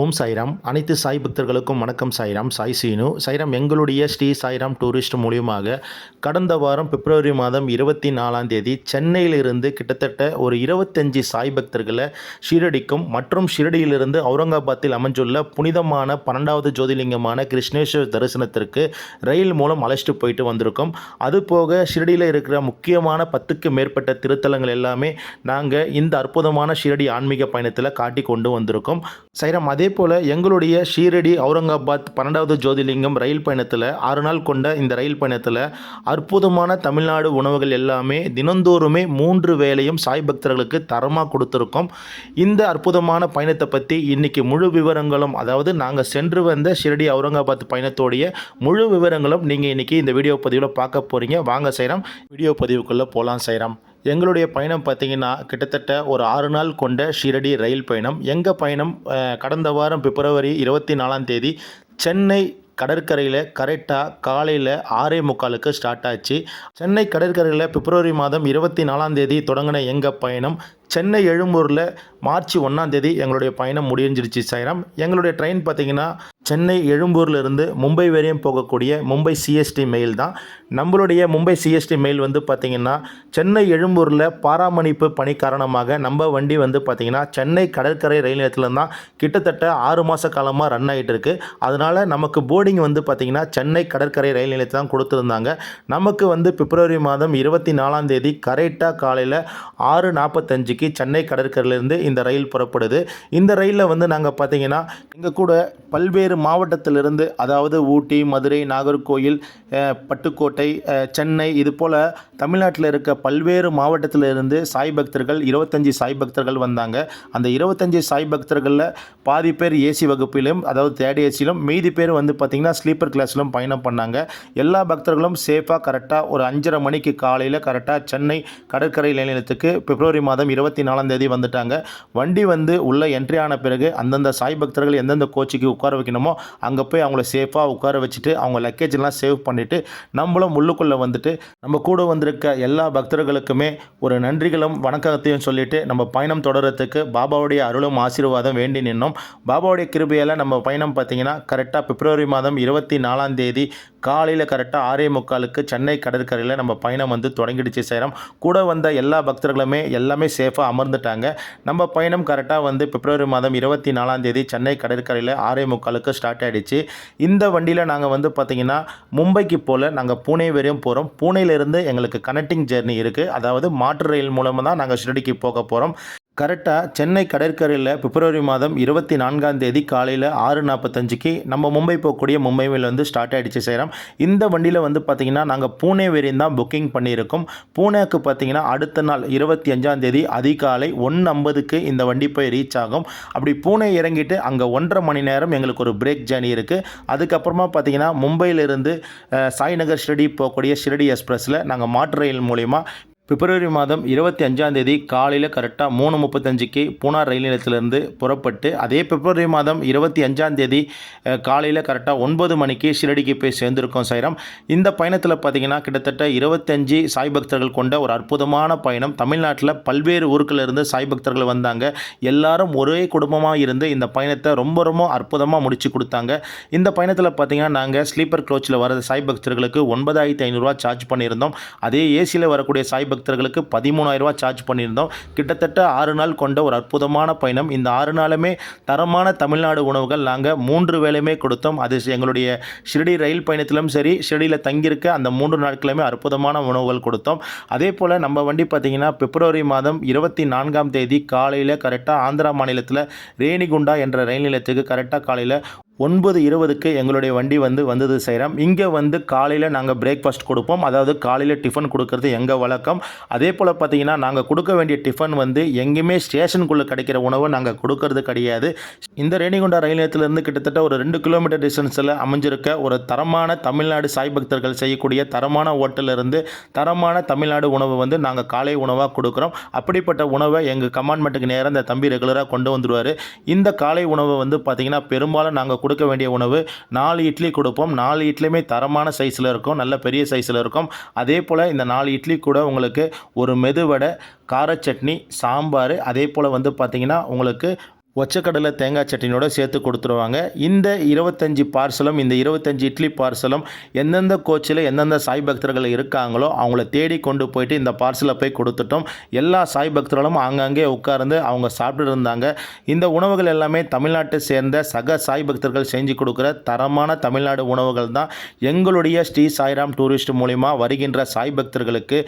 ஓம் சாய்ராம். அனைத்து சாய் பக்தர்களுக்கும் வணக்கம். சாய்ராம், சாய் சீனு. சாய்ராம், எங்களுடைய ஸ்ரீ சாய்ராம் டூரிஸ்ட் மூலியமாக கடந்த வாரம் பிப்ரவரி மாதம் 24ஆம் தேதி சென்னையிலிருந்து கிட்டத்தட்ட ஒரு 25 சாய் பக்தர்களை ஷீரடிக்கும் மற்றும் ஷீரடியிலிருந்து அவுரங்காபாத்தில் அமைஞ்சுள்ள புனிதமான 12வது ஜோதிலிங்கமான கிருஷ்ணேஸ்வர் தரிசனத்திற்கு ரயில் மூலம் அழைச்சிட்டு போயிட்டு வந்திருக்கோம். அதுபோக ஷீரடியில் இருக்கிற முக்கியமான 10க்கு மேற்பட்ட திருத்தலங்கள் எல்லாமே நாங்கள் இந்த அற்புதமான ஷீரடி ஆன்மீக பயணத்தில் காட்டி கொண்டு வந்திருக்கோம். சாய்ராம், அதே போல் எங்களுடைய ஷீரடி அவுரங்காபாத் 12வது ஜோதிலிங்கம் ரயில் பயணத்தில் 6 நாள் கொண்ட இந்த ரயில் பயணத்தில் அற்புதமான தமிழ்நாடு உணவுகள் எல்லாமே தினந்தோறுமே 3 வேளையும் சாய் பக்தர்களுக்கு தரமாக கொடுத்துருக்கோம். இந்த அற்புதமான பயணத்தை பற்றி இன்றைக்கி முழு விவரங்களும், அதாவது நாங்கள் சென்று வந்த ஷீரடி அவுரங்காபாத் பயணத்தோடைய முழு விவரங்களும் நீங்கள் இன்றைக்கி இந்த வீடியோ பதிவில் பார்க்க போகிறீங்க. வாங்க சாய்ராம், வீடியோ பதிவுக்குள்ளே போகலாம். சாய்ராம், எங்களுடைய பயணம் பார்த்திங்கன்னா கிட்டத்தட்ட ஒரு 6 நாள் கொண்ட ஷீரடி ரயில் பயணம். எங்கள் பயணம் கடந்த வாரம் பிப்ரவரி 24ஆம் தேதி சென்னை கடற்கரையில் கரெக்டாக காலையில் 6:45க்கு ஸ்டார்ட் ஆச்சு. சென்னை கடற்கரையில் பிப்ரவரி மாதம் 24ஆம் தேதி தொடங்கின எங்கள் பயணம் சென்னை எழும்பூரில் மார்ச் 1ஆம் தேதி எங்களுடைய பயணம் முடிஞ்சிருச்சு. சாய்ராம், எங்களுடைய ட்ரெயின் பார்த்திங்கன்னா சென்னை எழும்பூர்லேருந்து மும்பை வரையும் போகக்கூடிய மும்பை சிஎஸ்டி மெயில் தான். நம்மளுடைய மும்பை சிஎஸ்டி மெயில் வந்து பார்த்திங்கன்னா சென்னை எழும்பூரில் பராமரிப்பு பணி காரணமாக நம்ம வண்டி வந்து பார்த்திங்கன்னா சென்னை கடற்கரை ரயில் நிலையத்தில் தான் கிட்டத்தட்ட 6 மாத காலமாக ரன் ஆகிட்டு இருக்குது. அதனால் நமக்கு போர்டிங் வந்து பார்த்திங்கன்னா சென்னை கடற்கரை ரயில் நிலையத்தில் தான் கொடுத்துருந்தாங்க. நமக்கு வந்து பிப்ரவரி மாதம் 24ஆம் தேதி கரெக்டாக காலையில் 6:45 சென்னை கடற்கரையிலிருந்து இந்த ரயில் புறப்படுது. இந்த ரயிலில் வந்து நாங்கள் பார்த்திங்கன்னா எங்கள் கூட பல்வேறு மாவட்டத்திலிருந்து, அதாவது ஊட்டி, மதுரை, நாகர்கோயில், பட்டுக்கோட்டை, சென்னை, இது போல் தமிழ்நாட்டில் இருக்க பல்வேறு மாவட்டத்திலிருந்து சாய் பக்தர்கள் 25 சாய் பக்தர்கள் வந்தாங்க. அந்த 25 சாய் பக்தர்களில் பாதி பேர் ஏசி வகுப்பிலும், அதாவது தேர்ட் ஏசியிலும், மீதி பேர் வந்து பார்த்திங்கன்னா ஸ்லீப்பர் கிளாஸிலும் பயணம் பண்ணாங்க. எல்லா பக்தர்களும் சேஃபாக கரெக்டாக ஒரு 5:30 மணிக்கு காலையில் கரெக்டாக சென்னை கடற்கரை நிலையத்துக்கு பிப்ரவரி மாதம் 24ஆம் தேதி வந்துட்டாங்க. வண்டி வந்து உள்ளே என்ட்ரி ஆன பிறகு அந்தந்த சாய் பக்தர்கள் எந்தெந்த கோச்சுக்கு உட்கார வைக்கணுமோ அங்கே போய் அவங்கள சேஃபாக உட்கார வச்சுட்டு அவங்க லக்கேஜெலாம் சேவ் பண்ணிவிட்டு நம்மளும் உள்ளுக்குள்ளே வந்துட்டு நம்ம கூட வந்திருக்க எல்லா பக்தர்களுக்குமே ஒரு நன்றிகளும் வணக்கத்தையும் சொல்லிவிட்டு நம்ம பயணம் தொடர்றதுக்கு பாபாவுடைய அருளும் ஆசீர்வாதம் வேண்டி நின்னோம். பாபாவுடைய கிருபையால் நம்ம பயணம் பார்த்திங்கன்னா கரெக்டாக பிப்ரவரி மாதம் 24ஆம் தேதி காலையில் கரெக்டாக 6:45க்கு சென்னை கடற்கரையில் நம்ம பயணம் வந்து தொடங்கிடுச்சு. சேரம் கூட வந்த எல்லா பக்தர்களுமே எல்லாமே சேஃபாக அமர்ந்துட்டாங்க. நம்ம பயணம் கரெக்டாக வந்து பிப்ரவரி மாதம் 24ஆம் தேதி சென்னை கடற்கரையில் 6:45க்கு ஸ்டார்ட் ஆகிடுச்சு. இந்த வண்டியில் நாங்கள் வந்து பார்த்திங்கன்னா மும்பைக்கு போல் நாங்கள் பூனே வரையும் போகிறோம். பூனேலேருந்து எங்களுக்கு கனெக்டிங் ஜெர்னி இருக்குது, அதாவது மாற்று ரயில் மூலமாக தான் நாங்கள் ஷிரடிக்கு போக போகிறோம். கரெக்டாக சென்னை கடற்கரையில் பிப்ரவரி மாதம் 24ஆம் தேதி காலையில் 6:45க்கு நம்ம மும்பை போகக்கூடிய மும்பை மெயில் வந்து ஸ்டார்ட் ஆகிடுச்சு. சேரம் இந்த வண்டியில் வந்து பார்த்திங்கன்னா நாங்கள் பூனே வரையும் தான் புக்கிங் பண்ணியிருக்கோம். பூனேக்கு பார்த்திங்கன்னா அடுத்த நாள் 25ஆம் தேதி அதிகாலை 1:50க்கு இந்த வண்டி போய் ரீச் ஆகும். அப்படி பூனே இறங்கிட்டு அங்கே 1.5 மணி நேரம் எங்களுக்கு ஒரு பிரேக் ஜேர்னி இருக்குது. அதுக்கப்புறமா பார்த்திங்கன்னா மும்பையிலிருந்து சாய்நகர் ஷிரடி போகக்கூடிய ஷிரடி எக்ஸ்பிரஸில் நாங்கள் மாற்று ரயில் மூலிமா பிப்ரவரி மாதம் 25ஆம் தேதி காலையில் கரெக்டாக 3:35க்கு பூனா ரயில் நிலையத்திலிருந்து புறப்பட்டு அதே பிப்ரவரி மாதம் 25ஆம் தேதி காலையில் கரெக்டாக 9 மணிக்கு ஷிரடிக்கு போய் சேர்ந்துருக்கோம். சாய்ராம், இந்த பயணத்தில் பார்த்திங்கன்னா கிட்டத்தட்ட 25 சாய் பக்தர்கள் கொண்ட ஒரு அற்புதமான பயணம். தமிழ்நாட்டில் பல்வேறு ஊர்களிலிருந்து சாய் பக்தர்கள் வந்தாங்க. எல்லாரும் ஒரே குடும்பமாக இருந்து இந்த பயணத்தை ரொம்ப ரொம்ப அற்புதமாக முடித்து கொடுத்தாங்க. இந்த பயணத்தில் பார்த்திங்கன்னா நாங்கள் ஸ்லீப்பர் கோச்சில் வர சாய் பக்தர்களுக்கு 9,500 சார்ஜ் பண்ணியிருந்தோம். அதே ஏசியில் வரக்கூடிய சாய் பக்தர்களுக்கு 13,000 சார்ஜ் பண்ணியிருந்தோம். கிட்டத்தட்ட 6 நாள் கொண்ட ஒரு அற்புதமான பயணம். இந்த 6 நாளுமே தரமான தமிழ்நாடு உணவுகள் நாங்கள் 3 வேளையுமே கொடுத்தோம். அது எங்களுடைய ஷிரடி ரயில் பயணத்திலும் சரி, ஷிரடியில் தங்கியிருக்க அந்த 3 நாட்களுமே அற்புதமான உணவுகள் கொடுத்தோம். அதே போல் நம்ம வண்டி பார்த்திங்கன்னா பிப்ரவரி மாதம் 24ஆம் தேதி காலையில் கரெக்டாக ஆந்திரா மாநிலத்தில் ரேணிகுண்டா என்ற ரயில் நிலையத்துக்கு கரெக்டாக காலையில் 9:20க்கு எங்களுடைய வண்டி வந்தது. சேரம் இங்கே வந்து காலையில் நாங்கள் பிரேக்ஃபாஸ்ட் கொடுப்போம், அதாவது காலையில் டிஃபன் கொடுக்கறது எங்கள் வழக்கம். அதே போல் பார்த்திங்கன்னா நாங்கள் கொடுக்க வேண்டிய டிஃபன் வந்து எங்கேயுமே ஸ்டேஷனுக்குள்ளே கிடைக்கிற உணவை நாங்கள் கொடுக்கறது கிடையாது. இந்த ரேணிகுண்டா ரயில் நிலையத்திலிருந்து கிட்டத்தட்ட ஒரு 2 கிலோமீட்டர் டிஸ்டன்ஸில் அமைஞ்சிருக்க ஒரு தரமான தமிழ்நாடு சாய் பக்தர்கள் செய்யக்கூடிய தரமான ஹோட்டலிருந்து தரமான தமிழ்நாடு உணவு வந்து நாங்கள் காலை உணவாக கொடுக்குறோம். அப்படிப்பட்ட உணவை எங்கள் கமாண்ட்மெண்ட்டுக்கு நேராக இந்த தம்பி ரெகுலராக கொண்டு வந்துடுவார். இந்த காலை உணவை வந்து பார்த்திங்கன்னா பெரும்பாலும் நாங்கள் கொடுக்க வேண்டிய உணவு 4 இட்லி கொடுப்போம். 4 இட்லியுமே தரமான சைஸில் இருக்கும், நல்ல பெரிய சைஸில் இருக்கும். அதே போல் இந்த 4 இட்லி கூட உங்களுக்கு ஒரு மெதுவடை, கார சட்னி, சாம்பார், அதே போல் வந்து பார்த்திங்கன்னா உங்களுக்கு ஒச்சக்கடலை தேங்காய் சட்னியோட சேர்த்து கொடுத்துருவாங்க. இந்த 25 பார்சலும், இந்த 25 இட்லி பார்சலும் எந்தெந்த கோச்சில் எந்தெந்த சாய் பக்தர்கள் இருக்காங்களோ அவங்கள தேடி கொண்டு போயிட்டு இந்த பார்சலை போய் கொடுத்துட்டோம். எல்லா சாய் பக்தர்களும் ஆங்காங்கே உட்கார்ந்து அவங்க சாப்பிட்டு இருந்தாங்க. இந்த உணவுகள் எல்லாமே தமிழ்நாட்டை சேர்ந்த சக சாய் பக்தர்கள் செஞ்சு கொடுக்குற தரமான தமிழ்நாடு உணவுகள் தான். எங்களுடைய ஸ்ரீ சாய்ராம் டூரிஸ்ட் மூலிமா வருகின்ற சாய் பக்தர்களுக்கு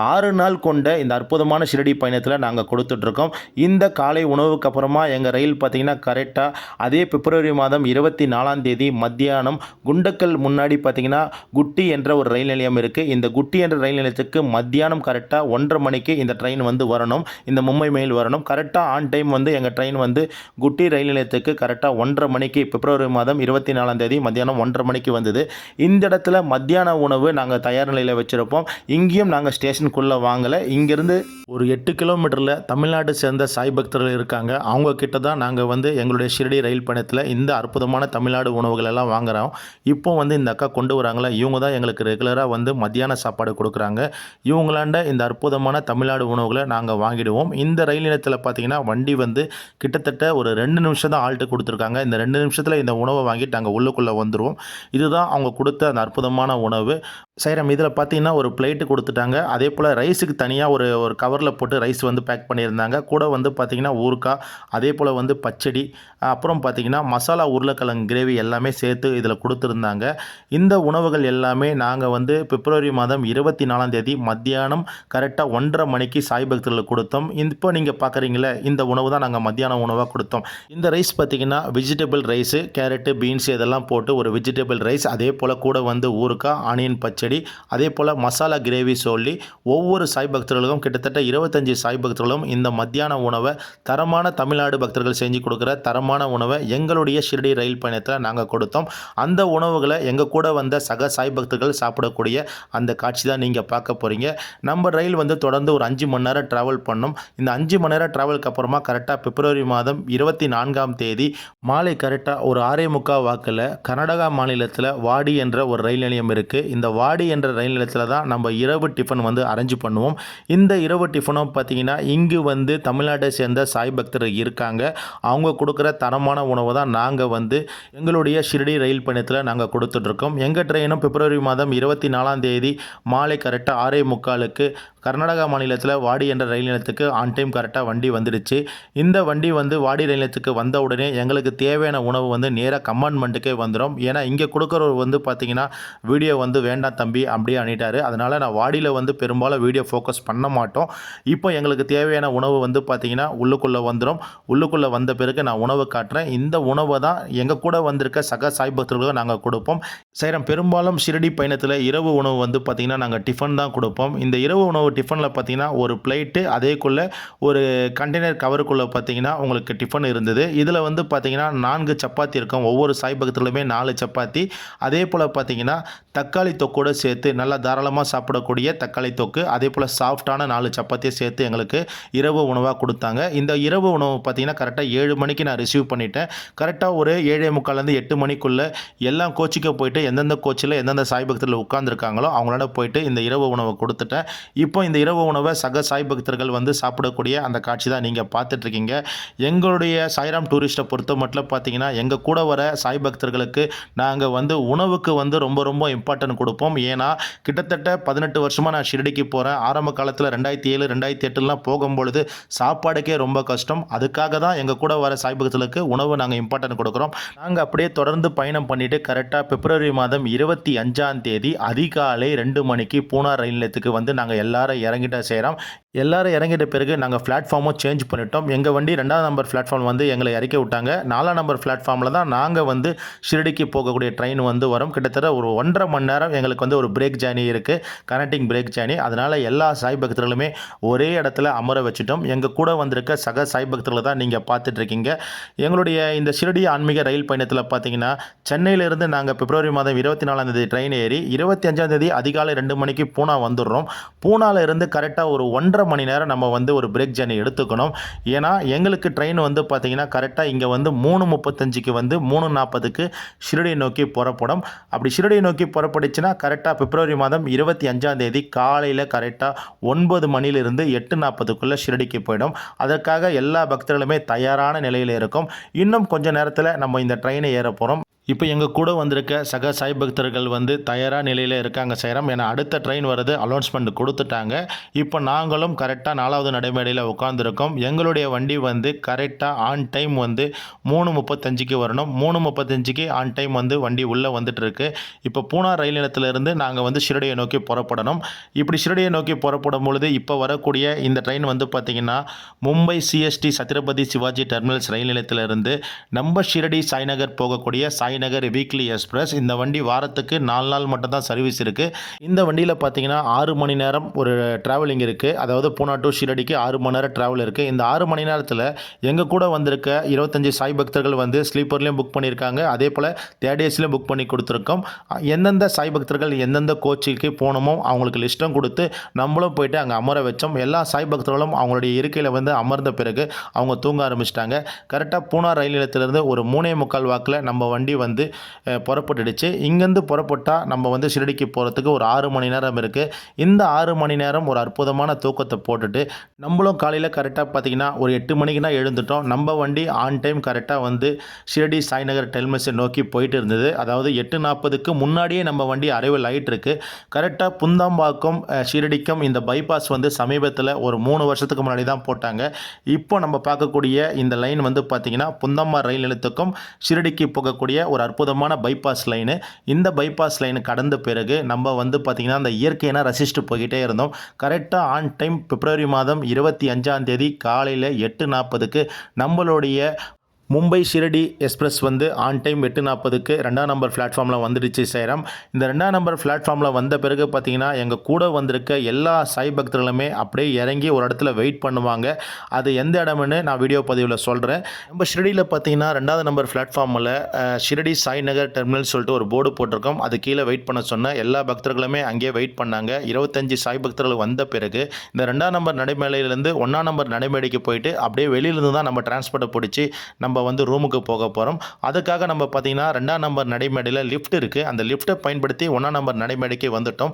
6 நாள் கொண்ட இந்த அற்புதமான ஷிரடி பயணத்தில் நாங்கள் கொடுத்துட்ருக்கோம். இந்த காலை உணவுக்கு அப்புறமா எங்கள் ரயில் பார்த்தீங்கன்னா கரெக்டாக அதே பிப்ரவரி மாதம் 24ஆம் தேதி மத்தியானம் குண்டக்கல் முன்னாடி பார்த்தீங்கன்னா குட்டி என்ற ஒரு ரயில் நிலையம் இருக்குது. இந்த குட்டி என்ற ரயில் நிலையத்துக்கு மத்தியானம் கரெக்டாக 1:30 மணிக்கு இந்த ட்ரெயின் வந்து வரணும். இந்த மும்பை மெயில் வரணும். கரெக்டாக ஆன் டைம் வந்து எங்கள் ட்ரெயின் வந்து குட்டி ரயில் நிலையத்துக்கு கரெக்டாக 1:30 மணிக்கு பிப்ரவரி மாதம் 24ஆம் தேதி மத்தியானம் 1:30 மணிக்கு வந்தது. இந்த இடத்துல மத்தியான உணவு நாங்கள் தயார் நிலையில் வச்சுருப்போம். இங்கேயும் நாங்கள் ஸ்டேஷனுக்குள்ளே வாங்கலை. இங்கேருந்து ஒரு 8 கிலோமீட்டரில் தமிழ்நாடு சேர்ந்த சாய் பக்தர்கள் இருக்காங்க. அவங்க கிட்ட தான் நாங்கள் வந்து எங்களுடைய ஷிரடி ரயில் பயணத்தில் இந்த அற்புதமான தமிழ்நாடு உணவுகள் எல்லாம் வாங்குகிறோம். இப்போ வந்து இந்த அக்கா கொண்டு வராங்களா, இவங்க தான் எங்களுக்கு ரெகுலராக வந்து மத்தியான சாப்பாடு கொடுக்குறாங்க. இவங்களாண்ட இந்த அற்புதமான தமிழ்நாடு உணவுகளை நாங்கள் வாங்கிடுவோம். இந்த ரயில் நிலையத்தில் பார்த்தீங்கன்னா வண்டி வந்து கிட்டத்தட்ட ஒரு 2 நிமிஷம் தான் ஆல்ட்டு கொடுத்துருக்காங்க. இந்த 2 நிமிஷத்தில் இந்த உணவை வாங்கிட்டு நாங்கள் உள்ளுக்குள்ளே வந்துடுவோம். இதுதான் அவங்க கொடுத்த அந்த அற்புதமான உணவு. சைரம் இதில் பார்த்தீங்கன்னா ஒரு பிளேட்டு கொடுத்துட்டாங்க. அதே போல் ரைஸுக்கு தனியாக ஒரு கவரில் போட்டு ரைஸ் வந்து பேக் பண்ணியிருந்தாங்க. கூட வந்து பார்த்திங்கன்னா ஊறுகாய், அதே போல் வந்து பச்சடி, அப்புறம் பார்த்திங்கன்னா மசாலா உருளைக்கிழங்கு கிரேவி எல்லாமே சேர்த்து இதில் கொடுத்துருந்தாங்க. இந்த உணவுகள் எல்லாமே நாங்கள் வந்து பிப்ரவரி மாதம் 24ஆம் தேதி மத்தியானம் கரெக்டாக 1:30 மணிக்கு சாய் பக்தர்களுக்கு கொடுத்தோம். இப்போ நீங்கள் பார்க்குறீங்களே இந்த உணவு தான் நாங்கள் மத்தியான உணவாக கொடுத்தோம். இந்த ரைஸ் பார்த்திங்கன்னா வெஜிடபிள் ரைஸு, கேரட்டு, பீன்ஸ் இதெல்லாம் போட்டு ஒரு வெஜிடபிள் ரைஸ், அதே போல் கூட வந்து ஊறுகாய், ஆனியன் பச்சடி, அதே போல் மசாலா கிரேவி சொல்லி ஒவ்வொரு சாய் பக்தர்களுக்கும் கிட்டத்தட்ட 25 சாய் பக்தர்களும் இந்த மத்தியான உணவை தரமான தமிழ்நாடு பக்தர்கள் செஞ்சு கொடுக்குற தரமான உணவை எங்களுடைய ஷிரடி ரயில் பயணத்தில் நாங்கள் கொடுத்தோம். அந்த உணவுகளை எங்கள் கூட வந்த சக சாய் பக்தர்கள் சாப்பிடக்கூடிய அந்த காட்சி தான் நீங்கள் பார்க்க போகிறீங்க. நம்ம ரயில் வந்து தொடர்ந்து ஒரு 5 மணி நேரம் ட்ராவல் பண்ணோம். இந்த 5 மணி நேரம் ட்ராவலுக்கு அப்புறமா கரெக்டாக பிப்ரவரி மாதம் 24ஆம் தேதி மாலை கரெக்டாக ஒரு 6:45 வாக்கில் கர்நாடகா மாநிலத்தில் வாடி என்ற ஒரு ரயில் நிலையம் இருக்குது. இந்த வாடி என்ற ரயில் நிலையத்தில் தான் நம்ம இரவு டிஃபன் வந்து அரேஞ்ச் பண்ணுவோம். இந்த இரவு டிஃபனும் பார்த்தீங்கன்னா இங்கு வந்து தமிழ்நாட்டை சேர்ந்த சாய் பக்தர்கள் இருக்காங்க. அவங்க கொடுக்குற தரமான உணவு தான் நாங்கள் வந்து எங்களுடைய ஷிரடி ரயில் பயணத்தில் நாங்கள் கொடுத்துட்ருக்கோம். எங்கள் ட்ரெயினும் பிப்ரவரி மாதம் 24ஆம் தேதி மாலை கரெக்டாக 6:45க்கு கர்நாடகா மாநிலத்தில் வாடி என்ற ரயில் நிலையத்துக்கு ஆன் டைம் கரெக்டாக வண்டி வந்துடுச்சு. இந்த வண்டி வந்து வாடி ரயில் நிலையத்துக்கு வந்த உடனே எங்களுக்கு தேவையான உணவு வந்து நேராக கம்பார்ட்மெண்ட்டுக்கே வந்துடும். ஏன்னா இங்கே கொடுக்குறவர் வந்து பார்த்திங்கன்னா வீடியோ வந்து வேண்டாம் தம்பி அப்படியே அனுப்பிட்டாரு. அதனால் நான் வாடியில் வந்து பெரும்பாலும் வீடியோ ஃபோக்கஸ் பண்ண மாட்டோம். இப்போ எங்களுக்கு தேவையான உணவு வந்து பார்த்திங்கன்னா உள்ளுக்குள்ளே வந்துடும். உள்ளுக்குள்ளே வந்த பிறகு நான் உணவு காட்டுறேன். இந்த உணவை தான் எங்கள் கூட வந்திருக்க சக சாய் பக்தர்களுக்கு நாங்கள் கொடுப்போம். சைரம் பெரும்பாலும் ஷிரடி பயணத்தில் இரவு உணவு வந்து பார்த்திங்கன்னா நாங்கள் டிஃபன் தான் கொடுப்போம். இந்த இரவு உணவு டிஃபனில் பார்த்தீங்கன்னா ஒரு பிளேட்டு, அதேக்குள்ளே ஒரு கண்டெய்னர் கவருக்குள்ளே பார்த்தீங்கன்னா உங்களுக்கு டிஃபன் இருந்தது. இதில் வந்து பார்த்தீங்கன்னா 4 சப்பாத்தி இருக்கும். ஒவ்வொரு சாய் பக்தர்களுமே 4 சப்பாத்தி, அதே போல் பார்த்தீங்கன்னா தக்காளி தொக்கோடு சேர்த்து நல்லா தாராளமாக சாப்பிடக்கூடிய தக்காளி தொக்கு, அதே போல் சாஃப்டான 4 சப்பாத்தியை சேர்த்து எங்களுக்கு இரவு உணவாக கொடுத்தாங்க. இந்த இரவு உணவு பார்த்தீங்கன்னா கரெக்டாக 7 மணிக்கு நான் ரிசீவ் பண்ணிட்டேன். கரெக்டாக ஒரு 7:45 8 மணிக்குள்ளே எல்லாம் கோச்சிக்கு போயிட்டு எந்தெந்த கோச்சில் எந்தெந்த சாய் பக்தர்கள் உட்கார்ந்துருக்காங்களோ அவங்களோட போயிட்டு இந்த இரவு உணவை கொடுத்துட்டேன். இப்போ இந்த இரவு உணவை சக சாய் பக்தர்கள் வந்து சாப்பிடக்கூடிய அந்த காட்சி தான் நீங்கள் பார்த்துட்ருக்கீங்க. எங்களுடைய சாய்ராம் டூரிஸ்ட்டை பொறுத்த மட்டும் பார்த்தீங்கன்னா எங்கள் கூட வர சாய் பக்தர்களுக்கு நாங்கள் வந்து உணவுக்கு வந்து ரொம்ப ரொம்ப இம்பார்ட்டன்ட் கொடுப்போம். ஏன்னா கிட்டத்தட்ட 18 வருஷமாக நான் ஷிரடிக்கு போகிறேன். ஆரம்ப காலத்தில் 2007 2008லாம் போகும்பொழுது சாப்பாடுக்கே ரொம்ப கஷ்டம். அதுக்காக தான் எங்கள் கூட வர சாய் பக்தர்களுக்கு உணவு நாங்கள் இம்பார்ட்டன்ட் கொடுக்குறோம். நாங்கள் அப்படியே தொடர்ந்து பயணம் பண்ணிவிட்டு கரெக்டாக பிப்ரவரி மாதம் 25ஆம் தேதி அதிகாலை 2 மணிக்கு பூனா ரயில் நிலையத்துக்கு வந்து நாங்கள் எல்லாரும் இறங்கிட்ட செய்கிறோம். எல்லாரும் இறங்கிட்ட பிறகு நாங்கள் பிளாட்ஃபார்மும் சேஞ்ச் பண்ணிட்டோம். எங்கள் வண்டி 2ஆம் நம்பர் பிளாட்ஃபார்ம் வந்து எங்களை இறக்கி விட்டாங்க. 4ஆம் நம்பர் பிளாட்ஃபார்மில் தான் நாங்கள் வந்து ஷிரடிக்கு போகக்கூடிய ட்ரெயின் வந்து வரும். கிட்டத்தட்ட ஒரு 1.5 மணி நேரம் எங்களுக்கு வந்து ஒரு பிரேக் ஜேர்னி இருக்குது, கனெக்டிங் பிரேக் ஜேர்னி. அதனால் எல்லா சாய் பக்தர்களுமே ஒரே இடத்துல அமர வச்சுட்டோம். எங்கள் கூட வந்திருக்க சக சாய் பக்தர்களை தான் நீங்கள் பார்த்துட்ருக்கீங்க. எங்களுடைய இந்த ஷிரடி ஆன்மீக ரயில் பயணத்தில் பார்த்தீங்கன்னா சென்னையிலிருந்து நாங்கள் பிப்ரவரி மாதம் 24ஆம் தேதி ட்ரெயின் ஏறி 25ஆம் தேதி அதிகாலை 2 மணிக்கு பூனா வந்துடுறோம். பூனாவில் இருந்து கரெக்டாக ஒரு 1.5 1.5 மணி நேரம் நம்ம வந்து ஒரு பிரேக் ஜர்னி எடுத்துக்கணும். ஏன்னா எங்களுக்கு ட்ரெயின் வந்து பார்த்திங்கன்னா கரெக்டாக இங்கே வந்து 3:35க்கு வந்து 3:40க்கு ஷிரடியை நோக்கி புறப்படும். அப்படி ஷிரடியை நோக்கி புறப்பட்டுச்சுன்னா கரெக்டாக பிப்ரவரி மாதம் 25ஆம் தேதி காலையில் கரெக்டாக 9 மணிலிருந்து 8:40க்குள்ளே ஷிரடிக்கு போயிடும். அதற்காக எல்லா பக்தர்களுமே தயாரான நிலையில் இருக்கும். இன்னும் கொஞ்ச நேரத்தில் நம்ம இந்த ட்ரெயினை ஏற போகிறோம். இப்போ எங்கள் கூட வந்திருக்க சக சாய் பக்தர்கள் வந்து தயாராக நிலையில் இருக்காங்க சாய்ராம். ஏன்னா அடுத்த ட்ரெயின் வருது, அனௌன்ஸ்மெண்ட் கொடுத்துட்டாங்க. இப்போ நாங்களும் கரெக்டாக 4வது நடைமேடையில் உட்காந்துருக்கோம். எங்களுடைய வண்டி வந்து கரெக்டாக ஆன் டைம் வந்து 3:35க்கு வரணும். 3:35க்கு ஆன் டைம் வந்து வண்டி உள்ளே வந்துட்டுருக்கு. இப்போ பூனா ரயில் நிலையத்திலிருந்து நாங்கள் வந்து ஷிரடியை நோக்கி புறப்படணும். இப்படி ஷிரடியை நோக்கி புறப்படும் பொழுது இப்போ வரக்கூடிய இந்த ட்ரெயின் வந்து பார்த்திங்கன்னா மும்பை சிஎஸ்டி சத்ரபதி சிவாஜி டெர்மினல்ஸ் ரயில் நிலையத்திலிருந்து நம்ம ஷிரடி சாய்நகர் போகக்கூடிய சாய்நகர் வீக்லி எக்ஸ்பிரஸ். இந்த வண்டி வாரத்துக்கு 4 நாள் மட்டும் தான் சர்வீஸ் இருக்குது. இந்த வண்டியில் பார்த்தீங்கன்னா 6 மணி நேரம் ஒரு ட்ராவலிங் இருக்குது. அதாவது பூனா டு ஷிரடிக்கு 6 மணி நேரம் ட்ராவல் இருக்குது. இந்த 6 மணி நேரத்தில் எங்கள் கூட வந்திருக்க 25 சாய் பக்தர்கள் வந்து ஸ்லீப்பர்லேயும் புக் பண்ணியிருக்காங்க. அதே போல் தேர்ட் ஏசிலையும் புக் பண்ணி கொடுத்துருக்கோம். எந்தெந்த சாய் பக்தர்கள் எந்தெந்த கோச்சுக்கு போகணுமோ அவங்களுக்கு லிஸ்ட்டும் கொடுத்து நம்மளும் போயிட்டு அங்கே அமர வச்சோம். எல்லா சாய் பக்தர்களும் அவங்களுடைய இருக்கையில் வந்து அமர்ந்த பிறகு அவங்க தூங்க ஆரம்பிச்சிட்டாங்க. கரெக்டாக பூனா ரயில் நிலையத்திலிருந்து ஒரு 3:45 வாக்கில் நம்ம வண்டி வந்து புறப்பட்டுடுச்சு. இங்கேருந்து புறப்பட்டால் நம்ம வந்து ஷிரடிக்கு போகிறதுக்கு ஒரு 6 மணி நேரம் இருக்குது. இந்த 6 மணி நேரம் ஒரு அற்புதமான தூக்கத்தை போட்டுட்டு நம்மளும் காலையில் கரெக்டாக பார்த்திங்கன்னா ஒரு 8 மணிக்குனா எழுந்துட்டோம். நம்ம வண்டி ஆன் டைம் கரெக்டாக வந்து ஷிரடி சாய்நகர் டெர்மினஸை நோக்கி போயிட்டு இருந்தது. அதாவது 8:40க்கு முன்னாடியே நம்ம வண்டி அரைவல் ஆகிட்டு இருக்கு. கரெக்டாக புந்தாம்பாக்கம் ஷிரடிக்கும் இந்த பைபாஸ் வந்து சமீபத்தில் ஒரு 3 வருஷத்துக்கு முன்னாடி தான் போட்டாங்க. இப்போ நம்ம பார்க்கக்கூடிய இந்த லைன் வந்து பார்த்திங்கன்னா புந்தம்மா ரயில் நிலையத்துக்கும் ஷிரடிக்கு போகக்கூடிய ஒரு அற்புதமான பைபாஸ் லைனு. இந்த பைபாஸ் லைனு கடந்த பிறகு நம்ம வந்து பார்த்திங்கன்னா அந்த இயற்கையான ரசிச்சுட்டு போய்கிட்டே இருந்தோம். கரெக்டாக ஆன் டைம் பிப்ரவரி மாதம் 25ஆம் தேதி காலையில் 8:40க்கு நம்மளுடைய மும்பை ஷிரடி எக்ஸ்பிரஸ் வந்து ஆன் டைம் 8:40க்கு 2ஆம் நம்பர் பிளாட்ஃபார்மில் வந்துடுச்சு சாய்ராம். இந்த 2ஆம் நம்பர் பிளாட்ஃபார்மில் வந்த பிறகு பார்த்திங்கன்னா எங்கள் கூட வந்திருக்க எல்லா சாய் பக்தர்களுமே அப்படியே இறங்கி ஒரு இடத்துல வெயிட் பண்ணுவாங்க. அது எந்த இடம்னு நான் வீடியோ பதிவில் சொல்கிறேன். நம்ம ஷிரடியில் பார்த்திங்கன்னா 2ஆவது நம்பர் பிளாட்ஃபார்மில் ஷிரடி சாய்நகர் டெர்மினல் சொல்லிட்டு ஒரு போர்டு போட்டிருக்கோம். அது கீழே வெயிட் பண்ண சொன்ன எல்லா பக்தர்களுமே அங்கேயே வெயிட் பண்ணாங்க. 25 சாய் பக்தர்கள் வந்த பிறகு இந்த 2ஆம் நம்பர் நடைமேடையிலேருந்து 1ஆம் நம்பர் நடைமேடைக்கு போயிட்டு அப்படியே வெளியிலேருந்து தான் நம்ம டிரான்ஸ்போர்ட்டை பிடிச்சி நம்ம வந்து ரூமுக்கு போக போகிறோம். அதுக்காக நம்ம பார்த்தீங்கன்னா 2ஆம் நம்பர் நடைமேடையில் லிஃப்ட் இருக்குது. அந்த லிஃப்ட்டை பயன்படுத்தி 1ஆம் நம்பர் நடைமேடைக்கு வந்துட்டோம்.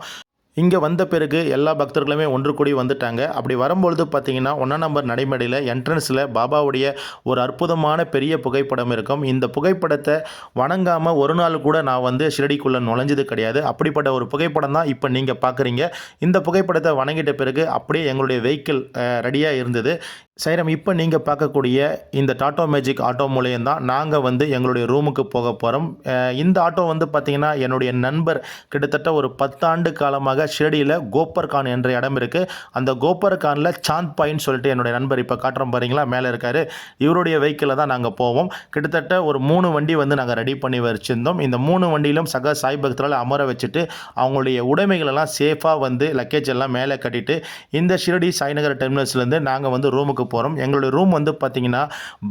இங்கே வந்த பிறகு எல்லா பக்தர்களுமே ஒன்று கூடி வந்துட்டாங்க. அப்படி வரும்பொழுது பார்த்தீங்கன்னா 1ஆம் நம்பர் நடைமேடையில் என்ட்ரன்ஸில் பாபாவுடைய ஒரு அற்புதமான பெரிய புகைப்படம் இருக்கும். இந்த புகைப்படத்தை வணங்காமல் ஒரு நாள் கூட நான் வந்து ஷிரடிக்குள்ளே நுழைஞ்சது கிடையாது. அப்படிப்பட்ட ஒரு புகைப்படம் தான் இப்போ நீங்கள் பார்க்குறீங்க. இந்த புகைப்படத்தை வணங்கிட்ட பிறகு அப்படியே எங்களுடைய வெஹிக்கிள் ரெடியாக இருந்தது. சாய்ராம், இப்போ நீங்கள் பார்க்கக்கூடிய இந்த டாட்டோ மேஜிக் ஆட்டோ மூலியம் தான் நாங்கள் வந்து எங்களுடைய ரூமுக்கு போக போகிறோம். இந்த ஆட்டோ வந்து பார்த்திங்கன்னா என்னுடைய நண்பர் கிட்டத்தட்ட ஒரு 10 ஆண்டு காலமாக ஷிரடியில் கோப்பர் கான் என்ற இடம் இருக்குது. அந்த கோப்பர் கானில் சாந்த் பாயின்னு சொல்லிட்டு என்னுடைய நண்பர் இப்போ காட்டுறோம் பாருங்களா, மேலே இருக்கார். இவருடைய வெஹிக்கிளில் தான் நாங்கள் போவோம். கிட்டத்தட்ட ஒரு 3 வண்டி வந்து நாங்கள் ரெடி பண்ணி வச்சுருந்தோம். இந்த 3 வண்டியிலும் சக சாய் பக்தரால் அமர வச்சுட்டு அவங்களுடைய உடைமைகளெல்லாம் சேஃபாக வந்து லக்கேஜ் எல்லாம் மேலே கட்டிட்டு இந்த ஷிரடி சாய்நகர் டெர்மினல்ஸ்லேருந்து நாங்கள் வந்து ரூமுக்கு போகிறோம். எங்களுடைய ரூம் வந்து பார்த்திங்கன்னா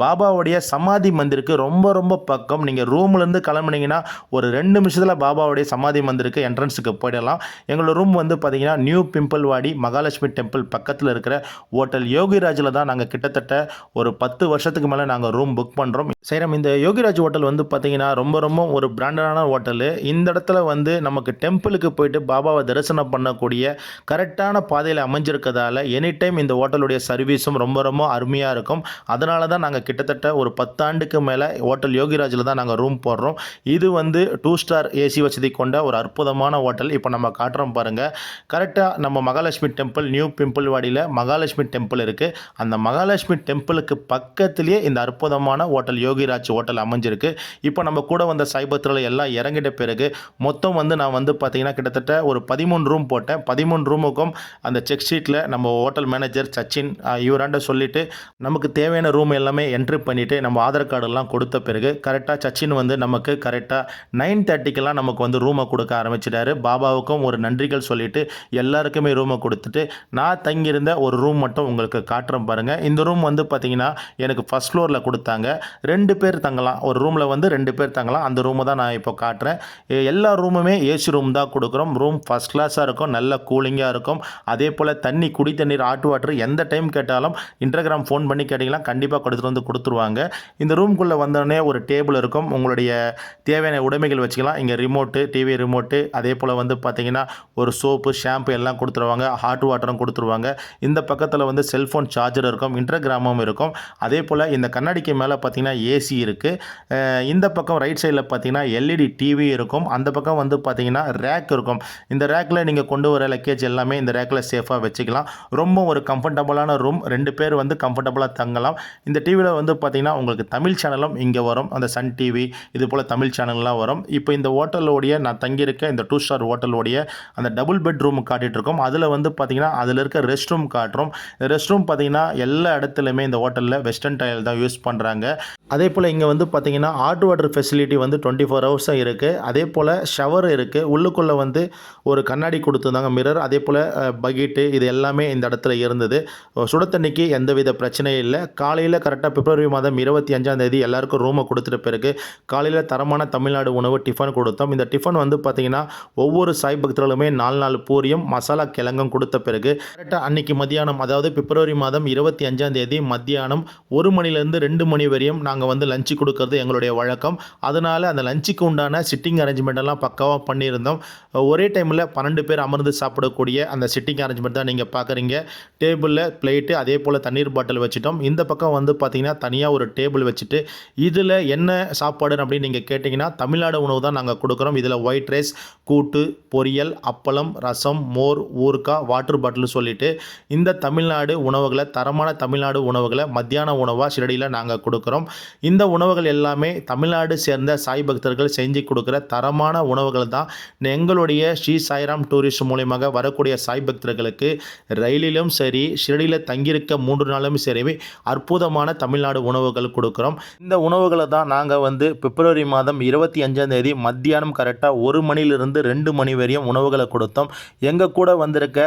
பாபாவுடைய சமாதி மந்திருக்கு ரொம்ப ரொம்ப பக்கம். நீங்கள் ரூம்லேருந்து கிளம்புனீங்கன்னா ஒரு 2 நிமிஷத்தில் பாபாவுடைய சமாதி மந்திருக்கு என்ட்ரன்ஸுக்கு போயிடலாம். எங்களோட ரூம் வந்து பார்த்திங்கன்னா நியூ பிம்பிள்வாடி மகாலட்சுமி டெம்பிள் பக்கத்தில் இருக்கிற ஹோட்டல் யோகிராஜில் தான் நாங்கள் கிட்டத்தட்ட ஒரு 10 வருஷத்துக்கு மேலே நாங்கள் ரூம் புக் பண்ணுறோம். சாய்ராம், இந்த யோகிராஜ் ஹோட்டல் வந்து பார்த்திங்கன்னா ரொம்ப ரொம்ப ஒரு பிராண்டடான ஹோட்டலு. இந்த இடத்துல வந்து நமக்கு டெம்பிளுக்கு போயிட்டு பாபாவை தரிசனம் பண்ணக்கூடிய கரெக்டான பாதையில் அமைஞ்சிருக்கிறதால எனி டைம் இந்த ஹோட்டலுடைய சர்வீஸும் ரொம்ப ரொம்ப அருமையாக இருக்கும். அதனால தான் நாங்கள் கிட்டத்தட்ட ஒரு 10 ஆண்டுக்கு மேலே ஹோட்டல் யோகிராஜில் தான் நாங்கள் ரூம் போடுறோம். இது வந்து 2 ஸ்டார் ஏசி வசதி கொண்ட ஒரு அற்புதமான ஹோட்டல். இப்போ நம்ம காட்டுறோம் பாருங்கள். கரெக்டாக நம்ம மகாலட்சுமி டெம்பிள் நியூ பிம்பிள்வாடியில் மகாலட்சுமி டெம்பிள் இருக்குது. அந்த மகாலட்சுமி டெம்பிளுக்கு பக்கத்துலேயே இந்த அற்புதமான ஹோட்டல் யோகிராஜ் ஹோட்டல் அமைஞ்சிருக்கு. இப்போ நம்ம கூட வந்த சைபத்தில் எல்லாம் இறங்கிட்ட பிறகு மொத்தம் வந்து நான் வந்து பார்த்திங்கன்னா கிட்டத்தட்ட ஒரு 13 ரூம் போட்டேன். 13 ரூமுக்கும் அந்த செக் ஷீட்டில் நம்ம ஹோட்டல் மேனேஜர் சச்சின் இவராண்ட சொல்லிவிட்டு நமக்கு தேவையான ரூம் எல்லாமே என்ட்ரி பண்ணிவிட்டு நம்ம ஆதார் கார்டெல்லாம் கொடுத்த பிறகு கரெக்டாக சச்சின் வந்து நமக்கு கரெக்டாக 9:30க்கெல்லாம் நமக்கு வந்து ரூமை கொடுக்க ஆரம்பிச்சிட்டாரு. பாபாவுக்கும் ஒரு நன்றி நன்றிகள் சொல்லிவிட்டு எல்லாருக்குமே ரூமை கொடுத்துட்டு நான் தங்கியிருந்த ஒரு ரூம் மட்டும் உங்களுக்கு காட்டுறேன் பாருங்கள். இந்த ரூம் வந்து பார்த்திங்கன்னா எனக்கு ஃபஸ்ட் ஃப்ளோரில் கொடுத்தாங்க. 2 பேர் தங்கலாம். ஒரு ரூமில் வந்து 2 பேர் தங்கலாம். அந்த ரூமை தான் நான் இப்போ காட்டுறேன். எல்லா ரூமுமே ஏசி ரூம் தான் கொடுக்குறோம். ரூம் ஃபஸ்ட் கிளாஸாக இருக்கும், நல்ல கூலிங்காக இருக்கும். அதே போல் குடி தண்ணீர், ஹாட் வாட்டர் எந்த டைம் கேட்டாலும் இன்ஸ்டாகிராம் ஃபோன் பண்ணி கேட்டிங்கன்னா கண்டிப்பாக கொடுத்துட்டு வந்து கொடுத்துருவாங்க. இந்த ரூம்குள்ளே வந்தோடனே ஒரு டேபிள் இருக்கும். உங்களுடைய தேவையான உடைமைகள் வச்சுக்கலாம். இங்கே ரிமோட்டு, டிவி ரிமோட்டு, அதே போல் வந்து பார்த்திங்கன்னா ஒரு சோப்பு, ஷாம்பு எல்லாம் கொடுத்துருவாங்க. ஹாட் வாட்டரும் கொடுத்துருவாங்க. இந்த பக்கத்தில் வந்து செல்ஃபோன் சார்ஜர் இருக்கும், இன்ஸ்டாகிராமும் இருக்கும். அதே போல் இந்த கண்ணாடிக்கு மேலே பார்த்திங்கன்னா ஏசி இருக்குது. இந்த பக்கம் ரைட் சைடில் பார்த்திங்கன்னா எல்இடி டிவி இருக்கும். அந்த பக்கம் வந்து பார்த்திங்கன்னா ரேக் இருக்கும். இந்த ரேக்கில் நீங்கள் கொண்டு வர லக்கேஜ் எல்லாமே இந்த ரேக்கில் சேஃபாக வச்சுக்கலாம். ரொம்ப ஒரு கம்ஃபர்டபுளான ரூம். 2 பேர் வந்து கம்ஃபர்டபுளாக தங்கலாம். இந்த டிவியில் வந்து பார்த்திங்கன்னா உங்களுக்கு தமிழ் சேனலும் இங்கே வரும். அந்த சன் டிவி இது போல் தமிழ் சேனல்லாம் வரும். இப்போ இந்த ஹோட்டலோடைய நான் தங்கியிருக்க இந்த 2 ஸ்டார் ஹோட்டலோடைய அந்த டபுள் பெட் ரூம் காட்டிகிட்ருக்கோம். அதில் வந்து பார்த்திங்கன்னா அதில் இருக்க ரெஸ்ட் ரூம் காட்டுறோம். ரெஸ்ட் ரூம் பார்த்திங்கன்னா எல்லா இடத்துலையுமே இந்த ஹோட்டலில் வெஸ்டர்ன் டைல் தான் யூஸ் பண்ணுறாங்க. அதே போல் இங்கே வந்து பார்த்திங்கன்னா ஹாட் வாட்டர் ஃபெசிலிட்டி வந்து 24 ஹவர்ஸாக இருக்குது. அதே போல் ஷவர் இருக்குது. உள்ளுக்குள்ளே வந்து ஒரு கண்ணாடி கொடுத்துருந்தாங்க, மிரர். அதே போல் பக்கெட்டு இது எல்லாமே இந்த இடத்துல இருந்தது. சுட தண்ணிக்கு எந்தவித பிரச்சனையும் இல்லை. காலையில் கரெக்டாக பிப்ரவரி மாதம் 25ஆம் தேதி எல்லாருக்கும் ரூமை கொடுத்துட்ட பிறகு காலையில் தரமான தமிழ்நாடு உணவு டிஃபன் கொடுத்தோம். இந்த டிஃபன் வந்து பார்த்திங்கன்னா ஒவ்வொரு சாய் பக்தர்களுமே 4 பூரியும் மசாலா கிழங்கும் கொடுத்த பிறகு கரெக்டாக அன்றைக்கி மத்தியானம், அதாவது பிப்ரவரி மாதம் 25ஆம் தேதி மத்தியானம் 1 மணிலேருந்து 2 மணி வரையும் நாங்கள் வந்து லஞ்சு கொடுக்கறது எங்களுடைய வழக்கம். அதனால் அந்த லஞ்சுக்கு உண்டான சிட்டிங் அரேஞ்ச்மெண்ட் எல்லாம் பக்காவாக பண்ணியிருந்தோம். ஒரே டைமில் 12 பேர் அமர்ந்து சாப்பிடக்கூடிய அந்த சிட்டிங் அரேஞ்ச்மெண்ட் தான் நீங்கள் பார்க்குறீங்க. டேபிளில் பிளேட்டு, அதே போல் தண்ணீர் பாட்டில் வச்சுட்டோம். இந்த பக்கம் வந்து பார்த்திங்கன்னா தனியாக ஒரு டேபிள் வச்சுட்டு இதில் என்ன சாப்பாடு அப்படின்னு நீங்கள் கேட்டிங்கன்னா தமிழ்நாடு உணவு தான் நாங்கள் கொடுக்குறோம். இதில் ஒயிட் ரைஸ், கூட்டு, பொரியல், அப்பளம், ரசம், மோர், ஊறுகாய், வாட்டர் பாட்டில் சொல்லிவிட்டு இந்த தமிழ்நாடு உணவுகளை, தரமான தமிழ்நாடு உணவுகளை மத்தியான உணவாக ஷிரடியில் நாங்கள் கொடுக்குறோம். இந்த உணவுகள் எல்லாமே தமிழ்நாடு சேர்ந்த சாய் பக்தர்கள் செஞ்சு கொடுக்குற தரமான உணவுகள் தான். எங்களுடைய ஸ்ரீ சாய்ராம் டூரிஸ்ட் மூலியமாக வரக்கூடிய சாய் பக்தர்களுக்கு ரயிலிலும் சரி, ஷிரடியில் தங்கியிருக்க 3 நாளும் சரி அற்புதமான தமிழ்நாடு உணவுகள் கொடுக்குறோம். இந்த உணவுகளை தான் நாங்கள் வந்து பிப்ரவரி மாதம் 25ஆம் தேதி மத்தியானம் கரெக்டாக 1 மணிலிருந்து 2 மணி வரையும் உணவுகளை கொடுத்தோம். எங்கள் கூட வந்திருக்க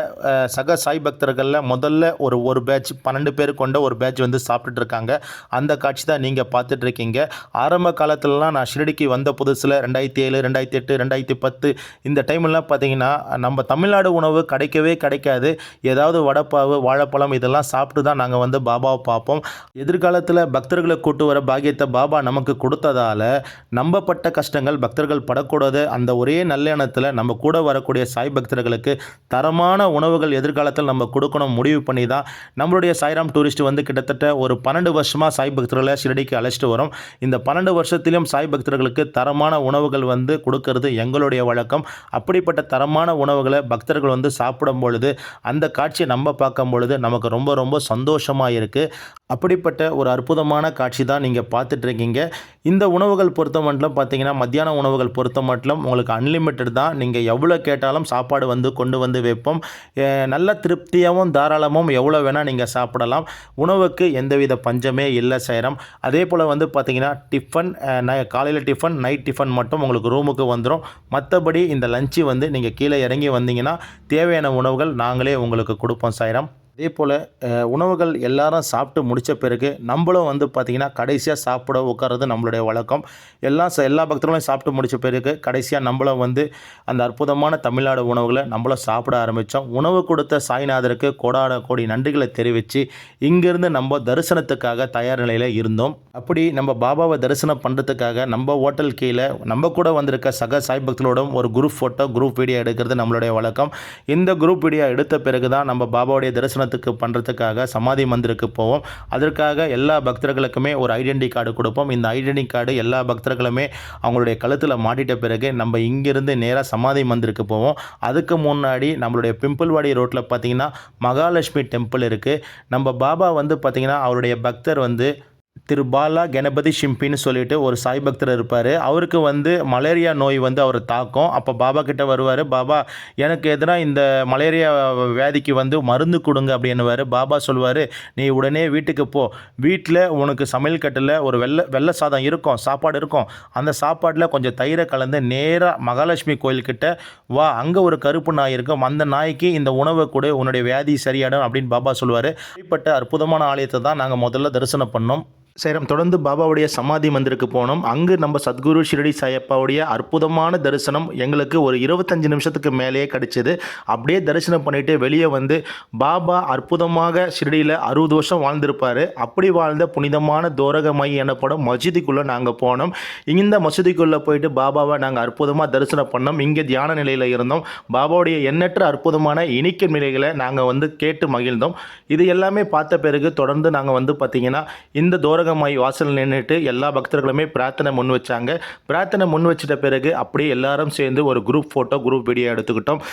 சக சாய் பக்தர்களில் முதல்ல ஒரு பேட்ச் 12 பேர் கொண்ட ஒரு பேட்ச் வந்து சாப்பிட்டுட்டு இருக்காங்க. அந்த காட்சி தான் நீங்கள் பார்த்துட்ருக்கீங்க. ஆரம்ப காலத்துலலாம் நான் ஷிரடிக்கு வந்த புதுசில் 2007, 2008, 2010 இந்த டைம்லாம் பார்த்திங்கன்னா நம்ம தமிழ்நாடு உணவு கிடைக்காது. ஏதாவது வடைப்பாவு, வாழைப்பழம் இதெல்லாம் சாப்பிட்டு தான் நாங்கள் வந்து பாபாவை பார்ப்போம். எதிர்காலத்தில் பக்தர்களை கூட்டு வர பாக்கியத்தை பாபா நமக்கு கொடுத்ததால் நம்பப்பட்ட கஷ்டங்கள் பக்தர்கள் படக்கூடாது. அந்த ஒரே நல்ல எண்ணத்தில் நம்ம கூட வரக்கூடிய சாய் பக்தர்களுக்கு தரமான உணவுகள் எதிர்காலத்தில் நம்ம கொடுக்கணும் முடிவு பண்ணி தான் நம்மளுடைய சாய்ராம் டூரிஸ்ட் வந்து கிட்டத்தட்ட ஒரு 12 வருஷமாக சாய் பக்தர்களை ஷிரடிக்கு அழைச்சிட்டு வரோம். இந்த 12 வருஷத்திலும் சாய் பக்தர்களுக்கு தரமான உணவுகள் வந்து கொடுக்கறது எங்களுடைய வழக்கம். அப்படிப்பட்ட தரமான உணவுகளை பக்தர்கள் வந்து சாப்பிடும் பொழுது அந்த காட்சியை நம்ம பார்க்கும் பொழுது நமக்கு ரொம்ப ரொம்ப சந்தோஷமாக இருக்குது. அப்படிப்பட்ட ஒரு அற்புதமான காட்சி தான் நீங்கள் பார்த்துட்ருக்கீங்க. இந்த உணவுகள் பொறுத்த மட்டும் பார்த்தீங்கன்னா மத்தியான உணவுகள் பொறுத்த மட்டும் உங்களுக்கு அன்லிமிட்டட் தான். நீங்கள் எவ்வளோ கேட்டாலும் சாப்பாடு வந்து கொண்டு வந்து வைப்போம். நல்ல திருப்தியாகவும் தாராளமும் எவ்வளோ வேணால் நீங்கள் சாப்பிடலாம். உணவுக்கு எந்தவித பஞ்சமே இல்லை சாய்ராம். அதே போல் வந்து பார்த்தீங்கன்னா டிஃபன், காலையில் டிஃபன், நைட் டிஃபன் மட்டும் உங்களுக்கு ரூமுக்கு வந்துடும். மற்றபடி இந்த லஞ்சு வந்து நீங்கள் கீழே இறங்கி வந்தீங்கன்னா தேவையான உணவுகள் நாங்களே உங்களுக்கு கொடுப்போம் சாய்ராம். அதே போல் உணவுகள் எல்லாரும் சாப்பிட்டு முடித்த பிறகு நம்மளும் வந்து பார்த்திங்கன்னா கடைசியாக சாப்பிட உட்கார்றது நம்மளுடைய வழக்கம். எல்லா பக்தர்களும் சாப்பிட்டு முடித்த பிறகு கடைசியாக நம்மளும் வந்து அந்த அற்புதமான தமிழ்நாடு உணவுகளை நம்மளும் சாப்பிட ஆரம்பித்தோம். உணவு கொடுத்த சாய்நாதருக்கு கோடி நன்றிகளை தெரிவித்து இங்கேருந்து நம்ம தரிசனத்துக்காக தயார் நிலையில் இருந்தோம். அப்படி நம்ம பாபாவை தரிசனம் பண்ணுறதுக்காக நம்ம ஹோட்டல் கீழே நம்ம கூட வந்திருக்க சக சாய் பக்தர்களோடும் ஒரு குரூப் ஃபோட்டோ, குரூப் வீடியோ எடுக்கிறது நம்மளுடைய வழக்கம். இந்த குரூப் வீடியோ எடுத்த பிறகு தான் நம்ம பாபாவுடைய தரிசனத்துக்கு பண்ணுறதுக்காக சமாதி மந்திருக்கு போவோம். அதற்காக எல்லா பக்தர்களுக்குமே ஒரு ஐடென்டி கார்டு கொடுப்போம். இந்த ஐடென்டி கார்டு எல்லா பக்தர்களுமே அவங்களுடைய கழுத்தில் மாட்டிட்ட பிறகு நம்ம இங்கிருந்து நேராக சமாதி மந்திருக்கு போவோம். அதுக்கு முன்னாடி நம்மளுடைய பிம்பிள்வாடி ரோட்டில் பார்த்திங்கன்னா மகாலட்சுமி டெம்பிள் இருக்குது. நம்ம பாபா வந்து பார்த்திங்கன்னா அவருடைய பக்தர் வந்து திரு பாலா கணபதி ஷிம்பின்னு சொல்லிட்டு ஒரு சாய் பக்தர் இருப்பார். அவருக்கு வந்து மலேரியா நோய் வந்து அவரை தாக்கும். அப்போ பாபா கிட்ட வருவார். பாபா எனக்கு எதிராக இந்த மலேரியா வியாதிக்கு வந்து மருந்து கொடுங்க அப்படின்னுவார். பாபா சொல்லுவார், நீ உடனே வீட்டுக்கு போ, வீட்டில் உனக்கு சமையல் கட்டில் ஒரு வெள்ளை சாதம் இருக்கும், சாப்பாடு இருக்கும், அந்த சாப்பாட்டில் கொஞ்சம் தயிரை கலந்து நேராக மகாலட்சுமி கோயில்கிட்ட வா, அங்கே ஒரு கருப்பு நாய் இருக்கும், அந்த நாய்க்கு இந்த உணவை கொடு, உன்னுடைய வியாதி சரியாடும் அப்படின்னு பாபா சொல்லுவார். இப்படிப்பட்ட அற்புதமான ஆலயத்தை தான் நாங்கள் முதல்ல தரிசனம் பண்ணோம். சேரம் தொடர்ந்து பாபாவுடைய சமாதி மந்திருக்கு போனோம். அங்கு நம்ம சத்குரு ஷிரடி சாயப்பாவுடைய அற்புதமான தரிசனம் எங்களுக்கு ஒரு 25 நிமிஷத்துக்கு மேலேயே கிடச்சிது. அப்படியே தரிசனம் பண்ணிவிட்டு வெளியே வந்து பாபா அற்புதமாக ஷிரடியில் 60 வருஷம் வாழ்ந்திருப்பார். அப்படி வாழ்ந்த புனிதமான தோரகமாயி எனப்படும் மசூதிக்குள்ளே நாங்கள் போனோம். இந்த மசூதிக்குள்ளே போயிட்டு பாபாவை நாங்கள் அற்புதமாக தரிசனம் பண்ணோம். இங்கே தியான நிலையில் இருந்தோம். பாபாவுடைய எண்ணற்ற அற்புதமான இனிக்க நிலைகளை நாங்கள் வந்து கேட்டு மகிழ்ந்தோம். இது எல்லாமே பார்த்த பிறகு தொடர்ந்து நாங்கள் வந்து பார்த்திங்கன்னா இந்த தோரகமாய் வாசல் நின்றுட்டு எல்லா பக்தர்களுமே பிரார்த்தனை முன் வச்சாங்க. பிரார்த்தனை முன் வச்சிட்ட பிறகு அப்படியே எல்லாரும் சேர்ந்து ஒரு குரூப் ஃபோட்டோ குரூப் வீடியோ எடுத்துக்கிட்டோம்.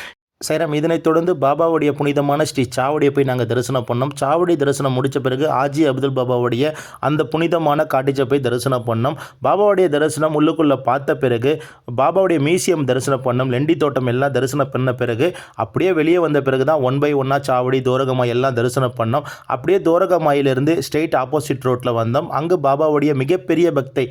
சேரம் இதனைத் தொடர்ந்து பாபாவுடைய புனிதமான ஸ்ரீ சாவடியை போய் நாங்கள் தரிசனம் பண்ணோம். சாவடி தரிசனம் முடித்த பிறகு ஆஜி அப்துல் பாபாவுடைய அந்த புனிதமான காட்டேஜை போய் தரிசனம் பண்ணோம். பாபாவுடைய தரிசனம் உள்ளுக்குள்ளே பார்த்த பிறகு பாபாவுடைய மியூசியம் தரிசனம் பண்ணோம். லெண்டி தோட்டம் எல்லாம் தரிசனம் பண்ண பிறகு அப்படியே வெளியே வந்த பிறகு தான் 1 by 1 சாவடி தோரகமாய் எல்லாம் தரிசனம் பண்ணோம். அப்படியே தோரகமாயிலிருந்து ஸ்ட்ரெயிட் ஆப்போசிட் ரோட்டில் வந்தோம். அங்கு பாபாவுடைய மிகப்பெரிய பக்தை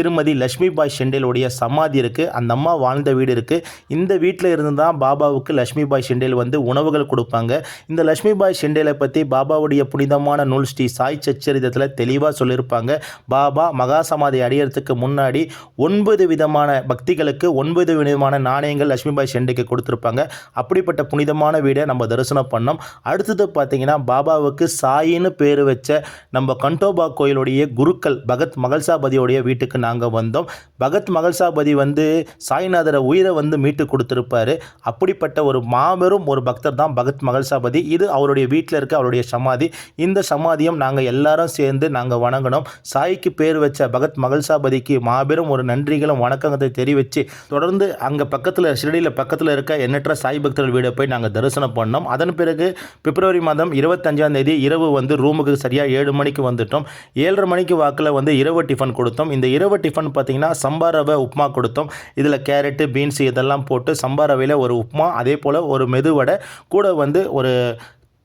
திருமதி லட்சுமி பாய் ஷெண்டேலுடைய சமாதி இருக்குது. அந்த அம்மா வாழ்ந்த வீடு இருக்குது. இந்த வீட்டில் இருந்து தான் பாபாவுக்கு லட்சுமி பாய் ஷெண்டேல் வந்து உணவுகள் கொடுப்பாங்க. இந்த லட்சுமி பாய் ஷெண்டேலை பற்றி பாபாவுடைய புனிதமான நூல் ஸ்ரீ சாய் சச்சரிதத்தில் தெளிவாக சொல்லியிருப்பாங்க. பாபா மகா சமாதி அடையிறதுக்கு முன்னாடி 9 விதமான பக்திகளுக்கு 9 விதமான நாணயங்கள் லட்சுமி பாய் ஷெண்டேக்கு கொடுத்துருப்பாங்க. அப்படிப்பட்ட புனிதமான வீடை நம்ம தரிசனம் பண்ணோம். அடுத்தது பார்த்திங்கன்னா பாபாவுக்கு சாயின்னு பேர் வச்ச நம்ம கண்டோபா கோயிலுடைய குருக்கள் பகத் மகள்சாபதியோடைய வீட்டுக்கு நாங்கள் வந்தோம். பகத் மகள்சாபதி வந்து சாய்நாதரை உயிரை வந்து மீட்டு கொடுத்துருப்பாரு. அப்படிப்பட்ட ஒரு மாபெரும் ஒரு பக்தர் தான் பகத் மகள்சாபதி. இது அவருடைய வீட்டில் இருக்க அவருடைய சமாதி. இந்த சமாதியும் நாங்கள் எல்லாரும் சேர்ந்து நாங்கள் வணங்கினோம். சாய்க்கு பேர் வச்ச பகத் மகள்சாபதிக்கு மாபெரும் ஒரு நன்றிகளும் வணக்கத்தை தெரிவித்து தொடர்ந்து அங்கே பக்கத்தில் ஷிரடியில் பக்கத்தில் இருக்க எண்ணற்ற சாய் பக்தர்கள் வீடை போய் நாங்கள் தரிசனம் பண்ணோம். அதன் பிறகு பிப்ரவரி மாதம் 25ஆம் தேதி இரவு வந்து ரூமுக்கு சரியாக 7 மணிக்கு வந்துட்டோம். 7:30 மணிக்கு வாக்கில் வந்து இரவு டிஃபன் கொடுத்தோம். இந்த இரவு டிஃபன் பார்த்திங்கன்னா சம்பா ரவை உப்புமா கொடுத்தோம். இதில் கேரட்டு பீன்ஸ் இதெல்லாம் போட்டு சம்பா ரவையில் ஒரு உப்புமா, அதே போல் ஒரு மெதுவடை கூட வந்து ஒரு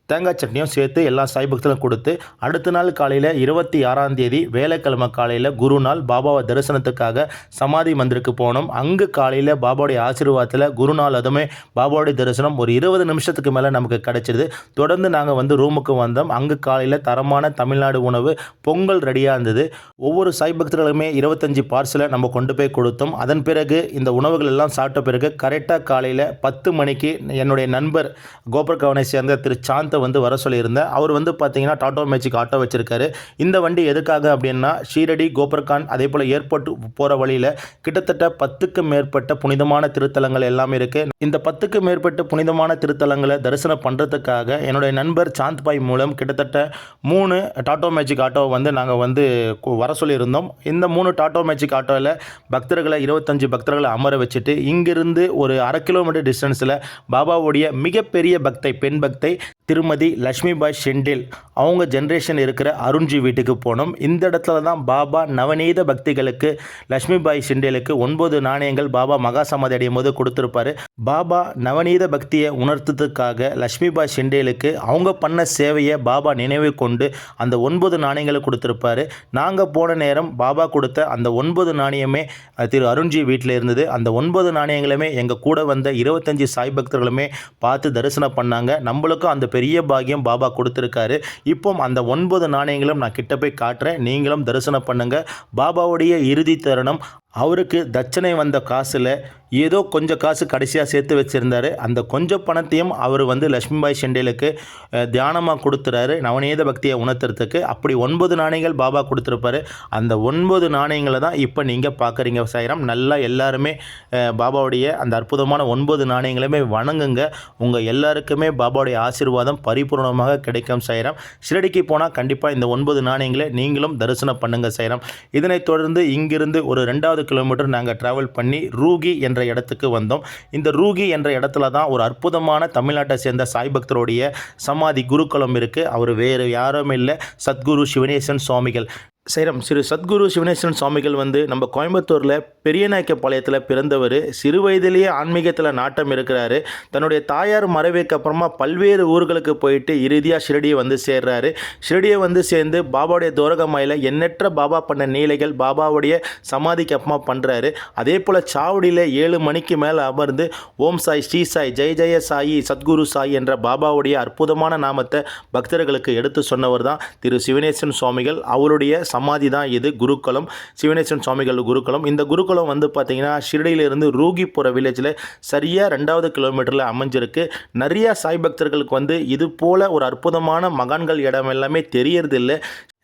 தேங்காய் சட்னியும் சேர்த்து எல்லா சாய் பக்தர்களும் கொடுத்து அடுத்த நாள் காலையில் 26ஆம் தேதி வேலைக்கிழமை காலையில் குருநாள் பாபாவை தரிசனத்துக்காக சமாதி மந்திருக்கு போனோம். அங்கு காலையில் பாபாவுடைய ஆசீர்வாதத்தில் குருநாள் அதுவுமே பாபாவுடைய தரிசனம் ஒரு 20 நிமிஷத்துக்கு மேலே நமக்கு கிடைச்சிது. தொடர்ந்து நாங்கள் வந்து ரூமுக்கு வந்தோம். அங்கு காலையில் தரமான தமிழ்நாடு உணவு பொங்கல் ரெடியாக இருந்தது. ஒவ்வொரு சாய் பக்தர்களுமே 25 பார்சலை நம்ம கொண்டு போய் கொடுத்தோம். அதன் பிறகு இந்த உணவுகள் எல்லாம் சாப்பிட்ட பிறகு கரெக்டாக காலையில் 10 மணிக்கு என்னுடைய நண்பர் கோபர்கவனை சேர்ந்த திரு சாந்த வந்து வர சொல்லியிருந்தேன். அவர் வந்து பார்த்தீங்கன்னா டாடா மேஜிக் ஆட்டோ வச்சிருக்காரு. இந்த வண்டி எதுக்காக அப்படின்னா ஷீரடி கோபர்கான் அதே போல் ஏர்போர்ட் போகிற வழியில் கிட்டத்தட்ட 10க்கும் மேற்பட்ட புனிதமான திருத்தலங்கள் எல்லாமே இருக்குது. இந்த 10க்கும் மேற்பட்ட புனிதமான திருத்தலங்களை தரிசனம் பண்ணுறதுக்காக என்னுடைய நண்பர் சாந்த்பாய் மூலம் கிட்டத்தட்ட 3 டாடா மேஜிக் ஆட்டோவை வந்து நாங்கள் வந்து வர சொல்லியிருந்தோம். இந்த 3 டாடா மேஜிக் ஆட்டோவில் பக்தர்களை 25 பக்தர்களை அமர வச்சுட்டு இங்கிருந்து ஒரு 1/2 கிலோமீட்டர் டிஸ்டன்ஸில் பாபாவுடைய மிகப்பெரிய பக்தை பெண் பக்தை திருமதி லட்சுமி பாய் ஷெண்டேல் அவங்க ஜென்ரேஷன் இருக்கிற அருண்ஜி வீட்டுக்கு போனோம். இந்த இடத்துல தான் பாபா நவநீத பக்திகளுக்கு லட்சுமி பாய் ஷெண்டேலுக்கு 9 நாணயங்கள் பாபா மகா சமாதி அடையும் போது கொடுத்துருப்பாரு. பாபா நவநீத பக்தியை உணர்த்ததுக்காக லட்சுமி பாய் ஷெண்டேலுக்கு அவங்க பண்ண சேவையை பாபா நினைவு கொண்டு அந்த 9 நாணயங்களை கொடுத்துருப்பாரு. நாங்கள் போன நேரம் பாபா கொடுத்த அந்த 9 நாணயமே திரு அருண்ஜி வீட்டில் இருந்தது. அந்த 9 நாணயங்களுமே எங்கள் கூட வந்த 25 சாய் பக்தர்களுமே பார்த்து தரிசனம் பண்ணாங்க. நம்மளுக்கும் அந்த பெரிய பாக்கியம் பாபா கொடுத்துருக்காரு. இப்போ அந்த 9 நாணயங்களும் நான் கிட்ட போய் காட்டுறேன். நீங்களும் தரிசனம் பண்ணுங்கள். பாபாவுடைய இறுதி தருணம் அவருக்கு தட்சணை வந்த காசில் ஏதோ கொஞ்சம் காசு கடைசியாக சேர்த்து வச்சுருந்தார். அந்த கொஞ்சம் பணத்தையும் அவர் வந்து லட்சுமி பாய் ஷெண்டேலுக்கு தியானமாக கொடுத்துறாரு நவநீத பக்தியை உணர்த்துறதுக்கு. அப்படி 9 நாணயங்கள் பாபா கொடுத்துருப்பாரு. அந்த 9 நாணயங்களை தான் இப்போ நீங்கள் பார்க்குறீங்க. சாய்ராம் நல்லா எல்லாருமே பாபாவுடைய அந்த அற்புதமான 9 நாணயங்களுமே வணங்குங்க. உங்கள் எல்லாருக்குமே பாபாவுடைய ஆசீர்வாதம் பரிபூர்ணமாக கிடைக்கும். சாய்ராம் ஷிரடிக்கு போனால் கண்டிப்பாக இந்த 9 நாணயங்களை நீங்களும் தரிசனம் பண்ணுங்கள். சாய்ராம் இதனைத் தொடர்ந்து இங்கிருந்து ஒரு 2வது கிலோமீட்டர் நாங்கள் ட்ராவல் பண்ணி ரூகி என்ற இடத்துக்கு வந்தோம். இந்த ரூகி என்ற இடத்துல தான் ஒரு அற்புதமான தமிழ்நாட்டை சேர்ந்த சாய் பக்தருடைய சமாதி குருக்குளம் இருக்குது. அவர் வேறு யாரும் இல்லை, சத்குரு சிவனேசன் சுவாமிகள். சைரம் திரு சத்குரு சிவனேஸ்வரன் சுவாமிகள் நம்ம கோயம்புத்தூரில் பெரியநாயக்கப்பாளையத்தில் பிறந்தவர். சிறு வயதிலேயே ஆன்மீகத்தில் நாட்டம் இருக்கிறாரு. தன்னுடைய தாயார் மறைவுக்கு அப்புறமா பல்வேறு ஊர்களுக்கு போயிட்டு இறுதியாக ஷிரடியை சேர்றாரு. ஷிரடியை சேர்ந்து பாபாவுடைய துவரகமாயில் எண்ணற்ற பாபா பண்ண நீலைகள் பாபாவுடைய சமாதிக்கு அப்புறமா பண்ணுறாரு. அதே போல் சாவடியில் 7 மணிக்கு மேலே அமர்ந்து ஓம் சாய், ஸ்ரீ சாய், ஜெய ஜெய சாயி, சத்குரு சாய் என்ற பாபாவுடைய அற்புதமான நாமத்தை பக்தர்களுக்கு எடுத்து சொன்னவர் தான் திரு சிவனேஸ்வரன் சுவாமிகள். அவருடைய சமாதி தான் இது குருக்குளம், சிவனேஸ்வரன் சுவாமிகள் குருக்குளம். இந்த குருக்குளம் பார்த்திங்கன்னா ஷிரடியிலிருந்து ரூகிபுர வில்லேஜில் சரியாக 2வது கிலோமீட்டரில் அமைஞ்சிருக்கு. நிறையா சாய் பக்தர்களுக்கு இது போல் ஒரு அற்புதமான மகான்கள் இடம் எல்லாமே தெரியறதில்லை.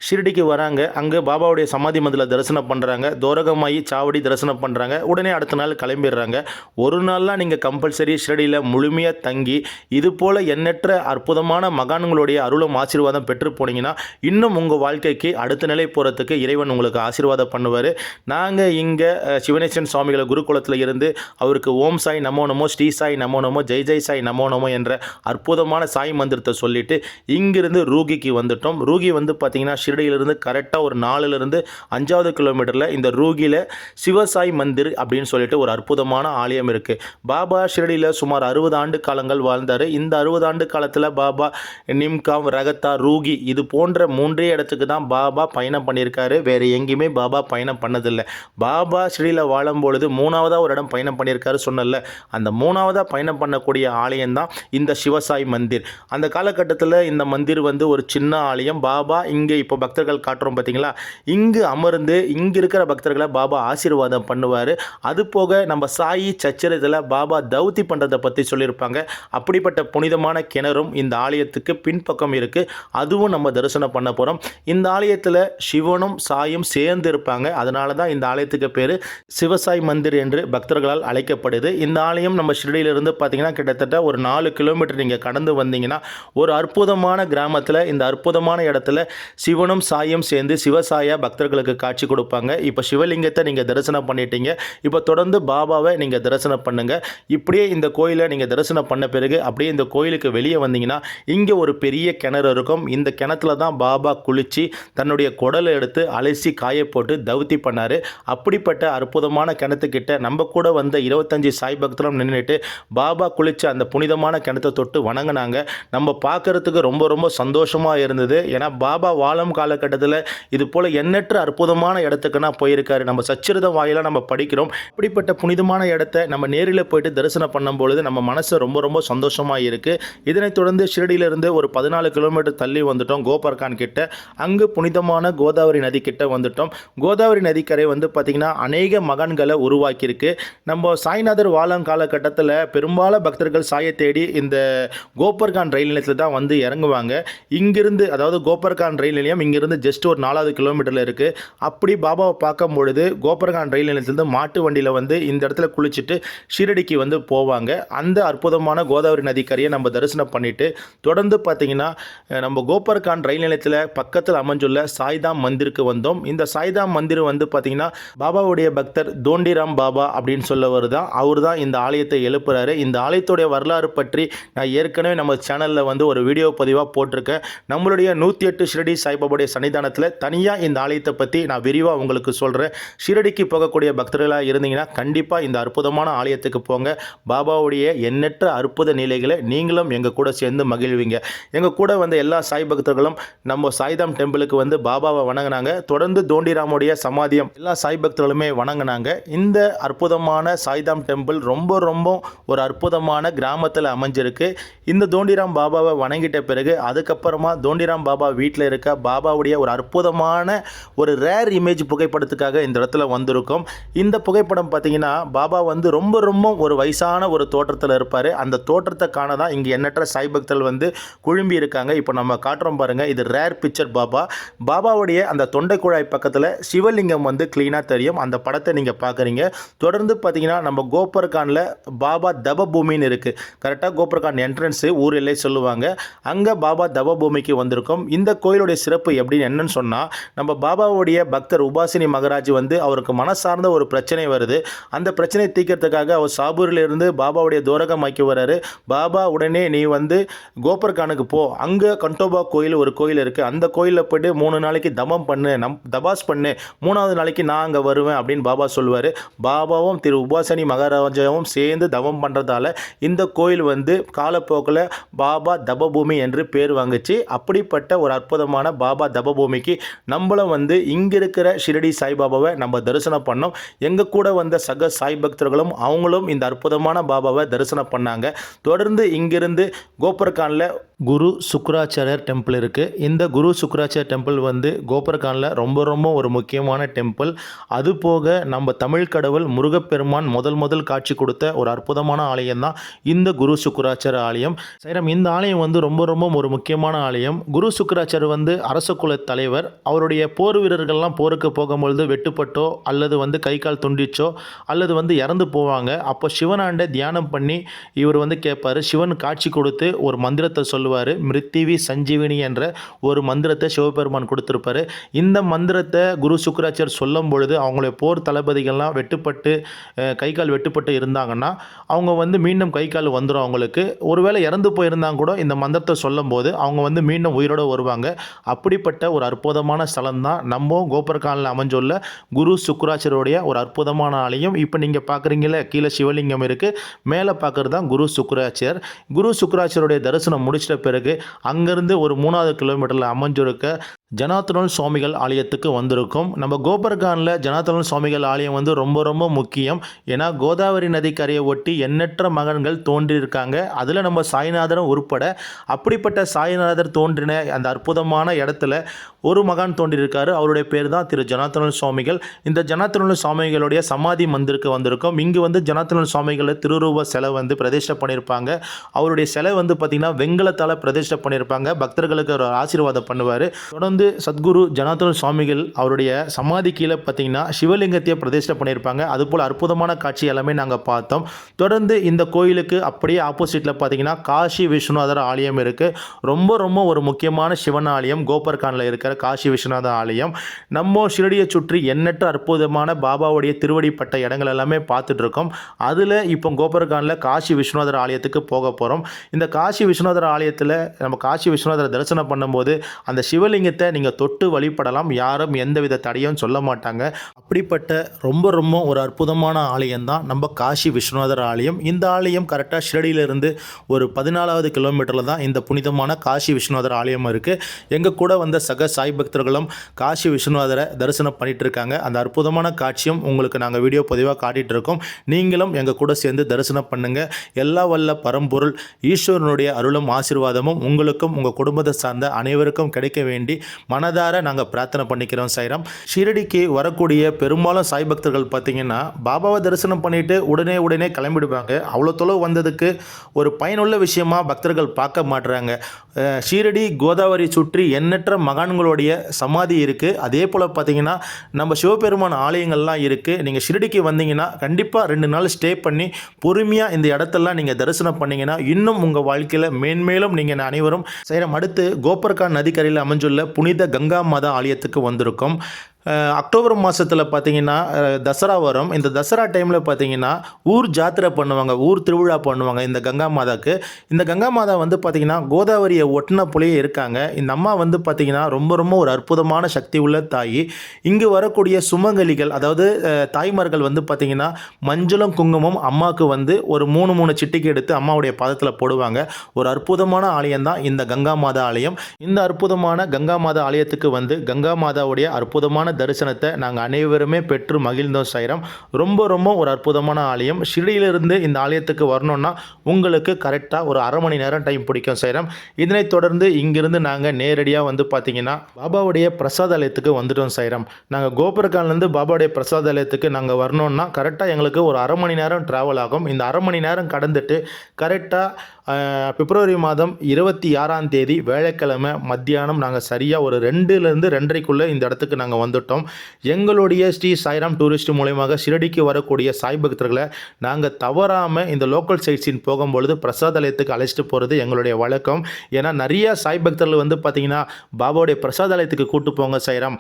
ஷிரடிக்கு வராங்க, அங்கே பாபாவுடைய சமாதி மந்தில் தரிசனம் பண்ணுறாங்க, துவரகமாயி சாவடி தரிசனம் பண்ணுறாங்க, உடனே அடுத்த நாள் கிளம்பிடுறாங்க. ஒரு நாள்லாம் நீங்கள் கம்பல்சரி ஷிரடியில் முழுமையாக தங்கி இது போல் எண்ணற்ற அற்புதமான மகான்களுடைய அருளும் ஆசீர்வாதம் பெற்று போனீங்கன்னா இன்னும் உங்கள் வாழ்க்கைக்கு அடுத்த நிலை போகிறதுக்கு இறைவன் உங்களுக்கு ஆசீர்வாதம் பண்ணுவார். நாங்கள் இங்கே சிவனேஸ்வரன் சுவாமிகளை குருகுலத்தில் இருந்து அவருக்கு ஓம் சாய் நமோ நமோ, ஸ்ரீ சாய் நமோ நமோ, ஜெய் ஜெய் சாய் நமோ நமோ என்ற அற்புதமான சாய் மந்திரத்தை சொல்லிவிட்டு இங்கிருந்து ரூகிக்கு வந்துட்டோம். ரூகி பார்த்திங்கன்னா ஷிரடியிலிருந்து கரெக்டாக ஒரு 4லிருந்து 5வது கிலோமீட்டரில் இந்த ரூகியில் சிவசாய் மந்திர் அப்படின்னு சொல்லிட்டு ஒரு அற்புதமான ஆலயம் இருக்குது. பாபா ஷிரடியில் சுமார் 60 ஆண்டு காலங்கள் வாழ்ந்தார். இந்த 60 ஆண்டு காலத்தில் பாபா நிம்காம், ரகத்தா, ரூகி இது போன்ற 3 இடத்துக்கு தான் பாபா பயணம் பண்ணியிருக்காரு. வேறு எங்கேயுமே பாபா பயணம் பண்ணதில்லை. பாபா ஷிரடியில் வாழும் பொழுது 3வதாக ஒரு இடம் பயணம் பண்ணியிருக்காரு சொன்னல, அந்த 3வதாக பயணம் பண்ணக்கூடிய ஆலயம் தான் இந்த சிவசாய் மந்திர். அந்த காலகட்டத்தில் இந்த மந்திர் ஒரு சின்ன ஆலயம். பாபா இங்கே இப்போ பக்தர்கள் காட்டுறோம் பார்த்தீங்களா, இங்கு அமர்ந்து இங்கு இருக்கிற பக்தர்களை பாபா ஆசீர்வாதம் பண்ணுவார். அது போக நம்ம சாயி சச்சரத்தில் பாபா தௌத்தி பண்ணுறதை பற்றி சொல்லியிருப்பாங்க. அப்படிப்பட்ட புனிதமான கிணறும் இந்த ஆலயத்துக்கு பின்பக்கம் இருக்குது. அதுவும் நம்ம தரிசனம் பண்ண போகிறோம். இந்த ஆலயத்தில் சிவனும் சாயும் சேர்ந்து இருப்பாங்க. அதனால தான் இந்த ஆலயத்துக்கு பேர் சிவசாய் மந்திர் என்று பக்தர்களால் அழைக்கப்படுது. இந்த ஆலயம் நம்ம ஷிரடியிலிருந்து பார்த்தீங்கன்னா கிட்டத்தட்ட ஒரு 4 கிலோமீட்டர் நீங்கள் கடந்து வந்தீங்கன்னா ஒரு அற்புதமான கிராமத்தில் இந்த அற்புதமான இடத்துல சிவனும் சாயும் சேர்ந்து சிவசாயா பக்தர்களுக்கு காட்சி கொடுப்பாங்க. இப்போ சிவலிங்கத்தை நீங்கள் தரிசனம் பண்ணிட்டீங்க, இப்போ தொடர்ந்து பாபாவை நீங்கள் தரிசனம் பண்ணுங்க. இப்படியே இந்த கோயிலை நீங்கள் தரிசனம் பண்ண பிறகு அப்படியே இந்த கோயிலுக்கு வெளியே வந்தீங்கன்னா இங்கே ஒரு பெரிய கிணறு இருக்கும். இந்த கிணத்துல தான் பாபா குளித்து தன்னுடைய குடலை எடுத்து அலசி காய போட்டு தௌத்தி பண்ணார். அப்படிப்பட்ட அற்புதமான கிணத்துக்கிட்ட நம்ம கூட வந்த 25 சாய் பக்தரும் நின்றுட்டு பாபா குளித்து அந்த புனிதமான கிணத்தை தொட்டு வணங்கினாங்க. நம்ம பார்க்கறதுக்கு ரொம்ப ரொம்ப சந்தோஷமாக இருந்தது. ஏன்னா பாபா வாழும் காலகட்டத்தில் இது போல் எண்ணற்ற அற்புதமான இடத்துக்குன்னா போயிருக்காரு. நம்ம சச்சரிதம் வாயிலாக நம்ம படிக்கிறோம். இப்படிப்பட்ட புனிதமான இடத்த நம்ம நேரில் போயிட்டு தரிசனம் பண்ணும்பொழுது நம்ம மனசு ரொம்ப ரொம்ப சந்தோஷமாக இருக்குது. இதனைத் தொடர்ந்து ஷிரடியிலிருந்து ஒரு 14 கிலோமீட்டர் தள்ளி வந்துட்டோம் கோபர்கான் கிட்ட. அங்கு புனிதமான கோதாவரி நதி கிட்ட வந்துட்டோம். கோதாவரி நதிக்கரை பார்த்திங்கன்னா அநேக மகான்களை உருவாக்கியிருக்கு. நம்ம சாய்நாதர் வாழும் காலகட்டத்தில் பெரும்பாலும் பக்தர்கள் சாயை தேடி இந்த கோபர்கான் ரயில் நிலையத்தில் தான் இறங்குவாங்க. இங்கிருந்து அதாவது கோபர்கான் ரயில் நிலையம் இங்கிருந்து ஜஸ்ட் ஒரு 4வது கிலோமீட்டரில் இருக்குது. அப்படி பாபாவை பார்க்கும் பொழுது கோபர்கான் ரயில் நிலையத்திலிருந்து மாட்டு வண்டியில் இந்த இடத்துல குளிச்சுட்டு ஷிரடிக்கு போவாங்க. அந்த அற்புதமான கோதாவரி நதிக்கரையை நம்ம தரிசனம் பண்ணிவிட்டு தொடர்ந்து பார்த்திங்கன்னா நம்ம கோபர்கான் ரயில் நிலையத்தில் பக்கத்தில் அமைஞ்சுள்ள சாய்தாம் மந்திருக்கு வந்தோம். இந்த சாய்தாம் மந்திர் பார்த்திங்கன்னா பாபாவுடைய பக்தர் தோண்டிராம் பாபா அப்படின்னு சொல்லவர் தான். அவர் தான் இந்த ஆலயத்தை எழுப்புறாரு. இந்த ஆலயத்துடைய வரலாறு பற்றி நான் ஏற்கனவே நம்ம சேனலில் ஒரு வீடியோ பதிவாக போட்டிருக்கேன். நம்மளுடைய 108 ஷிரடி சாய்பாபாவுடைய சன்னிதானத்தில் தனியாக இந்த ஆலயத்தை பற்றி நான் விரிவாக உங்களுக்கு சொல்கிறேன். ஷிரடிக்கு போகக்கூடிய பக்தர்களாக இருந்தீங்கன்னா கண்டிப்பாக இந்த அற்புதமான ஆலயத்துக்கு போங்க. பாபாவுடைய எண்ணற்ற அற்புத நிலைகளை நீங்களும் எங்கள் கூட சேர்ந்து மகிழ்வீங்க. எங்கள் கூட எல்லா சாய் பக்தர்களும் நம்ம சாய்தாம் டெம்பிளுக்கு பாபாவை வணங்கினாங்க. தொடர்ந்து தோண்டிராமுடைய சமாதியம் எல்லா சாய் பக்தர்களுமே வணங்கினாங்க. இந்த அற்புதமான சாய்தாம் டெம்பிள் ரொம்ப ரொம்ப ஒரு அற்புதமான கிராமத்தில் அமைஞ்சிருக்கு. இந்த தோண்டிராம் பாபாவை வணங்கிட்ட பிறகு அதுக்கப்புறமா தோண்டிராம் பாபா வீட்டில் இருக்க பாபாவுடைய ஒரு அற்புதமான ஒரு ரேர் இமேஜ் புகைப்படத்துக்காக இந்த இடத்துல வந்திருக்கும். இந்த புகைப்படம் பார்த்தீங்கன்னா பாபா ரொம்ப ரொம்ப ஒரு வயசான ஒரு தோற்றத்தில் இருப்பார். அந்த தோற்றத்தை காண தான் இங்கே எண்ணற்ற சாய் பக்தர்கள் குழும்பி இருக்காங்க. இப்போ நம்ம காட்டுறோம் பாருங்கள், இது ரேர் பிக்சர் பாபா. பாபாவுடைய அந்த தொண்டை குழாய் பக்கத்தில் சிவலிங்கம் க்ளீனாக தெரியும். அந்த படத்தை நீங்கள் பார்க்குறீங்க. தொடர்ந்து பார்த்தீங்கன்னா நம்ம கோபர்கானில் பாபா தபபூமின்னு இருக்குது. கரெக்டாக கோபர்கான் என்ட்ரன்ஸு ஊர் எல்லை சொல்லுவாங்க. அங்கே பாபா தபபூமிக்கு வந்திருக்கும். இந்த கோயிலுடைய சிறப்பு சிறப்பு எப்படின்னு என்னன்னு சொன்னால், நம்ம பாபாவுடைய பக்தர் உபாசினி மகராஜ் வந்து அவருக்கு மனசார்ந்த ஒரு பிரச்சனை வருது. அந்த பிரச்சனையை தீர்க்கறதுக்காக அவர் சாபூரிலிருந்து பாபாவுடைய துவாரகமாக்கி வராரு. பாபா உடனே நீ வந்து கோபர்கானுக்கு போ, அங்கே கண்டோபா கோயில் ஒரு கோயில் இருக்குது, அந்த கோயிலில் போய்ட்டு 3 நாளைக்கு தபம் பண்ணு, தபாஸ் பண்ணு, 3வது நாளைக்கு நான் அங்கே வருவேன் அப்படின்னு பாபா சொல்லுவார். பாபாவும் திரு உபாசினி மகாராஜாவும் சேர்ந்து தவம் பண்ணுறதால இந்த கோயில் வந்து காலப்போக்கில் பாபா தபபூமி என்று பேர் வாங்குச்சு. அப்படிப்பட்ட ஒரு அற்புதமான பாபா தபபூமிக்கு நம்மளும் வந்து இங்கே இருக்கிற ஷிரடி சாய்பாபாவை நம்ம தரிசனம் பண்ணோம். எங்கள் கூட வந்த சக சாய் பக்தர்களும் அவங்களும் இந்த அற்புதமான பாபாவை தரிசனம் பண்ணாங்க. தொடர்ந்து இங்கிருந்து கோபர்கானில் குரு சுக்ராச்சாரியர் டெம்பிள் இருக்குது. இந்த குரு சுக்ராச்சாரியர் டெம்பிள் வந்து கோபர்கானில் ரொம்ப ரொம்ப ஒரு முக்கியமான டெம்பிள். அதுபோக நம்ம தமிழ் கடவுள் முருகப்பெருமான் முதல் காட்சி கொடுத்த ஒரு அற்புதமான ஆலயம் தான் இந்த குரு சுக்ராச்சாரியர் ஆலயம். சைரம், இந்த ஆலயம் வந்து ரொம்ப ரொம்ப ஒரு முக்கியமான ஆலயம். குரு சுக்ராச்சாரியர் வந்து அரச குல தலைவர். அவருடைய போர் வீரர்கள்லாம் போருக்கு போகும்பொழுது வெட்டுப்பட்டோ அல்லது வந்து கை கால் துண்டிச்சோ அல்லது வந்து இறந்து போவாங்க. அப்போ சிவனாண்ட தியானம் பண்ணி இவர் வந்து கேட்பார். சிவன் காட்சி கொடுத்து ஒரு மந்திரத்தை சொல்லுவார். மிருத்திவி சஞ்சீவினி என்ற ஒரு மந்திரத்தை சிவபெருமான் கொடுத்திருப்பாரு. இந்த மந்திரத்தை குரு சுக்ராச்சாரியர் சொல்லும் பொழுது அவங்களுடைய போர் தளபதிகள்லாம் வெட்டுப்பட்டு கை கால் வெட்டுப்பட்டு இருந்தாங்கன்னா அவங்க வந்து மீண்டும் கை கால் வந்துடும். அவங்களுக்கு ஒருவேளை இறந்து போயிருந்தாங்க கூட இந்த மந்திரத்தை சொல்லும் போது அவங்க வந்து மீண்டும் உயிரோடு வருவாங்க. அப்படிப்பட்ட ஒரு அற்புதமான ஸ்தலம் தான் நம்ம கோபர்கானில் அமைஞ்சுள்ள குரு சுக்ராச்சாரியருடைய ஒரு அற்புதமான ஆலயம். இப்போ நீங்கள் பார்க்குறீங்களே, கீழே சிவலிங்கம் இருக்குது, மேலே பார்க்குறது தான் குரு சுக்ராச்சாரியர். குரு சுக்ராச்சாரியருடைய தரிசனம் முடிச்சிட்ட பிறகு அங்கேருந்து ஒரு 3வது கிலோமீட்டரில் அமைஞ்சிருக்க ஜனார்த்தன சுவாமிகள் ஆலயத்துக்கு வந்திருக்கும். நம்ம கோபர்கானில் ஜனார்த்தன சுவாமிகள் ஆலயம் வந்து ரொம்ப ரொம்ப முக்கியம். ஏன்னா கோதாவரி நதிக்கரையை ஒட்டி எண்ணற்ற மகன்கள் தோன்றியிருக்காங்க. அதில் நம்ம சாய்நாதரும் உட்பட. அப்படிப்பட்ட சாய்நாதர் தோன்றின அந்த அற்புதமான இடத்துல ஒரு மகான் தோன்றியிருக்காரு. அவருடைய பேர் தான் திரு ஜனார்த்தன சுவாமிகள். இந்த ஜனார்த்தன சுவாமிகளுடைய சமாதி மந்திருக்கு வந்திருக்கும். இங்கு வந்து ஜனார்த்தன சுவாமிகளை திருரூப சிலை வந்து பிரதிஷ்டை பண்ணியிருப்பாங்க. அவருடைய சிலை வந்து பார்த்திங்கன்னா வெங்கலத்தால் பிரதிஷ்டை பண்ணியிருப்பாங்க. பக்தர்களுக்கு ஒரு ஆசீர்வாதம் பண்ணுவார். தொடர்ந்து சத்குரு ஜனார்த்தன சுவாமிகள் அவருடைய சமாதி கீழே பார்த்தீங்கன்னா சிவலிங்கத்தையே பிரதிஷ்டை பண்ணியிருப்பாங்க. அதுபோல் அற்புதமான காட்சி எல்லாமே நாங்கள் பார்த்தோம். தொடர்ந்து இந்த கோயிலுக்கு அப்படியே ஆப்போசிட்டில் பார்த்தீங்கன்னா காசி விஸ்வநாதர் ஆலயம் இருக்குது. ரொம்ப ரொம்ப ஒரு முக்கியமான சிவன் ஆலயம் கோபர்கானில் இருக்கிற காசி விஸ்வநாதர் ஆலயம். நம்ம ஷிரடியை சுற்றி எண்ணற்ற அற்புதமான பாபாவுடைய திருவடிப்பட்ட இடங்கள் எல்லாமே பார்த்துட்டு இருக்கோம். அதில் இப்போ கோபர்கானில் காசி விஸ்வநாதர் ஆலயத்துக்கு போக போகிறோம். இந்த காசி விஸ்வநாதர் ஆலயத்தில் நம்ம காசி விஸ்வநாதரை தரிசனம் பண்ணும்போது அந்த சிவலிங்கத்தை நீங்கள் தொட்டு வழிபடலாம். யாரும் எந்தவித தடையும் சொல்ல மாட்டாங்க. அப்படிப்பட்ட ரொம்ப ரொம்ப ஒரு அற்புதமான ஆலயம் தான் நம்ம காசி விஸ்வநாதர் ஆலயம். இந்த ஆலயம் கரெக்டாக ஷிரடியிலிருந்து ஒரு 14வது கிலோமீட்டரில் தான் இந்த புனிதமான காசி விஸ்வநாதர் ஆலயம் இருக்குது. எங்கள் கூட வந்த சக சாய் பக்தர்களும் காசி விஸ்வநாதரை தரிசனம் பண்ணிட்டு இருக்காங்க. அந்த அற்புதமான காட்சியும் உங்களுக்கு நாங்கள் வீடியோ பதிவாக காட்டிகிட்டு இருக்கோம். நீங்களும் எங்கள் கூட சேர்ந்து தரிசனம் பண்ணுங்கள். எல்லா வல்ல பரம்பொருள் ஈஸ்வரனுடைய அருளும் ஆசீர்வாதமும் உங்களுக்கும் உங்கள் குடும்பத்தை சார்ந்த அனைவருக்கும் கிடைக்க வேண்டி மனதார நாங்கள் பிரார்த்தனை பண்ணிக்கிறோம். சாய்ராம். ஷிரடிக்கு வரக்கூடிய பெரும்பாலும் சாய் பக்தர்கள் பார்த்தீங்கன்னா பாபாவை தரிசனம் பண்ணிட்டு உடனே கிளம்பிடுவாங்க. அவ்வளோ தொலைவு வந்ததுக்கு ஒரு பயனுள்ள விஷயமா பக்தர்கள் பார்க்க மாட்டுறாங்க. ஷிரடி கோதாவரி சுற்றி எண்ணற்ற மகான்களுடைய சமாதி இருக்குது. அதே போல் பார்த்தீங்கன்னா நம்ம சிவபெருமான் ஆலயங்கள்லாம் இருக்குது. நீங்கள் ஷிரடிக்கு வந்தீங்கன்னா கண்டிப்பாக 2 நாள் ஸ்டே பண்ணி பொறுமையாக இந்த இடத்தெல்லாம் நீங்கள் தரிசனம் பண்ணிங்கன்னா இன்னும் உங்கள் வாழ்க்கையில் மேன்மேலும் நீங்கள் அனைவரும் செய்கிறோம். அடுத்து கோபர்கான் நதிக்கரையில் அமைஞ்சுள்ள புனித கங்கா மாதா ஆலயத்துக்கு வந்திருக்கும். அக்டோபர் மாதத்தில் பார்த்தீங்கன்னா தசரா வரும். இந்த தசரா டைமில் பார்த்தீங்கன்னா ஊர் ஜாத்திரை பண்ணுவாங்க, ஊர் திருவிழா பண்ணுவாங்க இந்த கங்கா மாதாவுக்கு. இந்த கங்கா மாதா வந்து பார்த்திங்கன்னா கோதாவரியை ஒட்டின போலயே இருக்காங்க. இந்த அம்மா வந்து பார்த்திங்கன்னா ரொம்ப ரொம்ப ஒரு அற்புதமான சக்தி உள்ள தாய். இங்கு வரக்கூடிய சுமங்கலிகள், அதாவது தாய்மார்கள் வந்து பார்த்திங்கன்னா மஞ்சளும் குங்குமம் அம்மாவுக்கு வந்து ஒரு 3 சிட்டிக்கு எடுத்து அம்மாவுடைய பாதத்தில் போடுவாங்க. ஒரு அற்புதமான ஆலயம் தான் இந்த கங்கா மாதா ஆலயம். இந்த அற்புதமான கங்கா மாதா ஆலயத்துக்கு வந்து கங்கா மாதாவுடைய அற்புதமான தரிசனத்தை நாங்கள் அனைவருமே பெற்று மகிழ்ந்தோம். சாய்ராம். ரொம்ப ரொம்ப ஒரு அற்புதமான ஆலயம். ஷிரடியிலிருந்து இந்த ஆலயத்துக்கு வரணும்னா உங்களுக்கு கரெக்டாக ஒரு அரை மணி நேரம் டைம் பிடிக்கும். சாய்ராம். இதனைத் தொடர்ந்து இங்கிருந்து நாங்கள் நேரடியாக வந்து பார்த்தீங்கன்னா பாபாவுடைய பிரசாதாலயத்துக்கு வந்துட்டோம். சாய்ராம். நாங்கள் கோபர்கான்லேருந்து பாபாவுடைய பிரசாதாலயத்துக்கு நாங்கள் வரணும்னா கரெக்டாக எங்களுக்கு ஒரு அரை மணி நேரம் ட்ராவல் ஆகும். இந்த அரை மணி நேரம் கடந்துட்டு கரெக்டாக பிப்ரவரி மாதம் 26ஆம் தேதி வேலைக்கிழமை மத்தியானம் நாங்கள் சரியாக ஒரு 2லேருந்து 2:30க்குள்ளே இந்த இடத்துக்கு நாங்கள் வந்துட்டோம். வந்துட்டோம். எங்களுடைய ஸ்ரீ சாய்ராம் டூரிஸ்ட் மூலயமாக ஷிரடிக்கு வரக்கூடிய சாய் பக்தர்களை நாங்கள் தவறாமல் இந்த லோக்கல் சைட்ஸின் போகும்பொழுது பிரசாதாலயத்துக்கு அழைச்சிட்டு போகிறது எங்களுடைய வழக்கம். ஏன்னா நிறைய சாய் பக்தர்கள் வந்து பார்த்திங்கன்னா பாபாவுடைய பிரசாதாலயத்துக்கு கூட்டு போங்க சாய்ராம்,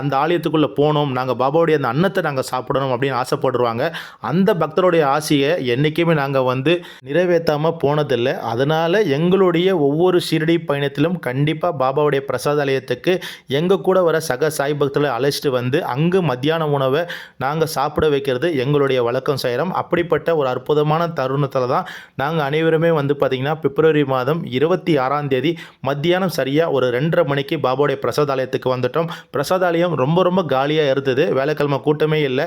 அந்த ஆலயத்துக்குள்ளே போகணும், நாங்கள் பாபாவுடைய அந்த அன்னத்தை நாங்கள் சாப்பிடணும் அப்படின்னு ஆசைப்படுவாங்க. அந்த பக்தருடைய ஆசையை என்றைக்குமே நாங்கள் வந்து நிறைவேற்றாமல் போனதில்லை. அதனால் எங்களுடைய ஒவ்வொரு ஷிரடி பயணத்திலும் கண்டிப்பாக பாபாவுடைய பிரசாதாலயத்துக்கு எங்கள் கூட வர சக சாய் பக்தர்களை அழைச்சிட்டு வந்து அங்கு மத்தியான உணவை நாங்கள் சாப்பிட வைக்கிறது எங்களுடைய வழக்கம் சாய்ராம். அப்படிப்பட்ட ஒரு அற்புதமான தருணத்தில் தான் நாங்கள் அனைவருமே வந்து பார்த்திங்கன்னா பிப்ரவரி மாதம் 26ஆம் தேதி மத்தியானம் சரியாக ஒரு 2:30 மணிக்கு பாபாவுடைய பிரசாதாலயத்துக்கு வந்துட்டோம். பிரசாதாலயம் ரொம்ப ரொம்ப காலியாக இருந்தது, வேலைக்கிழமை கூட்டமே இல்லை.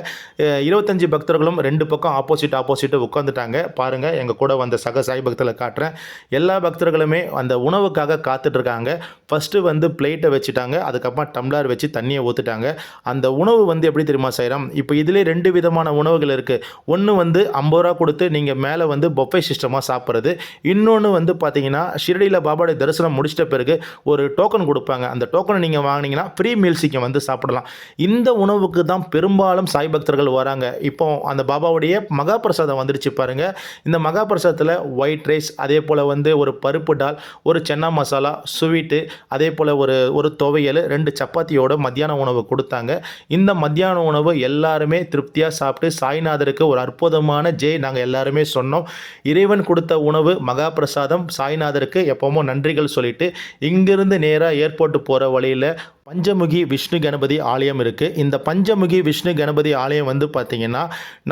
25 பக்தர்களும் 2 பக்கம் ஆப்போசிட் உட்காந்துட்டாங்க. பாருங்கள், எங்கள் கூட வந்த சக சாய் பக்தர்களை காட்டுறேன். எல்லா பக்தர்களுமே அந்த உணவுக்காக காத்துட்ருக்காங்க. ஃபஸ்ட்டு வந்து பிளேட்டை வச்சுட்டாங்க, அதுக்கப்புறம் டம்ளர் வச்சு தண்ணியை ஊற்றிட்டாங்க. அந்த உணவு வந்து எப்படி தெரியுமா சாய்ராம், இப்போ இதிலே 2 விதமான உணவுகள் இருக்குது. ஒன்று வந்து 50 ரூபா கொடுத்து நீங்கள் மேலே வந்து பொஃபே சிஸ்டமாக சாப்பிட்றது. இன்னொன்று வந்து பார்த்தீங்கன்னா ஷிரடியில் பாபாவுடைய தரிசனம் முடிச்சிட்ட பிறகு ஒரு டோக்கன் கொடுப்பாங்க. அந்த டோக்கனை நீங்கள் வாங்கினீங்கன்னா ஃப்ரீ மீல்ஸ் இங்கே வந்து சாப்பிடலாம். இந்த உணவுக்கு தான் பெரும்பாலும் சாய் பக்தர்கள் வராங்க. இப்போ அந்த பாபாவுடைய மகா பிரசாதம் வந்துடுச்சு பாருங்கள். இந்த மகா பிரசாதத்தில் ஒயிட் ரைஸ், அதே போல் வந்து ஒரு பருப்பு டால், ஒரு சென்னா மசாலா, ஸ்வீட்டு, அதே போல் ஒரு துவையல், 2 சப்பாத்தியோட மத்தியான உணவு கொடுத்தாங்க. இந்த மத்தியான உணவு எல்லாருமே திருப்தியாக சாப்பிட்டு சாய்நாதருக்கு ஒரு அற்புதமான நாங்கள் எல்லாருமே சொன்னோம். இறைவன் கொடுத்த உணவு மகா பிரசாதம், சாய்நாதருக்கு எப்போவுமோ நன்றிகள் சொல்லிட்டு இங்கிருந்து நேராக ஏர்போர்ட் போகிற வழியில் பஞ்சமுகி விஷ்ணு கணபதி ஆலயம் இருக்குது. இந்த பஞ்சமுகி விஷ்ணு கணபதி ஆலயம் வந்து பார்த்திங்கன்னா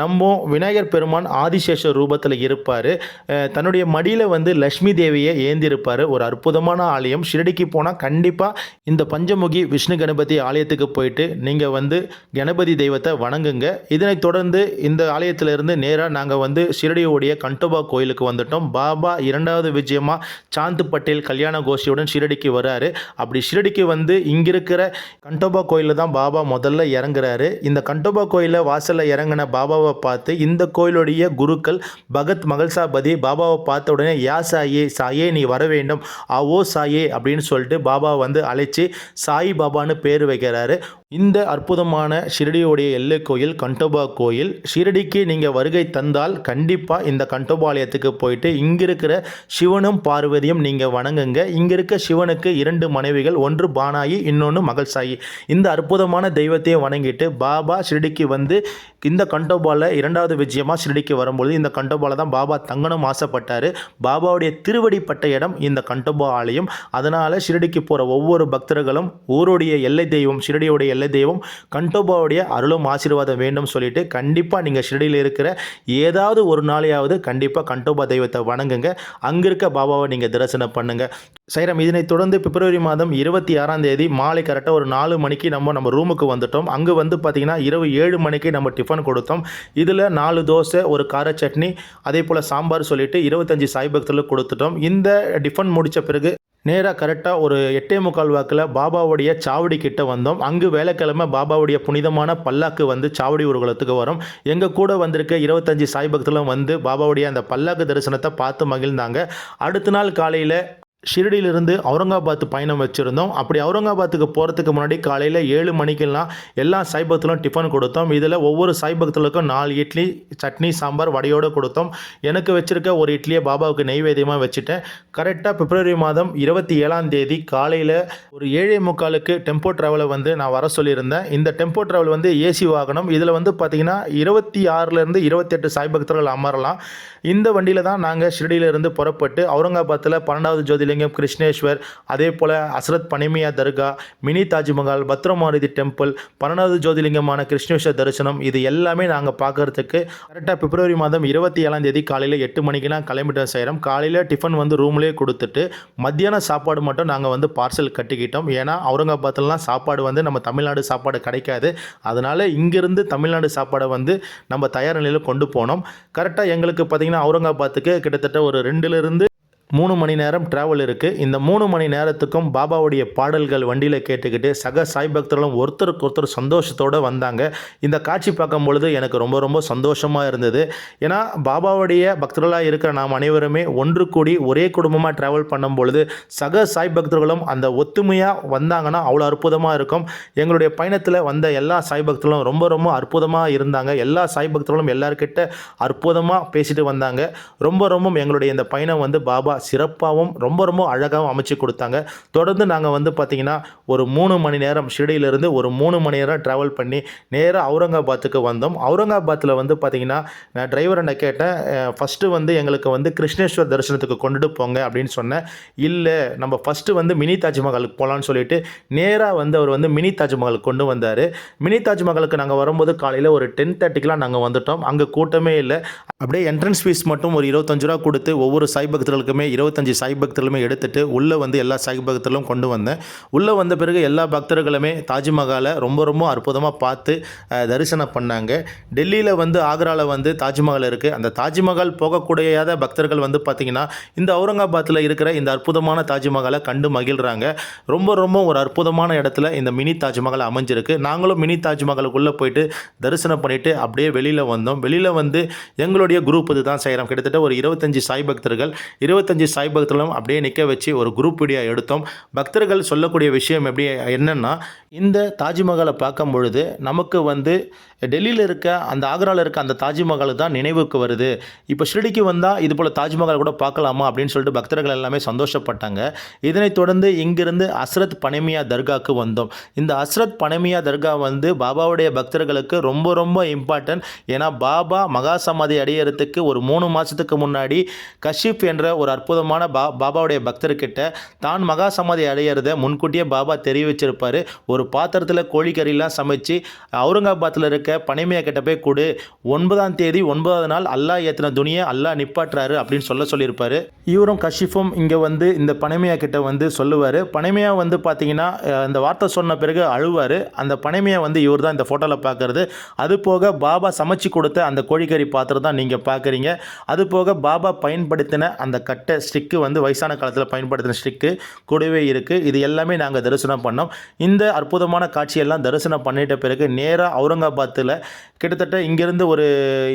நம்ம விநாயகர் பெருமான் ஆதிசேஷ ரூபத்தில் இருப்பார். தன்னுடைய மடியில் வந்து லக்ஷ்மி தேவியை ஏந்திருப்பார். ஒரு அற்புதமான ஆலயம். ஷிரடிக்கு போனால் கண்டிப்பாக இந்த பஞ்சமுகி விஷ்ணு கணபதி ஆலயத்துக்கு போயிட்டு நீங்கள் வந்து கணபதி தெய்வத்தை வணங்குங்க. இதனைத் தொடர்ந்து இந்த ஆலயத்திலிருந்து நேராக நாங்கள் வந்து ஷிரடியோடைய கண்டோபா கோயிலுக்கு வந்துட்டோம். பாபா 2வது விஜயமாக சாந்த் பட்டேல் கல்யாண கோஷ்டியுடன் ஷிரடிக்கு வராரு. அப்படி ஷிரடிக்கு வந்து இங்கிருக்கிற கண்டோபா கோயிலில் தான் பாபா முதல்ல இறங்குறாரு. இந்த கண்டோபா கோயிலில் வாசலில் இறங்கின பாபாவை பார்த்து இந்த கோயிலுடைய குருக்கள் பகத் மகள்சாபதி பாபாவை பார்த்த உடனே யா சாயே, சாயே நீ வர வேண்டும், ஓ சாயே அப்படின்னு சொல்லிட்டு பாபா வந்து அழைச்சி சாய் பாபான்னு பேர் வைக்கிறாரு. இந்த அற்புதமான ஷிரடியோடைய எல்லை கோயில் கண்டோபா கோயில். ஷிரடிக்கு நீங்கள் வருகை தந்தால் கண்டிப்பாக இந்த கண்டோபா ஆலயத்துக்கு போயிட்டு இங்கே இருக்கிற சிவனும் பார்வதியும் நீங்கள் வணங்குங்க. இங்கே இருக்க சிவனுக்கு 2 மனைவிகள், ஒன்று பானாயி, இன்னொன்று மகள் சாயி. இந்த அற்புதமான தெய்வத்தையும் வணங்கிட்டு பாபா ஷிரடிக்கு வந்து இந்த கண்டோபாவில் 2வது விஜயமாக ஷிரடிக்கு வரும்பொழுது இந்த கண்டோபாவில் தான் பாபா தங்கணும் ஆசைப்பட்டார். பாபாவுடைய திருவடிப்பட்ட இடம் இந்த கண்டோபா ஆலயம். அதனால் ஷிரடிக்கு போகிற ஒவ்வொரு பக்தர்களும் ஊருடைய எல்லை தெய்வம், ஷிரடியோடைய எல்லை தெய்வம் கண்டோபாவுடைய அருளும் ஆசீர்வாதம் வேண்டும் சொல்லிட்டு கண்டிப்பாக நீங்கள் ஷிரடியில் இருக்கிற ஏதாவது ஒரு நாளையாவது கண்டிப்பாக கண்டோபா தெய்வத்தை வணங்குங்க. அங்கே இருக்க பாபாவை நீங்கள் தரிசனம் பண்ணுங்கள் சாய்ராம். இதனைத் தொடர்ந்து பிப்ரவரி மாதம் 26ஆம் தேதி மாலை கரெக்டாக ஒரு 4 மணிக்கு நம்ம ரூமுக்கு வந்துட்டோம். அங்கே வந்து பார்த்திங்கன்னா இரவு 7 மணிக்கு நம்ம டிஃபன் கொடுத்தோம். இதில் 4 தோசை, ஒரு கார சட்னி, அதே போல் சாம்பார் சொல்லிட்டு 25 சாய் பக்தர்களுக்கு கொடுத்துட்டோம். இந்த டிஃபன் முடித்த பிறகு நேராக கரெக்டாக ஒரு 8:45 வாக்கில் பாபாவுடைய சாவடி கிட்ட வந்தோம். அங்கு வேலைக்கிழமை பாபாவுடைய புனிதமான பல்லாக்கு வந்து சாவடி ஊர்வலத்துக்கு வரும். எங்கள் கூட வந்திருக்க 25 சாய் பக்தர்களும் வந்து பாபாவுடைய அந்த பல்லாக்கு தரிசனத்தை பார்த்து மகிழ்ந்தாங்க. அடுத்த நாள் காலையில் ஷிரடியிலிருந்து அவுரங்காபாத் பயணம் வச்சுருந்தோம். அப்படி அவுரங்காபாத்துக்கு போகிறதுக்கு முன்னாடி காலையில் 7 மணிக்கெல்லாம் எல்லா சாய் பக்தர்களும் டிஃபன் கொடுத்தோம். இதில் ஒவ்வொரு சாய் பக்தர்களுக்கும் 4 இட்லி, சட்னி, சாம்பார், வடையோடு கொடுத்தோம். எனக்கு வச்சுருக்க ஒரு இட்லியை பாபாவுக்கு நெய்வேத்தியமாக வச்சுட்டேன். கரெக்டாக பிப்ரவரி மாதம் 27ஆம் தேதி காலையில் ஒரு 7:45க்கு டெம்போ ட்ராவலை வந்து நான் வர சொல்லியிருந்தேன். இந்த டெம்போ ட்ராவல் வந்து ஏசி வாகனம். இதில் வந்து பார்த்திங்கன்னா 26லேருந்து 28 சாய் பக்தர்கள் அமரலாம். இந்த வண்டியில் தான் நாங்கள் ஷிரடியிலிருந்து புறப்பட்டு அவுரங்காபாத்தில் 12வது ஜோதிலிங்கம் கிருஷ்ணேஸ்வர், அதே போல் ஹஸ்ரத் பனிமியா தர்கா, மினி தாஜ்மஹால், பத்ரமாருதி டெம்பிள், 12வது ஜோதிலிங்கமான கிருஷ்ணேஸ்வர் தரிசனம், இது எல்லாமே நாங்கள் பார்க்குறதுக்கு கரெக்டாக பிப்ரவரி மாதம் 27ஆம் தேதி காலையில் 8 மணிக்கெலாம் கிளம்பிட்டோம் சாய்ராம். காலையில் டிஃபன் வந்து ரூம்லேயே கொடுத்துட்டு மத்தியான சாப்பாடு மட்டும் நாங்கள் வந்து பார்சல் கட்டிக்கிட்டோம். ஏன்னா அவுரங்காபாத்லாம் சாப்பாடு வந்து நம்ம தமிழ்நாடு சாப்பாடு கிடைக்காது. அதனால் இங்கேருந்து தமிழ்நாடு சாப்பாடை வந்து நம்ம தயார் நிலையில் கொண்டு போனோம். கரெக்டாக எங்களுக்கு பார்த்திங்கன்னா அவுரங்காபாத்துக்கு கிட்டத்தட்ட ஒரு 2லிருந்து 3 மணி நேரம் ட்ராவல் இருக்குது. இந்த 3 மணி நேரத்துக்கும் பாபாவுடைய பாடல்கள் வண்டியில் கேட்டுக்கிட்டு சக சாய் பக்தர்களும் ஒருத்தருக்கு ஒருத்தர் சந்தோஷத்தோடு வந்தாங்க. இந்த காட்சி பார்க்கும் பொழுது எனக்கு ரொம்ப ரொம்ப சந்தோஷமாக இருந்தது. ஏன்னா பாபாவுடைய பக்தர்களாக இருக்கிற நாம் அனைவருமே ஒன்று கூடி ஒரே குடும்பமாக ட்ராவல் பண்ணும் பொழுது சக சாய் பக்தர்களும் அந்த ஒத்துமையாக வந்தாங்கன்னா அவ்வளோ அற்புதமாக இருக்கும். எங்களுடைய பயணத்தில் வந்த எல்லா சாய் பக்தர்களும் ரொம்ப ரொம்ப அற்புதமாக இருந்தாங்க. எல்லா சாய் பக்தர்களும் எல்லார்கிட்ட அற்புதமாக பேசிட்டு வந்தாங்க. ரொம்ப ரொம்ப எங்களுடைய இந்த பயணம் வந்து பாபா சிறப்பாகவும் ரொம்ப ரொம்ப அழகாகவும் அமைச்சு கொடுத்தாங்க. தொடர்ந்து நாங்கள் வந்து பார்த்திங்கன்னா ஒரு 3 மணி நேரம் ஷிரடியிலிருந்து ஒரு 3 மணி நேரம் ட்ராவல் பண்ணி நேராக அவுரங்காபாத்துக்கு வந்தோம். அவுரங்காபாத்தில் வந்து பார்த்திங்கன்னா நான் டிரைவரை கேட்டேன், ஃபஸ்ட்டு வந்து எங்களுக்கு வந்து கிருஷ்ணேஸ்வர் தரிசனத்துக்கு கொண்டுட்டு போங்க அப்படின்னு சொன்னேன். இல்லை, நம்ம ஃபஸ்ட்டு வந்து மினி தாஜ்மஹாலுக்கு போகலான்னு சொல்லிட்டு நேராக வந்து அவர் வந்து மினி தாஜ்மஹாலுக்கு கொண்டு வந்தார். மினி தாஜ்மஹாலுக்கு நாங்கள் வரும்போது காலையில் ஒரு 10:30க்கெலாம் நாங்கள் வந்துட்டோம். அங்கே கூட்டமே இல்லை. அப்படியே என்ட்ரன்ஸ் ஃபீஸ் மட்டும் ஒரு 25 ரூபா கொடுத்து ஒவ்வொரு சாய் பக்தர்களுக்குமே 25 சாய் பக்தர்களுமே எடுத்துகிட்டு உள்ளே வந்து எல்லா சாய் பக்தர்களும் கொண்டு வந்தேன். உள்ளே வந்த பிறகு எல்லா பக்தர்களுமே தாஜ்மஹாலை ரொம்ப ரொம்ப அற்புதமாக பார்த்து தரிசனம் பண்ணாங்க. டெல்லியில் வந்து ஆக்ராவில் வந்து தாஜ்மஹால் இருக்குது. அந்த தாஜ்மஹால் போகக்கூடியாத பக்தர்கள் வந்து பார்த்திங்கன்னா இந்த அவுரங்காபாத்தில் இருக்கிற இந்த அற்புதமான தாஜ்மஹாலை கண்டு மகிழ்கிறாங்க. ரொம்ப ரொம்ப ஒரு அற்புதமான இடத்துல இந்த மினி தாஜ்மஹால் அமைஞ்சிருக்கு. நாங்களும் மினி தாஜ்மஹாலுக்குள்ளே போயிட்டு தரிசனம் பண்ணிவிட்டு அப்படியே வெளியில் வந்தோம். வெளியில் வந்து எங்களுடைய குரூப் இது தான் செய்கிறோம். கிட்டத்தட்ட ஒரு 25 சாய் பக்தர்கள், 25 சாய் பக்தர்களும் அப்படியே நிற்க வச்சு ஒரு குரூப் வீடியோ எடுத்தோம். பக்தர்கள் சொல்லக்கூடிய விஷயம் எப்படி என்னென்னா, இந்த தாஜ்மஹாலை பார்க்கும் பொழுது நமக்கு வந்து டெல்லியில் இருக்க அந்த ஆக்ராவில் இருக்க அந்த தாஜ்மஹால் தான் நினைவுக்கு வருது. இப்போ ஷிரடிக்கு வந்தால் இது போல் தாஜ்மஹால் கூட பார்க்கலாமா அப்படின்னு சொல்லிட்டு பக்தர்கள் எல்லாமே சந்தோஷப்பட்டாங்க. இதனைத் தொடர்ந்து இங்கிருந்து ஹஸ்ரத் பனமியா தர்காவுக்கு வந்தோம். இந்த ஹஸ்ரத் பனமியா தர்கா வந்து பாபாவுடைய பக்தர்களுக்கு ரொம்ப ரொம்ப இம்பார்ட்டன்ட். ஏன்னா பாபா மகா சமாதி அடையிறதுக்கு ஒரு 3 மாதத்துக்கு முன்னாடி கஷிப் என்ற ஒரு அற்புதமான பாபாவுடைய பக்தர்கிட்ட தான் மகா சமாதி அடையிறத முன்கூட்டியே பாபா தெரிவிச்சிருப்பார். ஒரு பாத்திரத்தில் கோழிக்கறிலாம் சமைச்சு அவுரங்காபாத்தில் இருக்க பனமியா கிட்ட போய் கொடு, 9ஆம் தேதி 9வது நாள் அல்லாஹ் ஏற்றின துணியை அல்லாஹ் நிப்பாட்டுறாரு அப்படின்னு சொல்லியிருப்பார். இவரும் கஷிஃபும் இங்கே வந்து இந்த பனமியா கிட்ட வந்து சொல்லுவார். பனமியா வந்து பார்த்தீங்கன்னா இந்த வார்த்தை சொன்ன பிறகு அழுவார். அந்த பனமியா வந்து இவர் தான் இந்த ஃபோட்டோவில் பார்க்குறது. அது போக பாபா சமைச்சு கொடுத்த அந்த கோழிக்கறி பாத்திரம் தான் நீங்கள் பார்க்குறீங்க. அது போக பாபா பயன்படுத்தின அந்த கட்டை ஸ்டிக்கு வந்து வயசான காலத்தில் பயன்படுத்தின ஸ்டிக்கு கூடவே இருக்குது. இது எல்லாமே நாங்கள் தரிசனம் பண்ணோம். இந்த அற்புதமான காட்சியெல்லாம் தரிசனம் பண்ணிட்ட பிறகு நேராக அவுரங்காபாத்தில் கிட்டத்தட்ட இங்கேருந்து ஒரு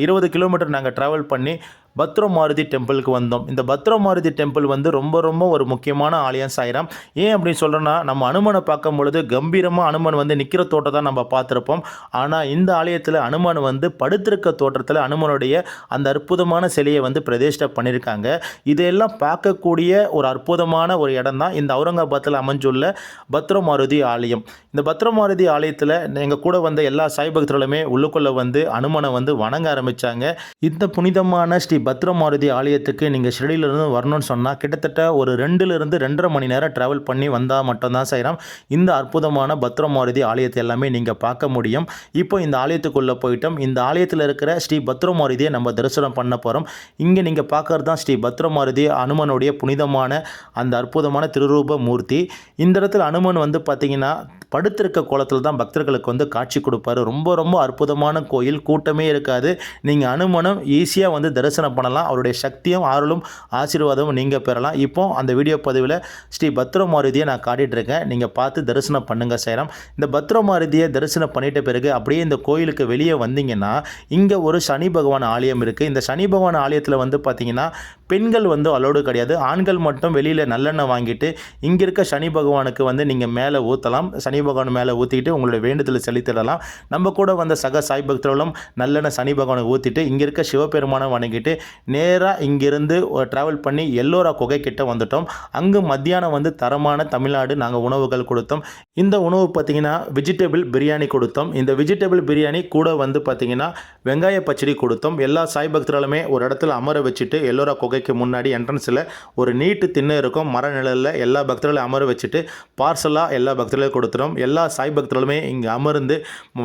20 கிலோமீட்டர் நாங்கள் ட்ராவல் பண்ணி பத்ரமாருதி டெம்பிளுக்கு வந்தோம். இந்த பத்ரமாருதி டெம்பிள் வந்து ரொம்ப ரொம்ப ஒரு முக்கியமான ஆலயம் சாய்ராம். ஏன் அப்படின்னு சொல்கிறோன்னா, நம்ம அனுமனை பார்க்கும் பொழுது கம்பீரமாக அனுமன் வந்து நிற்கிற தோட்டம் தான் நம்ம பார்த்துருப்போம். ஆனால் இந்த ஆலயத்தில் அனுமன் வந்து படுத்திருக்க தோற்றத்தில் அனுமனுடைய அந்த அற்புதமான சிலையை வந்து பிரதிஷ்டை பண்ணியிருக்காங்க. இதையெல்லாம் பார்க்கக்கூடிய ஒரு அற்புதமான ஒரு இடம் தான் இந்த அவுரங்காபாத்தில் அமைஞ்சுள்ள பத்ரமாருதி ஆலயம். இந்த பத்ரமாருதி ஆலயத்தில் எங்கள் கூட வந்த எல்லா சாய் பக்தர்களுமே உள்ளுக்குள்ளே வந்து அனுமனை வந்து வணங்க ஆரம்பித்தாங்க. இந்த புனிதமான ஸ்ரீ பத்ரமாருதி ஆலயத்துக்கு நீங்கள் ஷிரடியிலிருந்து வரணும்னு சொன்னால் கிட்டத்தட்ட ஒரு 2லிருந்து 2.5 மணி நேரம் ட்ராவல் பண்ணி வந்தால் மட்டும்தான் செய்கிறோம். இந்த அற்புதமான பத்ரமாருதி ஆலயத்தை எல்லாமே நீங்கள் பார்க்க முடியும். இப்போ இந்த ஆலயத்துக்குள்ளே போயிட்டோம். இந்த ஆலயத்தில் இருக்கிற ஸ்ரீ பத்ரமாருதியை நம்ம தரிசனம் பண்ண போகிறோம். இங்கே நீங்கள் பார்க்குறது தான் ஸ்ரீ பத்ரமாருதி அனுமனுடைய புனிதமான அந்த அற்புதமான திருரூப மூர்த்தி. இந்த இடத்துல அனுமன் வந்து பார்த்திங்கன்னா படுத்திருக்க கோலத்தில் தான் பக்தர்களுக்கு வந்து காட்சி கொடுப்பாரு. ரொம்ப ரொம்ப அற்புதமான கோயில், கூட்டமே இருக்காது. நீங்கள் அனுமனும் ஈஸியாக வந்து தரிசனம் பண்ணலாம். அவருடைய சக்தியும் அருளும் ஆசீர்வாதமும் நீங்கள் பெறலாம். இப்போ அந்த வீடியோ பதிவில் ஸ்ரீ பத்ரமாருதியை நான் காட்டிகிட்டு இருக்கேன். நீங்கள் பார்த்து தரிசனம் பண்ணுங்கள் செய்கிறோம். இந்த பத்ரமாருதியை தரிசனம் பண்ணிட்ட பிறகு அப்படியே இந்த கோயிலுக்கு வெளியே வந்தீங்கன்னா இங்கே ஒரு சனி பகவான் ஆலயம் இருக்குது. இந்த சனி பகவான் ஆலயத்தில் வந்து பார்த்திங்கன்னா பெண்கள் வந்து அலோடு கிடையாது. ஆண்கள் மட்டும் வெளியில் நல்லெண்ணெய் வாங்கிட்டு இங்கே இருக்க சனி பகவானுக்கு வந்து நீங்கள் மேலே ஊற்றலாம். சனி பகவான் மேலே ஊற்றிக்கிட்டு உங்களுடைய வேண்டுதலை செலுத்திடலாம். நம்ம கூட வந்த சக சாய் பக்தர்களும் நல்லெண்ணெய் சனி பகவானுக்கு ஊற்றிட்டு இங்கே இருக்க சிவபெருமானை வணங்கிட்டு நேராக இங்கிருந்து ட்ராவல் பண்ணி எல்லோரா குகை கிட்ட வந்துட்டோம். அங்கு மத்தியானம் வந்து தரமான தமிழ்நாடு நாங்கள் உணவுகள் கொடுத்தோம். இந்த உணவு பார்த்திங்கன்னா வெஜிடபிள் பிரியாணி கொடுத்தோம். இந்த வெஜிடபிள் பிரியாணி கூட வந்து பார்த்திங்கன்னா வெங்காய பச்சடி கொடுத்தோம். எல்லா சாய் பக்தர்களுமே ஒரு இடத்துல அமர வச்சுட்டு எல்லோரா குகைக்கு முன்னாடி என்ட்ரன்ஸில் ஒரு நீட்டு திண்ணை இருக்கும். மர நிழலில் எல்லா பக்தர்களையும் அமர வச்சுட்டு பார்சலாக எல்லா பக்தர்களையும் கொடுத்துரும். எல்லா சாய் பக்தர்களுமே இங்கே அமர்ந்து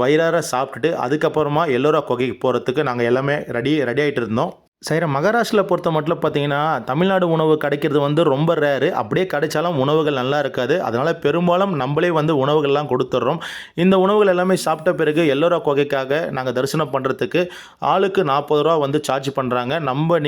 வயிறார சாப்பிட்டுட்டு அதுக்கப்புறமா எல்லோரா குகைக்கு போகிறதுக்கு நாங்கள் எல்லாமே ரெடி ஆகிட்டு இருந்தோம். சாய்ராம், மகாராஷ்டிரால பொறுத்த மட்டும் பார்த்தீங்கன்னா, தமிழ்நாடு உணவு கிடைக்கிறது வந்து ரொம்ப ரேரு. அப்படியே கிடைச்சாலும் உணவுகள் நல்லா இருக்காது. அதனால பெரும்பாலும் நம்பளே வந்து உணவுகள்லாம் குடுத்துடுறோம். இந்த உணவுகள் எல்லாமே சாப்பிட்ட பிறகு எல்லோரா குகைக்காக நாங்க தரிசனம் பண்றதுக்கு ஆளுக்கு ரூ. 40 வந்து சார்ஜ் பண்றாங்க.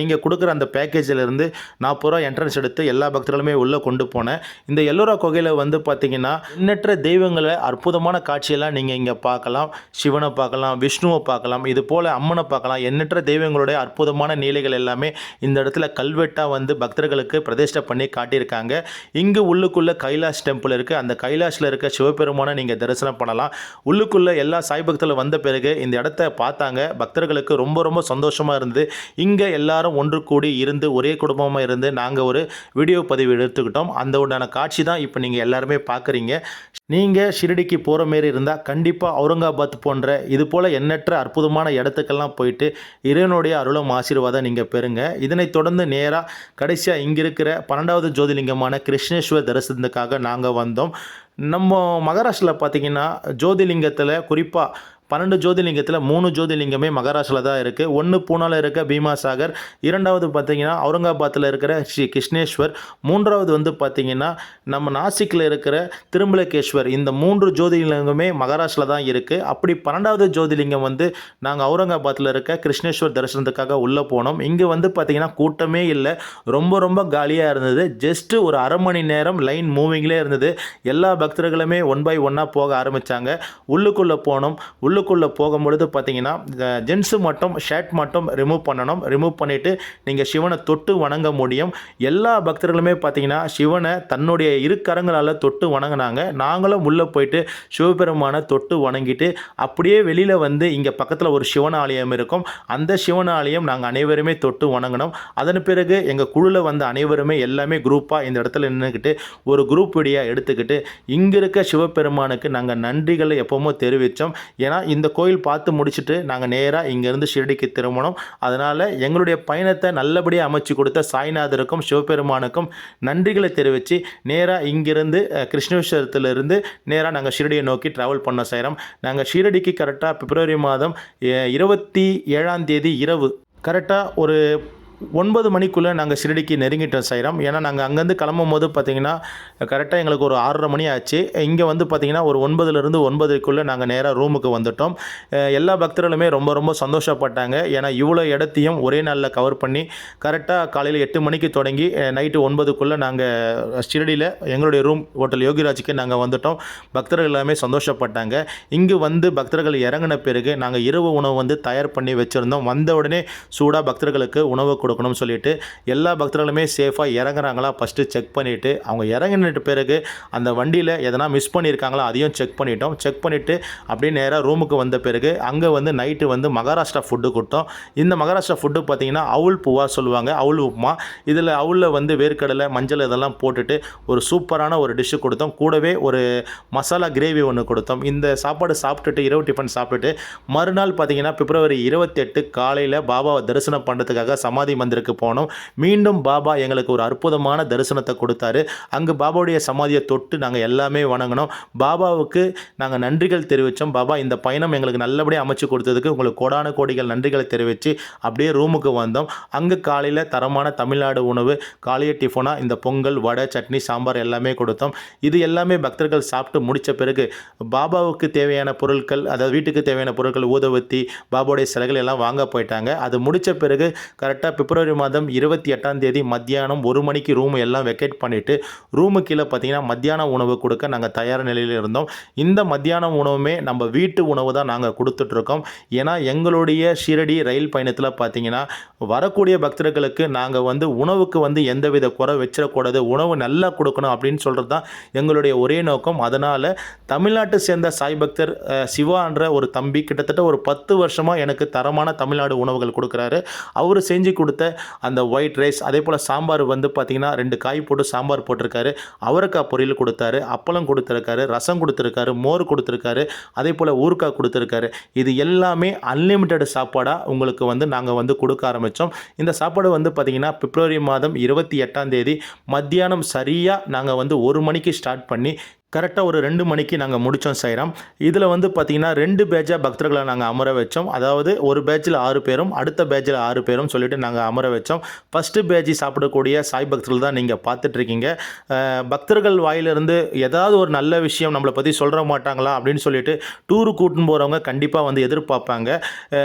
நீங்க குடுக்குற அந்த பேக்கேஜிலிருந்து ரூ. 40 என்ட்ரன்ஸ் எடுத்து எல்லா பக்தர்களுமே உள்ள கொண்டு போனேன். இந்த எல்லோரா குகையில வந்து பார்த்தீங்கன்னா, எண்ணற்ற தெய்வங்கள அற்புதமான காட்சியெல்லாம் நீங்க இங்க பார்க்கலாம். சிவன பார்க்கலாம், விஷ்ணுவ பார்க்கலாம், இது போல அம்மன பார்க்கலாம். எண்ணற்ற தெய்வங்களுடைய அற்புதமான நீலைகள் எல்லாமே இந்த இடத்துல கல்வெட்டா வந்து பக்தர்களுக்கு பிரதிஷ்டை பண்ணி காட்டியிருக்காங்க. இங்கு உள்ளுக்குள்ள கைலாஷ் டெம்பிள் இருக்கு. அந்த கைலாஷ்ல இருக்க சிவபெருமானை நீங்க தரிசனம் பண்ணலாம். உள்ளுக்குள்ள எல்லா சாய் பக்தர்களும் வந்த பிறகு இந்த இடத்த பார்த்தாங்க. பக்தர்களுக்கு ரொம்ப ரொம்ப சந்தோஷமா இருந்தது. இங்க எல்லாரும் ஒன்று கூடி இருந்து ஒரே குடும்பமா இருந்து நாங்க ஒரு வீடியோ பதிவு எடுத்துக்கிட்டோம். அந்த உண்டான காட்சி தான் இப்போ நீங்க எல்லாருமே பார்க்குறீங்க. நீங்க ஷிரடிக்கு போற மாரி இருந்தா கண்டிப்பா அவுரங்காபாத் போன்ற இது போல எண்ணற்ற அற்புதமான இடத்துக்கெல்லாம் போயிட்டு இறைவனுடைய அருளும் ஆசீர்வாதம் நீங்க பெறுங்க. இதனைத் தொடர்ந்து நேரா கடைசியா இங்க இருக்கிற 12வது ஜோதிலிங்கமான கிருஷ்ணேஸ்வர் தரிசனத்துக்காக நாங்க வந்தோம். நம்ம மகாராஷ்டிரால பார்த்தீங்கன்னா, ஜோதிலிங்கத்துல குறிப்பா 12 ஜோதிர்லிங்கத்தில் 3 ஜோதிர்லிங்கமே மகாராஷ்டிராவில் தான் இருக்குது. ஒன்று பூனாவில் இருக்க பீமாசாகர், இரண்டாவது பார்த்தீங்கன்னா அவுரங்காபாத்தில் இருக்கிற ஸ்ரீ கிருஷ்ணேஸ்வர், மூன்றாவது வந்து பார்த்தீங்கன்னா நம்ம நாசிக்கில் இருக்கிற திருமலகேஸ்வர். இந்த 3 ஜோதிர்லிங்கமே மகாராஷ்டிராவில் தான் இருக்குது. அப்படி 12வது ஜோதிர்லிங்கம் வந்து நாங்கள் அவுரங்காபாத்தில் இருக்க கிருஷ்ணேஸ்வர் தரிசனத்துக்காக உள்ளே போனோம். இங்கே வந்து பார்த்தீங்கன்னா கூட்டமே இல்லை, ரொம்ப ரொம்ப காலியாக இருந்தது. ஜஸ்ட்டு ஒரு அரை மணி நேரம் லைன் மூவிங்லேயே இருந்தது. எல்லா பக்தர்களுமே ஒன் பை ஒன்னாக போக ஆரம்பித்தாங்க. உள்ளுக்குள்ளே போனோம். உள்ளுக்குள்ளே போகும்பொழுது பார்த்தீங்கன்னா ஜென்ஸு மட்டும் ஷர்ட் மட்டும் ரிமூவ் பண்ணணும். ரிமூவ் பண்ணிவிட்டு நீங்கள் சிவனை தொட்டு வணங்க முடியும். எல்லா பக்தர்களுமே பார்த்தீங்கன்னா சிவனை தன்னுடைய இரு கரங்களால் தொட்டு வணங்கினாங்க. நாங்களும் உள்ளே போயிட்டு சிவபெருமானை தொட்டு வணங்கிட்டு அப்படியே வெளியில் வந்து இங்கே பக்கத்தில் ஒரு சிவன் ஆலயம் இருக்கும். அந்த சிவன் ஆலயம் நாங்கள் அனைவருமே தொட்டு வணங்கினோம். அதன் பிறகு எங்கள் குழுவில் வந்த அனைவருமே எல்லாமே குரூப்பாக இந்த இடத்துல நின்றுக்கிட்டு ஒரு குரூப் வீடியோ எடுத்துக்கிட்டு இங்கே இருக்க சிவபெருமானுக்கு நாங்கள் நன்றிகளை எப்போவுமோ தெரிவித்தோம். ஏன்னா இந்த கோயில் பார்த்து முடிச்சுட்டு நாங்கள் நேராக இங்கேருந்து ஷிரடிக்கு திரும்பணும். அதனால் எங்களுடைய பயணத்தை நல்லபடியாக அமைச்சு கொடுத்த சாய்நாதருக்கும் சிவபெருமானுக்கும் நன்றிகளை தெரிவித்து நேராக இங்கிருந்து கிருஷ்ணேஸ்வரத்திலிருந்து நேராக நாங்கள் ஷிரடியை நோக்கி ட்ராவல் பண்ண செய்கிறோம். நாங்கள் ஷிரடிக்கு கரெக்டாக பிப்ரவரி மாதம் 27ஆம் தேதி இரவு கரெக்டாக ஒரு 9 மணிக்குள்ளே நாங்கள் ஷிரடிக்கு நெருங்கிட்டோம் சாய்ராம். ஏன்னா நாங்கள் அங்கேருந்து கிளம்பும் போது பார்த்தீங்கன்னா கரெக்டாக எங்களுக்கு ஒரு 6:30 மணி ஆச்சு. இங்கே வந்து பார்த்திங்கன்னா ஒரு 9லேருந்து 9:30க்குள்ளே நாங்கள் நேராக ரூமுக்கு வந்துவிட்டோம். எல்லா பக்தர்களுமே ரொம்ப ரொம்ப சந்தோஷப்பட்டாங்க. ஏன்னா இவ்வளோ இடத்தையும் ஒரே நாளில் கவர் பண்ணி கரெக்டாக காலையில் 8 மணிக்கு தொடங்கி நைட்டு 9க்குள்ளே நாங்கள் ஷிரடியில் எங்களுடைய ரூம் ஹோட்டல் யோகிராஜுக்கு நாங்கள் வந்துவிட்டோம். பக்தர்கள் எல்லாமே சந்தோஷப்பட்டாங்க. இங்கு வந்து பக்தர்கள் இறங்கின பிறகு நாங்கள் இரவு உணவு வந்து தயார் பண்ணி வச்சுருந்தோம். வந்த உடனே சூடாக பக்தர்களுக்கு உணவு கொடுக்கணும்னு சொல்லிட்டு எல்லா பக்தர்களுமே சேஃபாக இறங்குறாங்களா ஃபஸ்ட்டு செக் பண்ணிவிட்டு அவங்க இறங்கின பிறகு அந்த வண்டியில் எதனா மிஸ் பண்ணியிருக்காங்களா அதையும் செக் பண்ணிட்டோம். செக் பண்ணிவிட்டு அப்படியே நேராக ரூமுக்கு வந்த பிறகு அங்கே வந்து நைட்டு வந்து மகாராஷ்டிரா ஃபுட்டு கொடுத்தோம். இந்த மகாராஷ்டிரா ஃபுட்டு பார்த்திங்கன்னா அவுல் பூவா சொல்லுவாங்க, அவுல் உப்புமா. இதில் அவுலில் வந்து வேர்க்கடலை மஞ்சள் இதெல்லாம் போட்டுட்டு ஒரு சூப்பரான ஒரு டிஷ்ஷு கொடுத்தோம். கூடவே ஒரு மசாலா கிரேவி ஒன்று கொடுத்தோம். இந்த சாப்பாடு சாப்பிட்டுட்டு இரவு டிஃபன் சாப்பிட்டுட்டு மறுநாள் பார்த்திங்கன்னா பிப்ரவரி 28 காலையில் பாபாவை தரிசனம் பண்ணுறதுக்காக சமாதி மந்திருக்கு போனோம். மீண்டும் பாபா எங்களுக்கு ஒரு அற்புதமான தரிசனத்தை கொடுத்தாரு. அங்கு பாபாவுடைய சமாதியை தொட்டு நாங்கள் எல்லாமே வணங்கினோம். பாபாவுக்கு நாங்கள் நன்றிகள் தெரிவித்தோம். பாபா இந்த பயணம் எங்களுக்கு நல்லபடியாக அமைச்சு கொடுத்ததுக்கு உங்களுக்கு கோடான கோடிகள் நன்றிகளை தெரிவித்து அப்படியே ரூமுக்கு வந்தோம். அங்கே காலையில் தரமான தமிழ்நாடு உணவு காலைய டிஃபனாக இந்த பொங்கல் வடை சட்னி சாம்பார் எல்லாமே கொடுத்தோம். இது எல்லாமே பக்தர்கள் சாப்பிட்டு முடித்த பிறகு பாபாவுக்கு தேவையான பொருட்கள், அதாவது வீட்டுக்கு தேவையான பொருட்கள், ஊதுவத்தி, பாபாவுடைய சிலைகள் எல்லாம் வாங்க போயிட்டாங்க. அது முடித்த பிறகு கரெக்டாக பிப்ரவரி மாதம் 28ஆம் தேதி மத்தியானம் 1 மணிக்கு ரூம் எல்லாம் வெக்கேட் பண்ணிவிட்டு ரூமு கீழே பார்த்தீங்கன்னா மத்தியான உணவு கொடுக்க நாங்கள் தயார் நிலையில் இருந்தோம். இந்த மத்தியான உணவுமே நம்ம வீட்டு உணவு தான் நாங்கள் கொடுத்துட்ருக்கோம். ஏன்னா எங்களுடைய ஷிரடி ரயில் பயணத்தில் பார்த்தீங்கன்னா வரக்கூடிய பக்தர்களுக்கு நாங்கள் வந்து உணவுக்கு வந்து எந்தவித குறை வச்சிடக்கூடாது, உணவு நல்லா கொடுக்கணும் அப்படின்னு சொல்கிறது தான் எங்களுடைய ஒரே நோக்கம். அதனால் தமிழ்நாட்டை சேர்ந்த சாய் பக்தர் சிவான்ற ஒரு தம்பி கிட்டத்தட்ட ஒரு 10 வருஷமாக எனக்கு தரமான தமிழ்நாடு உணவுகள் கொடுக்குறாரு. அவர் செஞ்சு கொடுத்த அந்த ஒயிட் ரைஸ், அதே போல் சாம்பார் வந்து பார்த்திங்கன்னா 2 காய் போட்டு சாம்பார் போட்டிருக்காரு, அவரைக்காய் பொரியல் கொடுத்தாரு, அப்பளம் கொடுத்துருக்காரு, ரசம் கொடுத்துருக்காரு, மோர் கொடுத்துருக்காரு, அதே போல் ஊறுகாய் கொடுத்துருக்காரு. இது எல்லாமே அன்லிமிட்டெட் சாப்பாடாக உங்களுக்கு வந்து நாங்கள் வந்து கொடுக்க ஆரம்பித்தோம். இந்த சாப்பாடு வந்து பார்த்திங்கன்னா பிப்ரவரி மாதம் 28ஆம் தேதி மத்தியானம் சரியாக நாங்கள் வந்து 1 மணிக்கு ஸ்டார்ட் பண்ணி கரெக்டாக ஒரு 2 மணிக்கு நாங்கள் முடித்தோம் சாய்ராம். இதில் வந்து பார்த்திங்கன்னா 2 பேட்சாக பக்தர்களை நாங்கள் அமர வச்சோம். அதாவது ஒரு பேட்சில் 6 பேரும் அடுத்த பேட்சில் 6 பேரும் சொல்லிட்டு நாங்கள் அமர வச்சோம். ஃபஸ்ட்டு பேட்சி சாப்பிடக்கூடிய சாய் பக்தர்கள் தான் நீங்கள் பார்த்துட்ருக்கீங்க. பக்தர்கள் வாயிலிருந்து ஏதாவது ஒரு நல்ல விஷயம் நம்மளை பற்றி சொல்கிற மாட்டாங்களா அப்படின்னு சொல்லிட்டு டூரு கூட்டின்னு போகிறவங்க கண்டிப்பாக வந்து எதிர்பார்ப்பாங்க.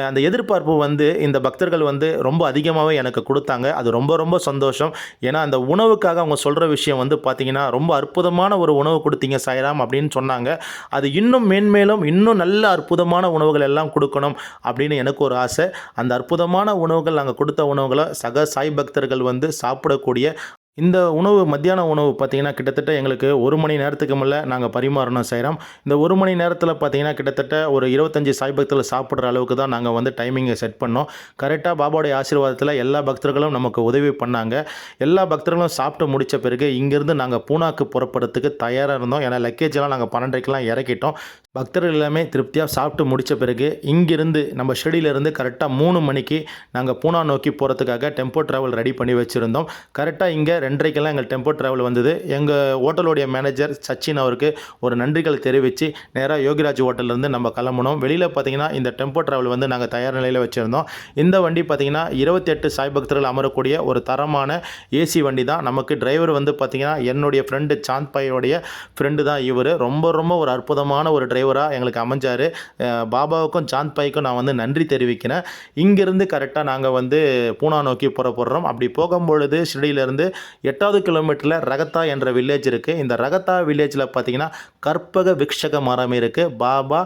அந்த எதிர்பார்ப்பு வந்து இந்த பக்தர்கள் வந்து ரொம்ப அதிகமாகவே எனக்கு கொடுத்தாங்க. அது ரொம்ப ரொம்ப சந்தோஷம். ஏன்னா அந்த உணவுக்காக அவங்க சொல்கிற விஷயம் வந்து பார்த்திங்கன்னா ரொம்ப அற்புதமான ஒரு உணவு கொடுத்தீங்க சாய்ராம் அப்படின்னு சொன்னாங்க. அது இன்னும் மேன்மேலும் இன்னும் நல்ல அற்புதமான உணவுகள் எல்லாம் கொடுக்கணும் அப்படின்னு எனக்கு ஒரு ஆசை. அந்த அற்புதமான உணவுகள் நாங்கள் கொடுத்த உணவுகளை சக சாய் பக்தர்கள் வந்து சாப்பிடக்கூடிய இந்த உணவு மத்தியான உணவு பார்த்திங்கன்னா கிட்டத்தட்ட எங்களுக்கு 1 மணி நேரத்துக்கு மேலே நாங்கள் பரிமாறணும் சாய்ராம். இந்த 1 மணி நேரத்தில் பார்த்திங்கன்னா கிட்டத்தட்ட ஒரு 25 சாய் பக்தர்கள் சாப்பிட்ற அளவுக்கு தான் நாங்கள் வந்து டைமிங்கை செட் பண்ணோம். கரெக்டாக பாபாவுடைய ஆசீர்வாதத்தில் எல்லா பக்தர்களும் நமக்கு உதவி பண்ணாங்க. எல்லா பக்தர்களும் சாப்பிட்டு முடித்த பிறகு இங்கேருந்து நாங்கள் பூனாக்கு புறப்படுறதுக்கு தயாராக இருந்தோம். ஏன்னா லக்கேஜெல்லாம் நாங்கள் 12:30க்கெலாம் இறக்கிட்டோம். பக்தர்கள் எல்லாமே திருப்தியாக சாப்பிட்டு முடித்த பிறகு இங்கிருந்து நம்ம ஷெடியிலேருந்து கரெக்டாக 3 மணிக்கு நாங்கள் பூனா நோக்கி போகிறதுக்காக டெம்போ ட்ராவல் ரெடி பண்ணி வச்சுருந்தோம். கரெக்டாக இங்கே 2:30க்கெல்லாம் எங்கள் டெம்போ ட்ராவல் வந்தது. எங்கள் ஹோட்டலுடைய மேனேஜர் சச்சின் அவருக்கு ஒரு நன்றிகள் தெரிவித்து நேராக யோகிராஜ் ஹோட்டல்லேருந்து நம்ம கிளம்பணும். வெளியில் பார்த்திங்கன்னா இந்த டெம்போ ட்ராவல் வந்து நாங்கள் தயார் நிலையில் வச்சுருந்தோம். இந்த வண்டி பார்த்திங்கன்னா 28 சாய் பக்தர்கள் அமரக்கூடிய ஒரு தரமான ஏசி வண்டி தான். நமக்கு டிரைவர் வந்து பார்த்திங்கன்னா என்னுடைய ஃப்ரெண்டு சாந்த் பாயோடைய ஃப்ரெண்டு தான் இவர். ரொம்ப ரொம்ப ஒரு அற்புதமான ஒரு டிரைவராக எங்களுக்கு அமைஞ்சார். பாபாவுக்கும் சாந்த் பாய்க்கும் நான் வந்து நன்றி தெரிவிக்கிறேன். இங்கேருந்து கரெக்டாக நாங்கள் வந்து பூனா நோக்கி புறப்படுறோம். அப்படி போகும்பொழுது ஷிரடியிலேருந்து 8வது கிலோமீட்டரில் ரகத்தா என்ற வில்லேஜ் இருக்குது. இந்த ரகத்தா வில்லேஜில் பார்த்திங்கன்னா கற்பக விக்ஷக மரம் இருக்குது. பாபா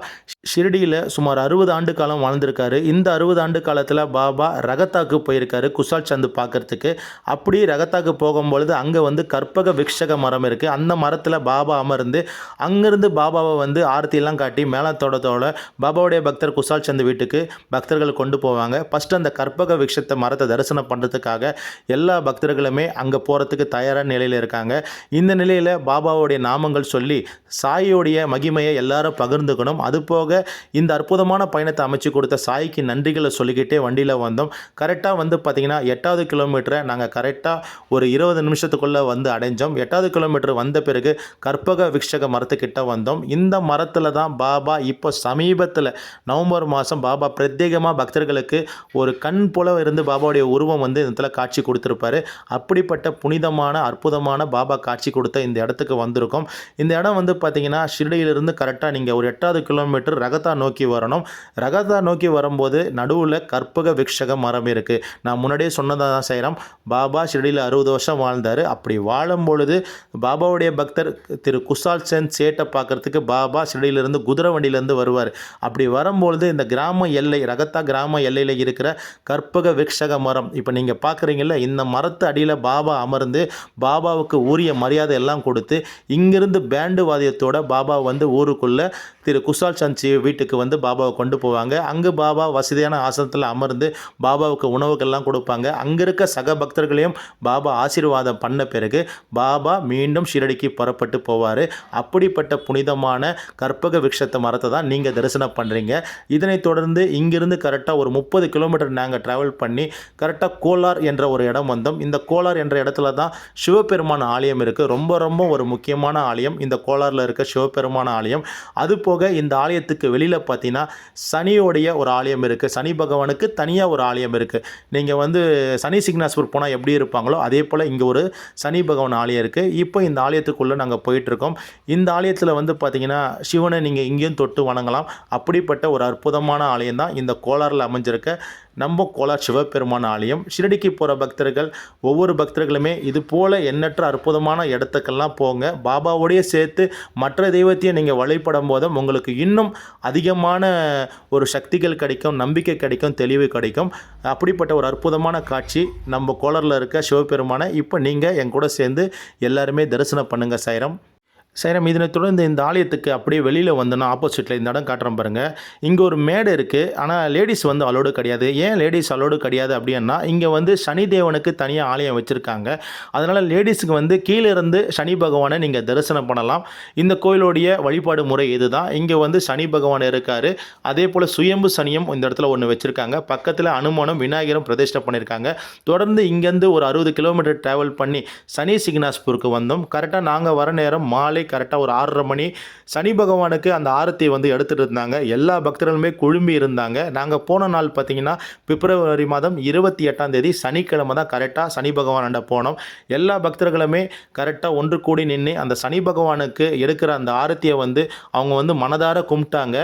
ஷிரடியில் சுமார் 60 ஆண்டு காலம் வாழ்ந்திருக்காரு. இந்த 60 ஆண்டு காலத்தில் பாபா ரகத்தாக்கு போயிருக்காரு குசால் சந்து பார்க்குறதுக்கு. அப்படி ரகத்தாக்கு போகும்பொழுது அங்கே வந்து கற்பக விக்ஷக மரம் இருக்குது. அந்த மரத்தில் பாபா அமர்ந்து அங்கேருந்து பாபாவை வந்து ஆரத்தியெல்லாம் காட்டி மேளத்தோட பாபாவுடைய பக்தர் குசால் சந்து வீட்டுக்கு பக்தர்கள் கொண்டு போவாங்க. ஃபஸ்ட்டு அந்த கற்பக விக்ஷத்தை மரத்தை தரிசனம் பண்ணுறதுக்காக எல்லா பக்தர்களுமே அங்கே போகிறதுக்கு தயாரான நிலையில் இருக்காங்க. இந்த நிலையில் பாபாவுடைய நாமங்கள் சொல்லி சாயோடைய மகிமையை எல்லாரும் பகிர்ந்துக்கணும். அதுபோக இந்த அற்புதமான பயணத்தை அமைச்சு கொடுத்த சாய்க்கு நன்றிகளை சொல்லிக்கிட்டே வண்டியில் வந்தோம். கரெக்டாக வந்து பார்த்திங்கன்னா 8வது கிலோமீட்டரை நாங்கள் கரெக்டாக ஒரு 20 நிமிஷத்துக்குள்ளே வந்து அடைஞ்சோம். 8வது கிலோமீட்டர் வந்த பிறகு கற்பக விக்ஷக மரத்துக்கிட்ட வந்தோம். இந்த மரத்தில் தான் பாபா இப்போ சமீபத்தில் நவம்பர் மாதம் பாபா பிரத்யேகமாக பக்தர்களுக்கு ஒரு கண் போல இருந்து பாபாவுடைய உருவம் வந்து இந்த இடத்துல காட்சி கொடுத்துருப்பாரு. அப்படிப்பட்ட புனிதமான அற்புதமான பாபா காட்சி கொடுத்த இந்த இடத்துக்கு வந்திருக்கோம். இந்த இடம் வந்து பார்த்திங்கன்னா ஷிரடியிலிருந்து கரெக்டாக நீங்கள் ஒரு 8வது கிலோமீட்டர் ரகத்தா நோக்கி வரணும். ரகத்தா நோக்கி வரும்போது நடுவில் கற்பக விக்ஷக மரம் இருக்குது. நான் முன்னாடியே சொன்னதாக தான் செய்கிறோம். பாபா ஷிரடியில் 60 வருஷம் வாழ்ந்தார். அப்படி வாழும் பொழுது பாபாவுடைய பக்தர் திரு குசால் சந்த் சேட்டை பார்க்குறதுக்கு பாபா ஷிரடியிலிருந்து குதிரை வண்டியிலேருந்து வருவார். அப்படி வரும்பொழுது இந்த கிராம எல்லை ரகத்தா கிராம எல்லையில் இருக்கிற கற்பக விக்ஷக மரம் இப்போ நீங்கள் பார்க்குறீங்கள, இந்த மரத்து அடியில் பாபா அமர்ந்து பாபாவுக்கு உரிய மரியாதை எல்லாம் கொடுத்து இங்கிருந்து பேண்டு வாத்தியத்தோட பாபா வந்து ஊருக்குள்ளே திரு குசால் சந்த் வீட்டுக்கு வந்து பாபாவை கொண்டு போவாங்க. அங்கு பாபா வசதியான ஆசனத்தில் அமர்ந்து பாபாவுக்கு உணவுகள்லாம் கொடுப்பாங்க. அங்கே இருக்க சக பக்தர்களையும் பாபா ஆசீர்வாதம் பண்ண பிறகு பாபா மீண்டும் ஷிரடிக்கு புறப்பட்டு போவார். அப்படிப்பட்ட புனிதமான கற்பக விக்ஷத்த மரத்தை தான் நீங்கள் தரிசனம் பண்ணுறீங்க. இதனைத் தொடர்ந்து இங்கிருந்து கரெக்டாக ஒரு 30 கிலோமீட்டர் நாங்கள் ட்ராவல் பண்ணி கரெக்டாக கோலார் என்ற ஒரு இடம் வந்தோம். இந்த கோலார் என்ற இடத்துல தான் சிவபெருமான் ஆலயம் இருக்குது. ரொம்ப ரொம்ப ஒரு முக்கியமான ஆலயம் இந்த கோலாரில் இருக்க சிவபெருமான ஆலயம். அதுபோக இந்த ஆலயத்துக்கு வெளியில் பார்த்தீங்கன்னா சனியோடைய ஒரு ஆலயம் இருக்குது. சனி பகவானுக்கு தனியாக ஒரு ஆலயம் இருக்குது. நீங்கள் வந்து சனி சிக்னாஸ்பூர் போனால் எப்படி இருப்பாங்களோ அதே போல் இங்கே ஒரு சனி பகவான் ஆலயம் இருக்குது. இப்போ இந்த ஆலயத்துக்குள்ளே நாங்கள் போயிட்டுருக்கோம். இந்த ஆலயத்தில் வந்து பார்த்திங்கன்னா சிவனை நீங்கள் இங்கேயும் தொட்டு வணங்கலாம். அப்படிப்பட்ட ஒரு அற்புதமான ஆலயம் தான் இந்த கோலாரில் அமைஞ்சிருக்க நம்ம கோலார் சிவபெருமான ஆலயம். ஷிரடிக்கு போகிற பக்தர்கள் ஒவ்வொரு பக்தர்களுமே இது போல் எண்ணற்ற அற்புதமான இடத்துக்கெல்லாம் போங்க. பாபாவோடையே சேர்த்து மற்ற தெய்வத்தையும் நீங்கள் வழிபடும் போதும் உங்களுக்கு இன்னும் அதிகமான ஒரு சக்திகள் கிடைக்கும், நம்பிக்கை கிடைக்கும், தெளிவு கிடைக்கும். அப்படிப்பட்ட ஒரு அற்புதமான காட்சி நம்ம கோலாரில் இருக்க சிவபெருமானை இப்போ நீங்கள் என் கூட சேர்ந்து எல்லாருமே தரிசனம் பண்ணுங்கள் சாய்ராம். சாய்ராம், இதனைத் தொடர்ந்து இந்த ஆலயத்துக்கு அப்படியே வெளியில் வந்தோன்னா ஆப்போசிட்டில் இந்த இடம் காட்டுறேன் பாருங்கள். இங்கே ஒரு மேடை இருக்குது. ஆனால் லேடிஸ் வந்து அலோடு கிடையாது. ஏன் லேடிஸ் அலோடு கிடையாது அப்படின்னா இங்கே வந்து சனி தேவனுக்கு தனியாக ஆலயம் வச்சுருக்காங்க. அதனால் லேடிஸுக்கு வந்து கீழே இருந்து சனி பகவானை நீங்கள் தரிசனம் பண்ணலாம். இந்த கோயிலுடைய வழிபாடு முறை இது தான். இங்கே வந்து சனி பகவான் இருக்கார். அதே போல் சுயம்பு சனியும் இந்த இடத்துல ஒன்று வச்சுருக்காங்க. பக்கத்தில் அனுமனும் விநாயகரும் பிரதிஷ்டை பண்ணியிருக்காங்க. தொடர்ந்து இங்கேருந்து ஒரு 60 கிலோமீட்டர் ட்ராவல் பண்ணி சனி சிக்னாஸ்பூருக்கு வந்தோம். கரெக்டாக நாங்கள் வர நேரம் மாலை அதிகாலை கரெக்டாக ஒரு 6:30 மணி சனி பகவானுக்கு அந்த ஆரத்தி வந்து எடுத்துகிட்டு இருந்தாங்க. எல்லா பக்தர்களுமே குழும்பி இருந்தாங்க. நாங்கள் போன நாள் பார்த்திங்கன்னா பிப்ரவரி மாதம் 28ஆம் தேதி சனிக்கிழமை தான் கரெக்டாக சனி பகவான்கிட்ட போனோம். எல்லா பக்தர்களுமே கரெக்டாக ஒன்று கூடி நின்று அந்த சனி பகவானுக்கு எடுக்கிற அந்த ஆரத்தியை வந்து அவங்க வந்து மனதார கும்பிட்டாங்க.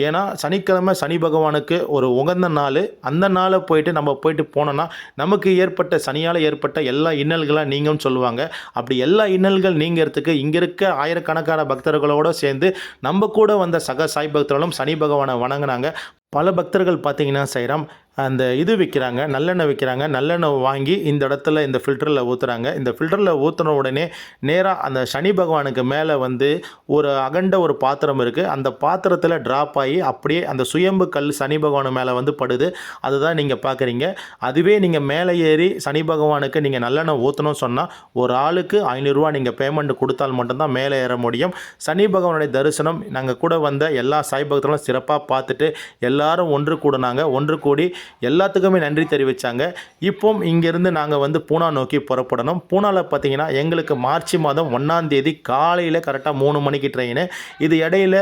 ஏன்னா சனிக்கிழமை சனி பகவானுக்கு ஒரு உகந்த நாள். அந்த நாளை நம்ம போயிட்டு போனோன்னா நமக்கு ஏற்பட்ட சனியால் ஏற்பட்ட எல்லா இன்னல்களாக நீங்கன்னு சொல்லுவாங்க. அப்படி எல்லா இன்னல்கள் நீங்கிறதுக்கு இங்கே இருக்க ஆயிரக்கணக்கான பக்தர்களோடு சேர்ந்து நம்ம கூட வந்த சக சாய் பக்தர்களும் சனி பகவானை வணங்கினாங்க. பல பக்தர்கள் பார்த்தீங்கன்னா சாய்ராம் அந்த இது விற்கிறாங்க, நல்லெண்ணெய் விற்கிறாங்க. நல்லெண்ணெய் வாங்கி இந்த இடத்துல இந்த ஃபில்டரில் ஊற்றுறாங்க. இந்த ஃபில்டரில் ஊற்றின உடனே நேராக அந்த சனி பகவானுக்கு மேலே வந்து ஒரு அகண்ட ஒரு பாத்திரம் இருக்குது. அந்த பாத்திரத்தில் ட்ராப் ஆகி அப்படியே அந்த சுயம்பு கல் சனி பகவான் மேலே வந்து படுது. அதுதான் நீங்கள் பார்க்குறீங்க. அதுவே நீங்கள் மேலே ஏறி சனி பகவானுக்கு நீங்கள் நல்லெண்ணெய் ஊற்றணும்னு சொன்னால் ஒரு ஆளுக்கு 500 ரூபா நீங்கள் பேமெண்ட் கொடுத்தால் மட்டும்தான் மேலே ஏற முடியும். சனி பகவானுடைய தரிசனம் நாங்கள் கூட வந்த எல்லா சாய் பக்தர்களும் சிறப்பாக பார்த்துட்டு எல்லாரும் ஒன்று கூடினாங்க. ஒன்று கூடி எல்லாத்துக்குமே நன்றி தெரிவித்தாங்க. இப்போ இங்கேருந்து நாங்கள் வந்து பூனா நோக்கி புறப்படணும். பூனாவில் பார்த்தீங்கன்னா எங்களுக்கு மார்ச் மாதம் 1ஆம் தேதி காலையில் கரெக்டாக 3 மணிக்கு ட்ரெயின். இது இடையில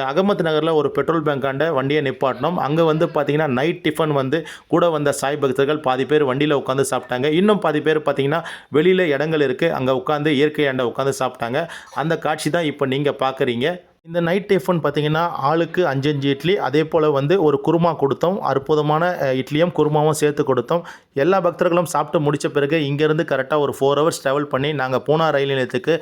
அகமத் நகரில் ஒரு பெட்ரோல் பேங்காண்ட வண்டியை நிப்பாட்டணும். அங்கே வந்து பார்த்திங்கன்னா நைட் டிஃபன் வந்து கூட வந்த சாய் பக்தர்கள் பாதி பேர் வண்டியில் உட்காந்து சாப்பிட்டாங்க. இன்னும் பாதி பேர் பார்த்திங்கன்னா வெளியில் இடங்கள் இருக்குது, அங்கே உட்காந்து இயற்கையாண்ட உட்காந்து சாப்பிட்டாங்க. அந்த காட்சி தான் இப்போ நீங்கள் பார்க்குறீங்க. இந்த நைட் டிஃபன் பார்த்திங்கன்னா ஆளுக்கு 5 இட்லி, அதே போல் வந்து ஒரு குருமா கொடுத்தோம். அற்புதமான இட்லியும் குருமாவும் சேர்த்து கொடுத்தோம். எல்லா பக்தர்களும் சாப்பிட்டு முடித்த பிறகு இங்கேருந்து கரெக்டாக ஒரு 4 ஹவர்ஸ் ட்ராவல் பண்ணி நாங்கள் பூனா ரயில் நிலையத்துக்கு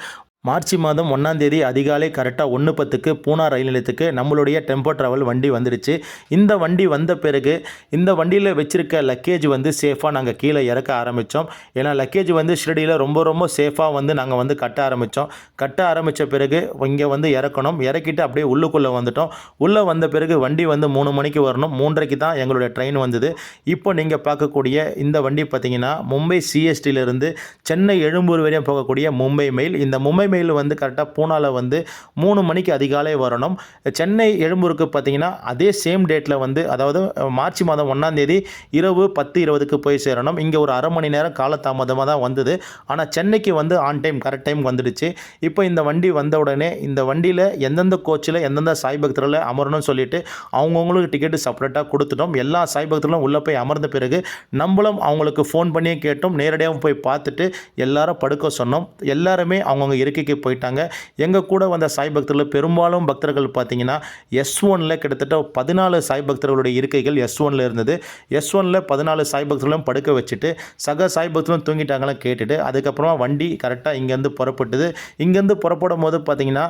மார்ச் மாதம் 1ஆம் தேதி அதிகாலை கரெக்டாக 1:10க்கு பூனா ரயில் நிலையத்துக்கு நம்மளுடைய டெம்போ ட்ராவல் வண்டி வந்துடுச்சு. இந்த வண்டி வந்த பிறகு இந்த வண்டியில் வச்சுருக்க லக்கேஜ் வந்து சேஃபாக நாங்கள் கீழே இறக்க ஆரம்பித்தோம். ஏன்னா லக்கேஜ் வந்து ஷிரடியில் ரொம்ப சேஃபாக வந்து நாங்கள் வந்து கட்ட ஆரம்பித்தோம். கட்ட ஆரம்பித்த பிறகு இங்கே வந்து இறக்கணும். இறக்கிட்டு அப்படியே உள்ளுக்குள்ளே வந்துட்டோம். உள்ளே வந்த பிறகு வண்டி வந்து 3 மணிக்கு வரணும். 3:30க்கு தான் எங்களுடைய ட்ரெயின் வந்தது. இப்போ நீங்கள் பார்க்கக்கூடிய இந்த வண்டி பார்த்திங்கன்னா மும்பை சிஎஸ்டியிலிருந்து சென்னை எழும்பூர் வரையும் போகக்கூடிய மும்பை மெயில். இந்த மும்பை மெயில் வந்து கரெக்டாக பூனாவில் வந்து 3 மணிக்கு அதிகாலை வரணும். சென்னை எழும்பூருக்கு பார்த்தீங்கன்னா அதே சேம் டேட்டில் வந்து அதாவது மார்ச் மாதம் 1ஆம் தேதி இரவு 10:20க்கு போய் சேரணும். இங்கே ஒரு அரை மணி நேரம் காலதாமதமாக தான் வந்தது. ஆனால் சென்னைக்கு வந்து ஆன் டைம் கரெக்ட் டைம் வந்துடுச்சு. இப்போ இந்த வண்டி வந்த உடனே இந்த வண்டியில் எந்தெந்த கோச்சில் எந்தெந்த சாய் பக்தர்கள் அமரணும்னு சொல்லிட்டு அவங்கவுங்களுக்கு டிக்கெட்டு செப்பரேட்டாக கொடுத்துட்டோம். எல்லா சாய் பக்தர்களும் உள்ளே போய் அமர்ந்த பிறகு நம்மளும் அவங்களுக்கு ஃபோன் பண்ணியே கேட்டோம். நேரடியாக போய் பார்த்துட்டு எல்லாரும் படுக்க சொன்னோம். எல்லாருமே அவங்கவுங்க இருக்கைக்கு போயிட்டாங்க. எங்கள் கூட வந்த சாய் பக்தர்கள் பெரும்பாலும் பக்தர்கள் பார்த்தீங்கன்னா S1ல் கிட்டத்தட்ட 14 சாய் பக்தர்களுடைய இருக்கைகள் S1ல் இருந்தது. S1ல் 14 சாய் பக்தர்களும் படுக்க வச்சுட்டு சக சாய் பக்தர்களும் தூங்கிட்டாங்களாம் கேட்டுட்டு அதுக்கப்புறமா வண்டி கரெக்டாக இங்கேருந்து புறப்பட்டுது. இங்கேருந்து புறப்படும் போது பார்த்தீங்கன்னா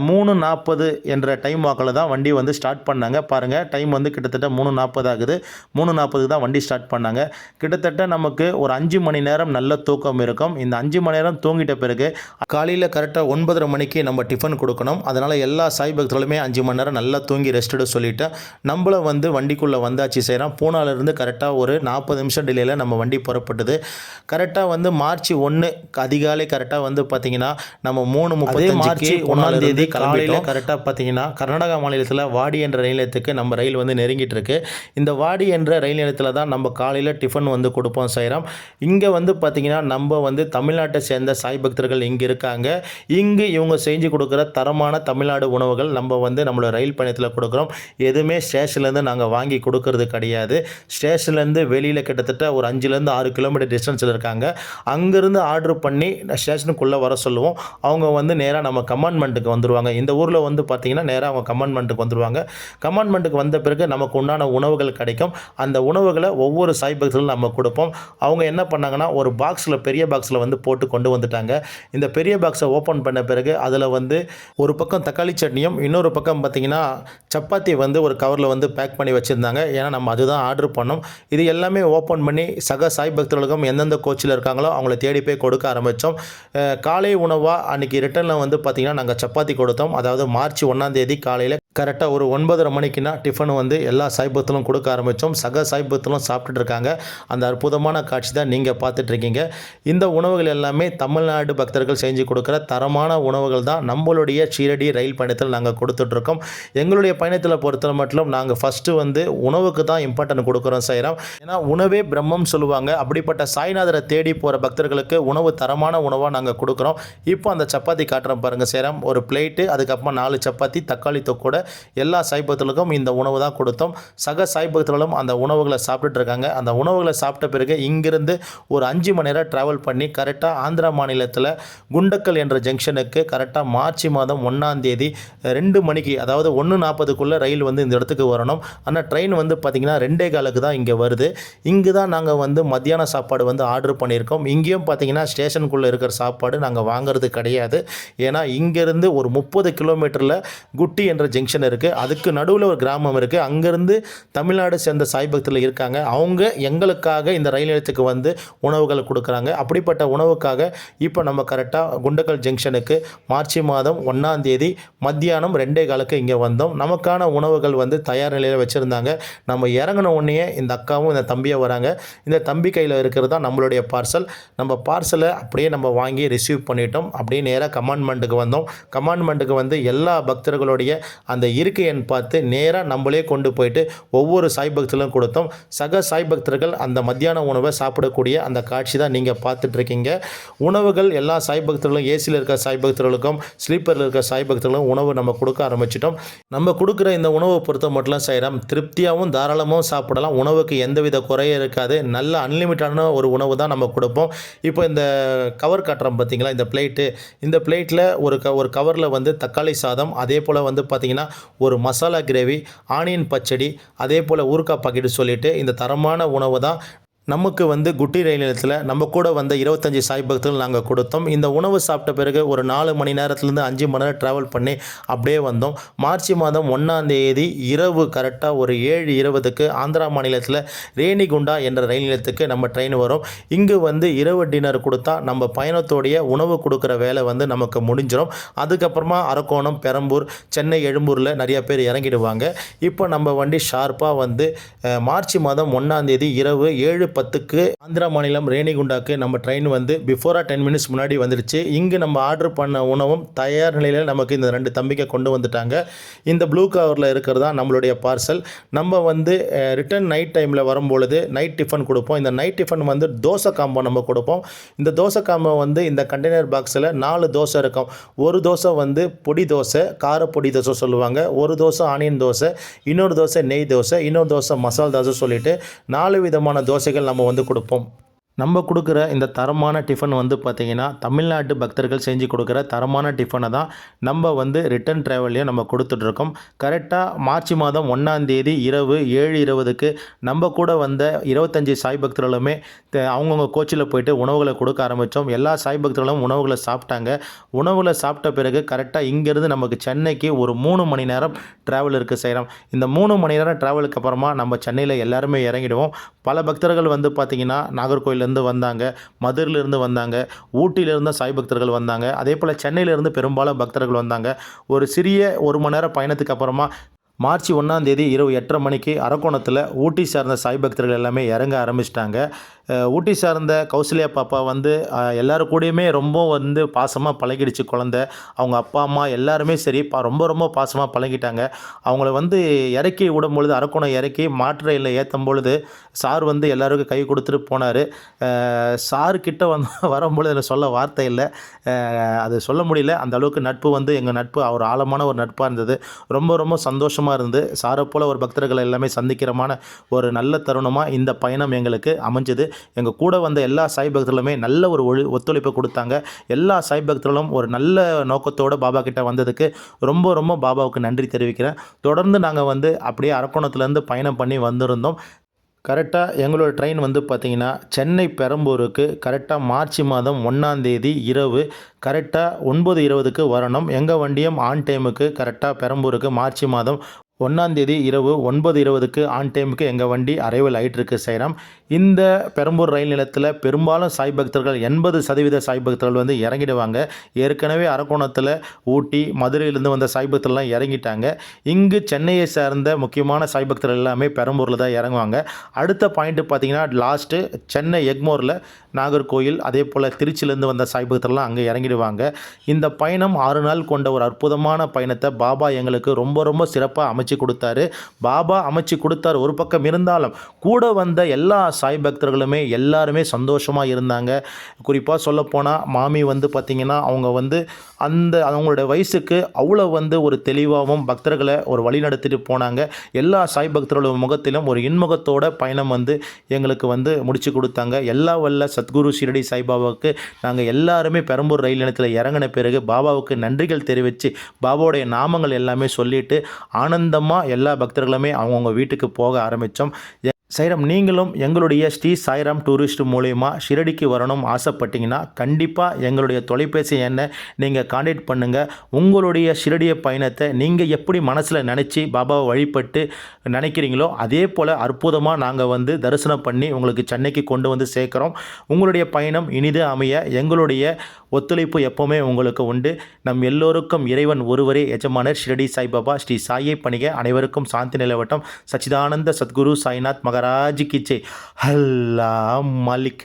3:40 என்ற டைம் வாக்கில் தான் வண்டி வந்து ஸ்டார்ட் பண்ணாங்க. பாருங்கள் டைம் வந்து கிட்டத்தட்ட 3:40 ஆகுது. 3:40 தான் வண்டி ஸ்டார்ட் பண்ணாங்க. கிட்டத்தட்ட நமக்கு ஒரு 5 மணி நேரம் நல்ல தூக்கம் இருக்கும். இந்த 5 மணி நேரம் தூங்கிட்ட பிறகு காலையில் கரெக்டாக 9:30 மணிக்கு நம்ம டிஃபன் கொடுக்கணும். அதனால் எல்லா சாய் பக்தர்களுமே 5 மணி நேரம் நல்லா தூங்கி ரெஸ்ட்டு சொல்லிவிட்டு நம்மளும் வந்து வண்டிக்குள்ளே வந்தாச்சு செய்கிறோம். பூனாலேருந்து கரெக்டாக ஒரு 40 நிமிஷம் டிலேயில் நம்ம வண்டி புறப்பட்டது. கரெக்டாக வந்து மார்ச் 1 அதிகாலை கரெக்டாக வந்து பார்த்திங்கன்னா நம்ம 3:30 மார்ச் 1ஆம் தேதி காலையில் கரெக்டாக பார்த்திங்கன்னா கர்நாடகா மாநிலத்தில் வாடி என்ற ரயில் நிலையத்துக்கு நம்ம ரயில் வந்து நெருங்கிட்டு இருக்கு. இந்த வாடி என்ற ரயில் நிலையத்தில் தான் நம்ம காலையில் டிஃபன் வந்து கொடுப்போம் செய்கிறோம். இங்கே வந்து பார்த்திங்கன்னா நம்ம வந்து தமிழ்நாட்டை சேர்ந்த சாய் பக்தர்கள் இங்கே இருக்காங்க. இங்கு இவங்க செஞ்சு கொடுக்குற தரமான தமிழ்நாடு உணவுகள் நம்ம வந்து நம்மளோட ரயில் பயணத்தில் கொடுக்குறோம். எதுவுமே ஸ்டேஷன்லேருந்து நாங்கள் வாங்கி கொடுக்கறது கிடையாது. ஸ்டேஷன்லேருந்து வெளியில் கிட்டத்தட்ட ஒரு 5லேருந்து 6 கிலோமீட்டர் டிஸ்டன்ஸில் இருக்காங்க. அங்கேருந்து ஆர்டர் பண்ணி ஸ்டேஷனுக்குள்ளே வர சொல்லுவோம். அவங்க வந்து நேராக நம்ம கமாண்ட்மெண்ட்டுக்கு வந்துடுவாங்க. இந்த ஊரில் வந்து பார்த்திங்கன்னா நேராக அவங்க கமாண்ட்மெண்ட்டுக்கு வந்துடுவாங்க. கமாண்ட்மெண்ட்டுக்கு வந்த பிறகு நமக்கு உண்டான உணவுகள் கிடைக்கும். அந்த உணவுகளை ஒவ்வொரு சாய் பக்தர்களும் நம்ம கொடுப்போம். அவங்க என்ன பண்ணாங்கன்னா ஒரு பாக்ஸில் பெரிய பாக்ஸில் வந்து போட்டு கொண்டு வந்துட்டாங்க. இந்த பெரிய பாக்ஸை ஓப்பன் பண்ண பிறகு அதில் வந்து ஒரு பக்கம் தக்காளி சட்னியும் இன்னொரு பக்கம் பார்த்திங்கன்னா சப்பாத்தி வந்து ஒரு கவரில் வந்து பேக் பண்ணி வச்சுருந்தாங்க. ஏன்னா நம்ம அதுதான் ஆர்டர் பண்ணோம். இது எல்லாமே ஓப்பன் பண்ணி சக சாய் பக்தர்களுக்கும் எந்தெந்த கோச்சில் இருக்காங்களோ அவங்கள தேடி போய் கொடுக்க ஆரம்பித்தோம். காலை உணவாக அன்றைக்கி ரிட்டனில் வந்து பார்த்திங்கன்னா நாங்கள் சப்பாத்தி கொடுத்தோம். அதாவது மார்ச் 1ஆம் தேதி காலையில் கரெக்டாக ஒரு 9:30 மணிக்குனா டிஃபன் வந்து எல்லா சாய் பக்தர்களும் கொடுக்க ஆரம்பித்தோம். சக சாய் பக்தர்களும் சாப்பிட்டுட்டு இருக்காங்க. அந்த அற்புதமான காட்சி தான் நீங்கள் பார்த்துட்ருக்கீங்க. இந்த உணவுகள் எல்லாமே தமிழ்நாடு பக்தர்கள் செஞ்சு கொடுக்குற தரமான உணவுகள் தான் நம்மளுடைய ஷீரடி ரயில் பயணத்தில் நாங்கள் கொடுத்துட்ருக்கோம். எங்களுடைய பயணத்தில் பொறுத்த மட்டும் நாங்கள் ஃபஸ்ட்டு வந்து உணவுக்கு தான் இம்பார்ட்டன்ட் கொடுக்குறோம் சாய்ராம். ஏன்னா உணவே பிரம்மம் சொல்லுவாங்க. அப்படிப்பட்ட சாய்நாதரை தேடி போகிற பக்தர்களுக்கு உணவு தரமான உணவாக நாங்கள் கொடுக்குறோம். இப்போ அந்த சப்பாத்தி காட்டுறோம் பாருங்கள் சாய்ராம். ஒரு பிளேட்டு, அதுக்கப்புறமா 4 சப்பாத்தி, தக்காளி தொக்கோட எல்லா சாய் பக்தர்களுக்கும் இந்த உணவு தான் கொடுத்தோம். சக சாய் பக்தர்களும் அந்த உணவுகளை சாப்பிட்டுட்டு இருக்காங்க. அந்த உணவுகளை சாப்பிட்ட பிறகு இங்கிருந்து ஒரு 5 மணி நேரம் ட்ராவல் பண்ணி கரெக்டாக ஆந்திரா மாநிலத்தில் குண்டக்கல் என்ற ஜங்ஷனுக்கு கரெக்டாக மார்ச் மாதம் 1ஆம் தேதி 2 மணிக்கு, அதாவது 1:40க்குள்ளே ரயில் வந்து இந்த இடத்துக்கு வரணும். ஆனால் ட்ரெயின் வந்து பார்த்திங்கன்னா 2:15க்கு தான் இங்கே வருது. இங்கு தான் நாங்கள் வந்து மத்தியான சாப்பாடு வந்து ஆர்டர் பண்ணியிருக்கோம். இங்கேயும் பார்த்திங்கன்னா ஸ்டேஷனுக்குள்ளே இருக்கிற சாப்பாடு நாங்கள் வாங்கிறது கிடையாது. ஏன்னா இங்கேருந்து ஒரு 30 கிலோமீட்டரில் குட்டி என்ற ஜங்ஷன் இருக்குது. அதுக்கு நடுவில் ஒரு கிராமம் இருக்குது. அங்கேருந்து தமிழ்நாடு சேர்ந்த சாய் பக்தர்கள் இருக்காங்க. அவங்க எங்களுக்காக இந்த ரயில் நிலையத்துக்கு வந்து உணவுகள் கொடுக்குறாங்க. அப்படிப்பட்ட உணவுக்காக இப்போ நம்ம கரெக்டாக குண்டக்கல் ஜங்ஷனுக்கு மார்ச் மாதம் 1ஆம் தேதி மத்தியானம் 2:15க்கு இங்கே வந்தோம். நமக்கான உணவுகள் வந்து தயார் நிலையில் வச்சுருந்தாங்க. நம்ம இறங்கின உடனே இந்த அக்காவும் இந்த தம்பியும் வராங்க. இந்த தம்பி கையில் இருக்கிறது தான் நம்மளுடைய பார்சல். நம்ம பார்சலை அப்படியே நம்ம வாங்கி ரிசீவ் பண்ணிட்டோம். அப்படியே நேராக கமாண்ட்மெண்ட்டுக்கு வந்தோம். கமாண்ட்மெண்ட்டுக்கு வந்து எல்லா பக்தர்களுடைய அந்த இருக்கை எண் பார்த்து நேராக நம்மளே கொண்டு போயிட்டு ஒவ்வொரு சாய் பக்தர்களும் கொடுத்தோம். சக சாய் பக்தர்கள் அந்த மத்தியான உணவை சாப்பிடக்கூடிய அந்த காட்சி தான் நீங்கள் பார்த்துட்ருக்கீங்க. உணவுகள் எல்லா சாய் பக்தர்களும், ஏசியில் இருக்க சாய் பக்தர்களுக்கும் ஸ்லீப்பரில் இருக்க சாய் பக்தர்களும் உணவு நம்ம கொடுக்க ஆரம்பிச்சிட்டோம். நம்ம கொடுக்குற இந்த உணவை பொறுத்த மட்டும் சாய்ராம் திருப்தியாகவும் தாராளமாகவும் சாப்பிடலாம். உணவுக்கு எந்தவித குறையும் இருக்காது. நல்ல அன்லிமிட்டடான ஒரு உணவு தான் நம்ம கொடுப்போம். இப்போ இந்த கவர் காட்டுறோம் பார்த்தீங்களா, இந்த பிளேட்டு, இந்த பிளேட்டில் ஒரு கவரில் வந்து தக்காளி சாதம், அதே போல் வந்து பார்த்திங்கன்னா ஒரு மசாலா கிரேவி, ஆனியன் பச்சடி, அதே போல் ஊறுகாய் பாக்கெட்டு சொல்லிவிட்டு இந்த தரமான உணவு தான் நமக்கு வந்து குட்டி ரயில் நிலையத்தில் நம்ம கூட வந்த 25 சாய் பக்தர்கள் நாங்கள் கொடுத்தோம். இந்த உணவு சாப்பிட்ட பிறகு ஒரு 4 மணி நேரத்துலேருந்து 5 மணி நேரம் ட்ராவல் பண்ணி அப்படியே வந்தோம். மார்ச் மாதம் 1ஆம் தேதி இரவு கரெக்டாக ஒரு 7:20க்கு ஆந்திரா மாநிலத்தில் ரேணிகுண்டா என்ற ரயில் நிலையத்துக்கு நம்ம ட்ரெயின் வரும். இங்கு வந்து இரவு டின்னர் கொடுத்தா நம்ம பயணத்தோடைய உணவு கொடுக்குற வேலை வந்து நமக்கு முடிஞ்சிடும். அதுக்கப்புறமா அரக்கோணம், பெரம்பூர், சென்னை, எழும்பூரில் நிறைய பேர் இறங்கிடுவாங்க. இப்போ நம்ம வண்டி ஷார்ப்பாக வந்து மார்ச் மாதம் 1ஆம் தேதி இரவு 7:10க்கு ஆந்திரா மாநிலம் ரேணிகுண்டாக்கு நம்ம ட்ரெயின் வந்து பிஃபோராக 10 மினிட்ஸ் முன்னாடி வந்துடுச்சு. இங்கு நம்ம ஆர்டர் பண்ண உணவும் தயார் நிலையில் நமக்கு இந்த 2 தம்பிக்க கொண்டு வந்துட்டாங்க. இந்த ப்ளூ கவரில் இருக்கிறதா நம்மளுடைய பார்சல். நம்ம வந்து ரிட்டன் நைட் டைமில் வரும்பொழுது நைட் டிஃபன் கொடுப்போம். இந்த நைட் டிஃபன் வந்து தோசை காம்போ நம்ம கொடுப்போம். இந்த தோசை காம்போ வந்து இந்த கண்டெய்னர் பாக்ஸில் 4 தோசை இருக்கும். ஒரு தோசை வந்து பொடி தோசை, கார பொடி தோசை சொல்லுவாங்க. ஒரு தோசை ஆனியன் தோசை, இன்னொரு தோசை நெய் தோசை, இன்னொரு தோசை மசால் தோசை சொல்லிட்டு 4 விதமான தோசைகள் நம்ம வந்து கொடுப்போம். நம்ம கொடுக்குற இந்த தரமான டிஃபன் வந்து பார்த்திங்கன்னா தமிழ்நாட்டு பக்தர்கள் செஞ்சு கொடுக்குற தரமான டிஃபனை தான் நம்ம வந்து ரிட்டன் ட்ராவல்லையும் நம்ம கொடுத்துட்ருக்கோம். கரெக்டாக மார்ச் மாதம் 1ஆம் தேதி இரவு 7:20க்கு நம்ம கூட வந்த 25 சாய் பக்தர்களுமே அவங்கவுங்க கோச்சில் போயிட்டு உணவுகளை கொடுக்க ஆரம்பித்தோம். எல்லா சாய் பக்தர்களும் உணவுகளை சாப்பிட்டாங்க. உணவுகளை சாப்பிட்ட பிறகு கரெக்டாக இங்கேருந்து நமக்கு சென்னைக்கு ஒரு 3 மணி நேரம் ட்ராவல் இருக்குது செய்கிறோம். இந்த 3 மணி நேரம் ட்ராவலுக்கு அப்புறமா நம்ம சென்னையில் எல்லாருமே இறங்கிடுவோம். பல பக்தர்கள் வந்து பார்த்திங்கன்னா நாகர்கோவில் வந்தாங்க, மதுரையிலிருந்து வந்தாங்க, ஊட்டியிலிருந்து சாய் பக்தர்கள் வந்தாங்க. அதே போல் சென்னையிலிருந்து பெரும்பாலும் பக்தர்கள் வந்தாங்க. ஒரு சிறிய 1 மணி நேரம் பயணத்துக்கு அப்புறமா மார்ச் 1ஆம் தேதி இரவு 8:30 மணிக்கு அரக்கோணத்தில் ஊட்டி சார்ந்த சாய் பக்தர்கள் எல்லாமே இறங்க ஆரம்பிச்சிட்டாங்க. ஊட்டி சார்ந்த கௌசல்யா பாப்பா வந்து எல்லோரும் கூடயுமே ரொம்ப வந்து பாசமாக பழகிடுச்சு குழந்த. அவங்க அப்பா அம்மா எல்லாருமே சரி ரொம்ப ரொம்ப பாசமாக பழகிட்டாங்க. அவங்கள வந்து இறக்கி விடும் பொழுது, அரக்கோணம் இறக்கி மாற்று ரயிலில் ஏற்றும் பொழுது சார் வந்து எல்லாருக்கும் கை கொடுத்துட்டு போனார். சார்கிட்ட வந்து வரும்பொழுது எனக்கு சொல்ல வார்த்தை இல்லை, அது சொல்ல முடியல. அந்த அளவுக்கு நட்பு வந்து எங்கள் நட்பு ஒரு ஆழமான ஒரு நட்பாக இருந்தது. ரொம்ப ரொம்ப சந்தோஷமாக இருந்து சாரை போல் ஒரு பக்தர்கள் எல்லாமே சந்திக்கிறமான ஒரு நல்ல தருணமாக இந்த பயணம் எங்களுக்கு அமைஞ்சது. எங்கள் கூட வந்த எல்லா சாய் பக்தர்களுமே நல்ல ஒரு ஒத்துழைப்பு கொடுத்தாங்க. எல்லா சாய் பக்தர்களும் ஒரு நல்ல நோக்கத்தோடு பாபா கிட்ட வந்ததுக்கு ரொம்ப ரொம்ப பாபாவுக்கு நன்றி தெரிவிக்கிறேன். தொடர்ந்து நாங்கள் வந்து அப்படியே அரக்கோணத்துலேருந்து பயணம் பண்ணி வந்திருந்தோம். கரெக்டாக எங்களோட ட்ரெயின் வந்து பார்த்திங்கன்னா சென்னை பெரம்பூருக்கு கரெக்டாக மார்ச் மாதம் 1ஆம் தேதி இரவு கரெக்டாக 9:20க்கு வரணும். எங்கள் வண்டியும் ஆன் டைமுக்கு கரெக்டாக பெரம்பூருக்கு மார்ச் மாதம் 1ஆம் தேதி இரவு 9:20க்கு ஆன் டைமுக்கு எங்கள் வண்டி அரைவல் ஆகிட்டுருக்கு சாய்ராம். இந்த பெரம்பூர் ரயில் நிலையத்தில் பெரும்பாலும் சாய் பக்தர்கள் 80% சாய் பக்தர்கள் வந்து இறங்கிடுவாங்க. ஏற்கனவே அரக்கோணத்தில், ஊட்டி, மதுரையிலேருந்து வந்த சாய் பக்தர்கள்லாம் இறங்கிட்டாங்க. இங்கு சென்னையை சார்ந்த முக்கியமான சாய் பக்தர்கள் எல்லாமே பெரம்பூரில் தான் இறங்குவாங்க. அடுத்த பாயிண்ட்டு பார்த்தீங்கன்னா லாஸ்ட்டு சென்னை எக்மோரில் நாகர்கோயில், அதே போல் திருச்சியிலேருந்து வந்த சாய் பக்தர்கள்லாம் அங்கே இறங்கிடுவாங்க. இந்த பயணம் 6 நாள் கொண்ட ஒரு அற்புதமான பயணத்தை பாபா எங்களுக்கு ரொம்ப ரொம்ப சிறப்பாக அமைச்சு கொடுத்தாரு. பாபா அமைச்சு கொடுத்தாரு ஒரு பக்கம் இருந்தாலும் கூட வந்த எல்லா சாய் பக்தர்களுமே எல்லாருமே சந்தோஷமாக இருந்தாங்க. குறிப்பாக சொல்லப்போனால் மாமி வந்து பார்த்திங்கன்னா அவங்க வந்து அவங்களோட வயசுக்கு அவ்வளோ வந்து ஒரு தெளிவாகவும் பக்தர்களை ஒரு வழி நடத்திட்டு போனாங்க. எல்லா சாய் பக்தர்களோட முகத்திலும் ஒரு இன்முகத்தோட பயணம் வந்து எங்களுக்கு வந்து முடிச்சு கொடுத்தாங்க. எல்லா வல்ல சத்குரு ஷிரடி சாய்பாபாவுக்கு நாங்கள் எல்லாருமே பெரம்பூர் ரயில் நிலையத்தில் இறங்கின பிறகு பாபாவுக்கு நன்றிகள் தெரிவித்து பாபாவுடைய நாமங்கள் எல்லாமே சொல்லிட்டு ஆனந்தமாக எல்லா பக்தர்களுமே அவங்கவுங்க வீட்டுக்கு போக ஆரம்பித்தோம். சாய்ராம், நீங்களும் எங்களுடைய ஸ்ரீ சாய்ராம் டூரிஸ்ட் மூலயமா ஷிரடிக்கு வரணும் ஆசைப்பட்டீங்கன்னா கண்டிப்பாக எங்களுடைய தொலைபேசி எண்ணை நீங்கள் கான்டாக்ட் பண்ணுங்கள். உங்களுடைய ஷிரடிய பயணத்தை நீங்கள் எப்படி மனசில் நினச்சி பாபாவை வழிபட்டு நினைக்கிறீங்களோ அதே போல் அற்புதமாக நாங்கள் வந்து தரிசனம் பண்ணி உங்களுக்கு சென்னைக்கு கொண்டு வந்து சேர்க்குறோம். உங்களுடைய பயணம் இனிது அமைய எங்களுடைய ஒத்துழைப்பு எப்போவுமே உங்களுக்கு உண்டு. நம் எல்லோருக்கும் இறைவன் ஒருவரே எஜமானர் ஷிரடி சாய்பாபா ஸ்ரீ சாயை பணிக. அனைவருக்கும் சாந்தி நிலவட்டம். சச்சிதானந்த சத்குரு சாய்நாத் மகாராஜ் கி ஜெய். அல்லாஹ் மாலிக்.